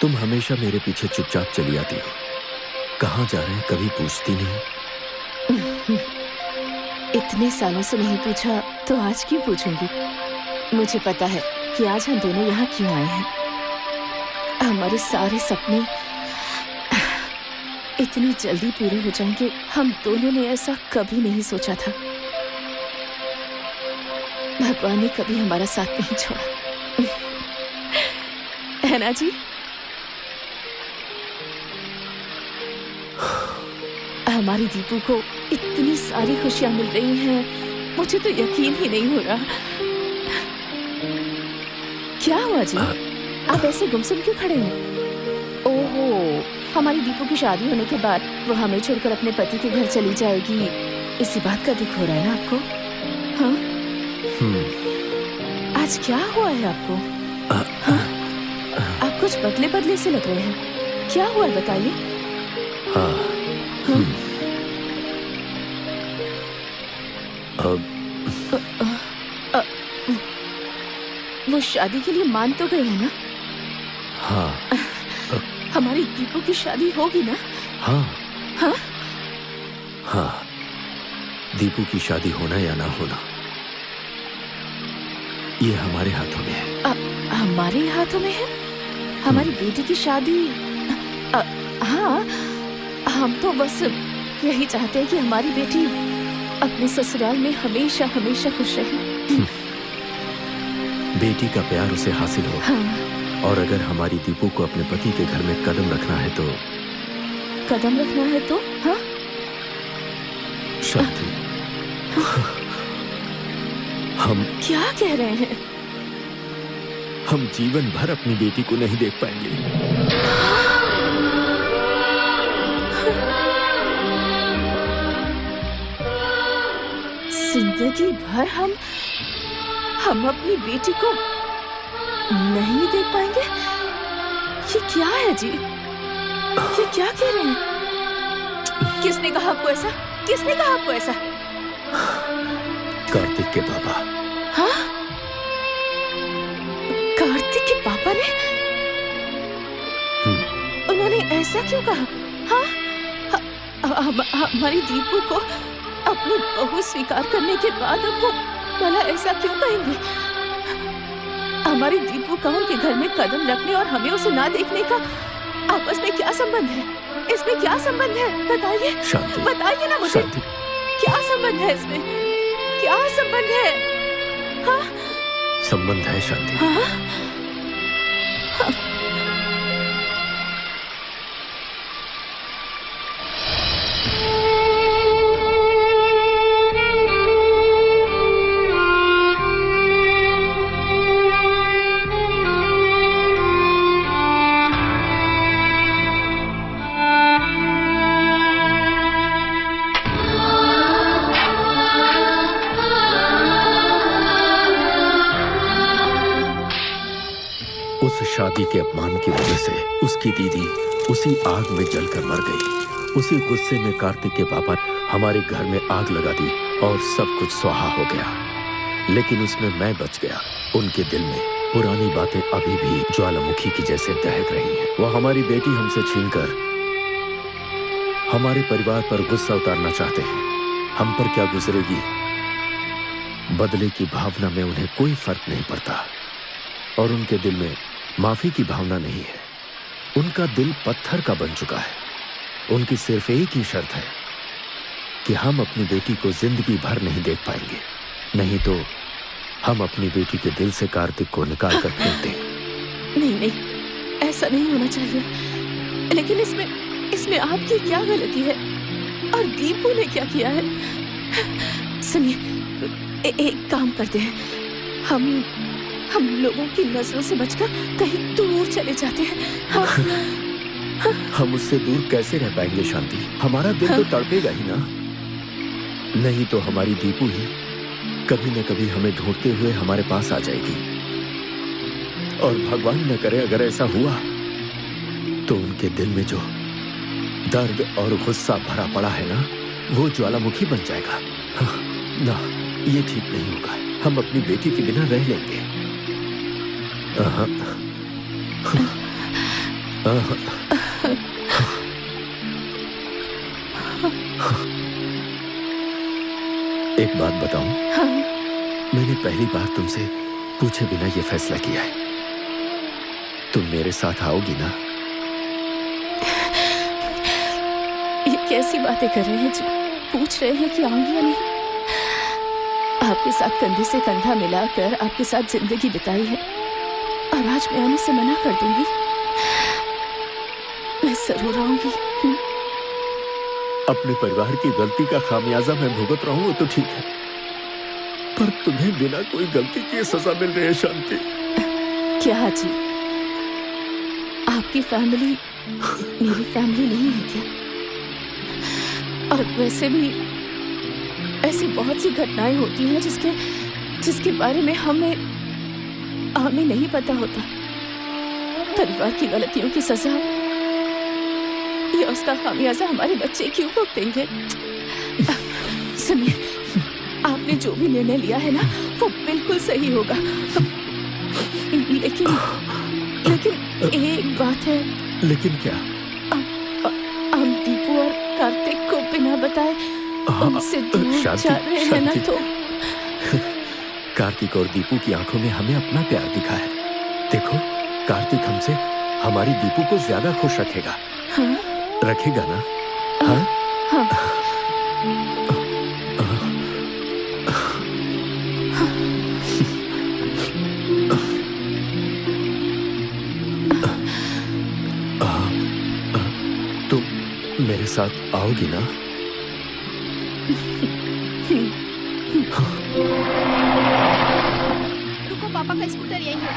तुम हमेशा मेरे पीछे चुपचाप चली आती हो। कहाँ जा रहे हैं कभी पूछती नहीं। इतने सालों से नहीं पूछा तो आज क्यों पूछूंगी? मुझे पता है कि आज हम दोनों यहाँ क्यों आए हैं। हमारे सारे सपने इतनी जल्दी पूरे हो जाएंगे, हम दोनों ने ऐसा कभी नहीं सोचा था। भगवान ने कभी हमारा साथ नहीं छोड़ा, है ना जी? हमारी दीपू को इतनी सारी खुशियां मिल रही हैं, मुझे तो यकीन ही नहीं हो रहा। क्या हुआ जी? आप ऐसे गुमसुम क्यों खड़े हैं? ओहो, हमारी दीपू की शादी होने के बाद वो हमें छोड़कर अपने पति के घर चली जाएगी, इसी बात का दुख हो रहा है ना आपको? हाँ? आज क्या हुआ है आपको? हाँ? आप कुछ बदले बदले से लग रहे हैं, क्या हुआ है बताइए? हाँ। वो शादी के लिए मान तो गए हैं ना? हाँ। हमारी दीपू की शादी होगी ना? हाँ। हाँ? हाँ, दीपू की शादी होना या ना होना ये हमारे हाथों में है। हमारे हाथों में है? हमारी बेटी की शादी? हाँ, हम तो बस यही चाहते हैं कि हमारी बेटी अपने ससुराल में हमेशा हमेशा खुश रहे। बेटी का प्यार उसे हासिल हो। हाँ। और अगर हमारी दीपू को अपने पति के घर में कदम रखना है तो कदम रखना है तो? हाँ? शांति, हम क्या कह रहे हैं? हम जीवन भर अपनी बेटी को नहीं देख पाएंगे। जिंदगी भर हम अपनी बेटी को नहीं देख पाएंगे? ये क्या है जी? ये क्या कह रहे हैं? किसने कहा आपको ऐसा? किसने कहा आपको ऐसा? कार्तिक के पापा। हाँ? कार्तिक के पापा ने? उन्होंने ऐसा क्यों कहा? हाँ? हमारी दीपू को अपनी बहू स्वीकार करने के बाद अब वो भला ऐसा क्यों कहेंगे? हमारी दीपू का उनके घर में कदम रखने और हमें उसे ना देखने का आपस में क्या संबंध है? इसमें क्या संबंध है? बताइए, बताइए ना मुझे। क्या संबंध है इसमें? क्या संबंध है? हाँ? संबंध है शांति। हाँ? हाँ। उस शादी के अपमान की वजह से उसकी दीदी उसी आग में जलकर मर गई। उसी गुस्से में कार्तिक के पापा हमारे घर में आग लगा दी और सब कुछ स्वाहा हो गया। लेकिन उसमें मैं बच गया। उनके दिल में पुरानी बातें अभी भी ज्वालामुखी की जैसे दहक रही हैं। वो हमारी बेटी हमसे छीनकर हमारे परिवार पर गुस्सा उतारना चाहते हैं। हम पर क्या गुजरेगी, बदले की भावना में उन्हें कोई फर्क नहीं पड़ता और उनके दिल में माफी की भावना नहीं है। उनका दिल पत्थर का बन चुका है। उनकी सिर्फ एक ही शर्त है कि हम अपनी बेटी को जिंदगी भर नहीं देख पाएंगे, नहीं तो हम अपनी बेटी के दिल से कार्तिक को निकाल कर फेंक दें। नहीं नहीं, ऐसा नहीं होना चाहिए। लेकिन इसमें आपकी क्या गलती है और दीपू ने क्या किया है? सुनिए, एक काम करते हैं, हम लोगों की नजरों से बचकर कहीं दूर चले जाते हैं। हम उससे दूर कैसे रह पाएंगे शांति? हमारा दिल तो तड़पेगा ही ना। नहीं तो हमारी दीपू ही कभी न कभी हमें ढूंढते हुए हमारे पास आ जाएगी। और भगवान न करे अगर ऐसा हुआ तो उनके दिल में जो दर्द और गुस्सा भरा पड़ा है ना, वो ज्वालामुखी बन जाएगा। ना, ये ठीक नहीं होगा। हम अपनी बेटी के बिना रह लेंगे। एक बात बताऊं? हाँ? मैंने पहली बार तुमसे पूछे बिना ये फैसला किया है। तुम मेरे साथ आओगी ना? ये कैसी बातें कर रहे हैं जी? पूछ रहे हैं कि आऊंगी या नहीं? आपके साथ कंधे से कंधा मिलाकर आपके साथ जिंदगी बिताई है और आज मैं आने से मना कर दूंगी? मैं जरूर आऊंगी। अपने परिवार की गलती का खामियाजा मैं भुगत रहा हूं, वो तो ठीक है, पर तुम्हें बिना कोई गलती किए सजा मिल रही है शांति। क्या जी, आपकी फैमिली मेरी फैमिली नहीं है क्या? और वैसे भी ऐसी बहुत सी घटनाएं होती हैं जिसके बारे में हमें नहीं पता होता। परिवार की गलतियों की सजा या उसका खामियाजा हमारे बच्चे क्यों भुगतेंगे? सुनिए, आपने जो भी निर्णय लिया है ना, वो बिल्कुल सही होगा। लेकिन एक बात है। लेकिन क्या? हम दीपू और कार्तिक को बिना बताए उनसे दूर जा रहे हैं ना, तो कार्तिक और दीपू की आंखों में हमें अपना प्यार दिखा है। देखो, कार्तिक हमसे हमारी दीपू को ज्यादा खुश रखेगा। हाँ? रखेगा ना? हाँ? हाँ। तुम मेरे साथ आओगी ना? रुको, पापा का स्कूटर यहीं है।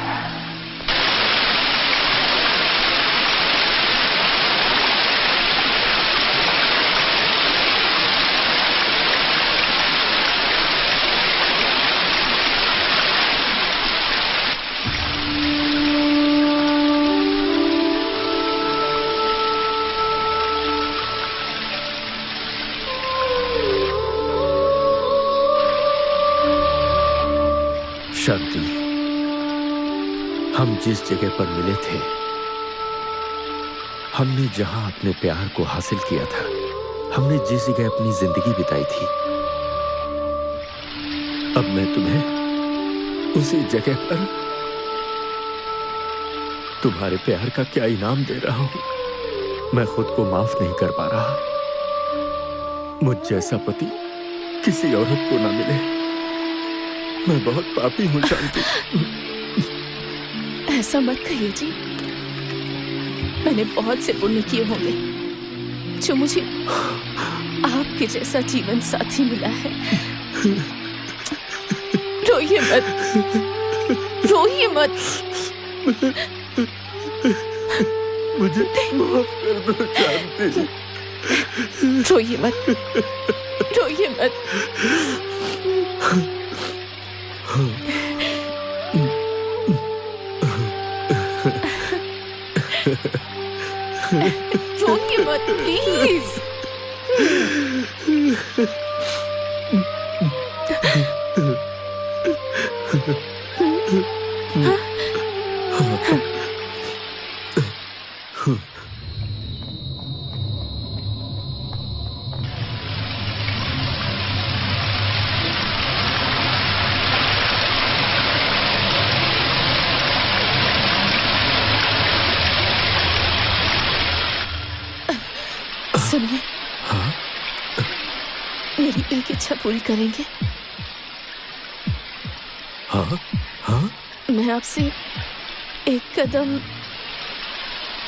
शांति, हम जिस जगह पर मिले थे, हमने जहां अपने प्यार को हासिल किया था, हमने जिस जगह अपनी जिंदगी बिताई थी, अब मैं तुम्हें उसी जगह पर तुम्हारे प्यार का क्या इनाम दे रहा हूं। मैं खुद को माफ नहीं कर पा रहा। मुझ जैसा पति किसी औरत को ना मिले। मैं बहुत पापी हूँ शांति। ऐसा मत कहिए जी। मैंने बहुत से पुण्य किए होंगे जो मुझे आपके जैसा जीवन साथी मिला है। रोइए मत, रोइए मत। मुझे माफ कर दो शांति। रोइए मत, रोइए मत। रोके मत प्लीज। सुनिए, मेरी एक इच्छा पूरी करेंगे? हाँ हाँ। मैं आपसे एक कदम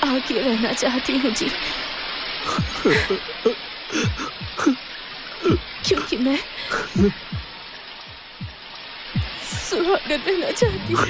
आगे रहना चाहती हूँ जी, क्योंकि मैं सुहागन रहना चाहती हूँ।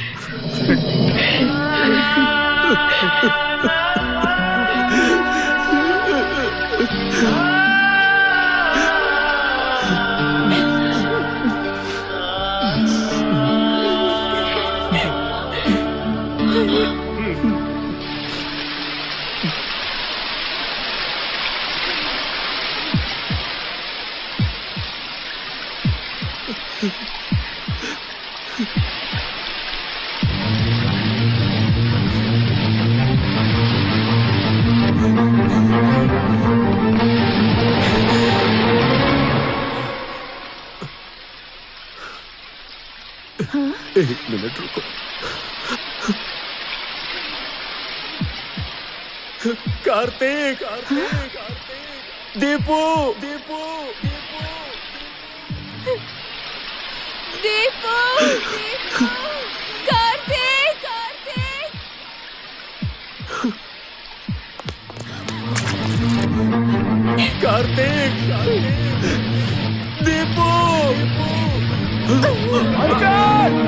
एक मिनट रुको। कार्तिक, दीपू, दीपू, दीपू, दीपू, कार्तिक, कार्तिक। कार्तिक, दीपू, अंकल।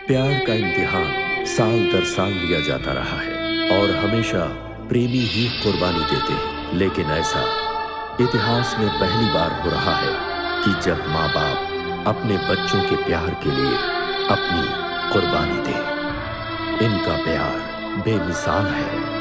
प्यार का इम्तिहान साल दर साल लिया जाता रहा है और हमेशा प्रेमी ही कुर्बानी देते हैं, लेकिन ऐसा इतिहास में पहली बार हो रहा है कि जब माँ बाप अपने बच्चों के प्यार के लिए अपनी कुर्बानी दें। इनका प्यार बेमिसाल है।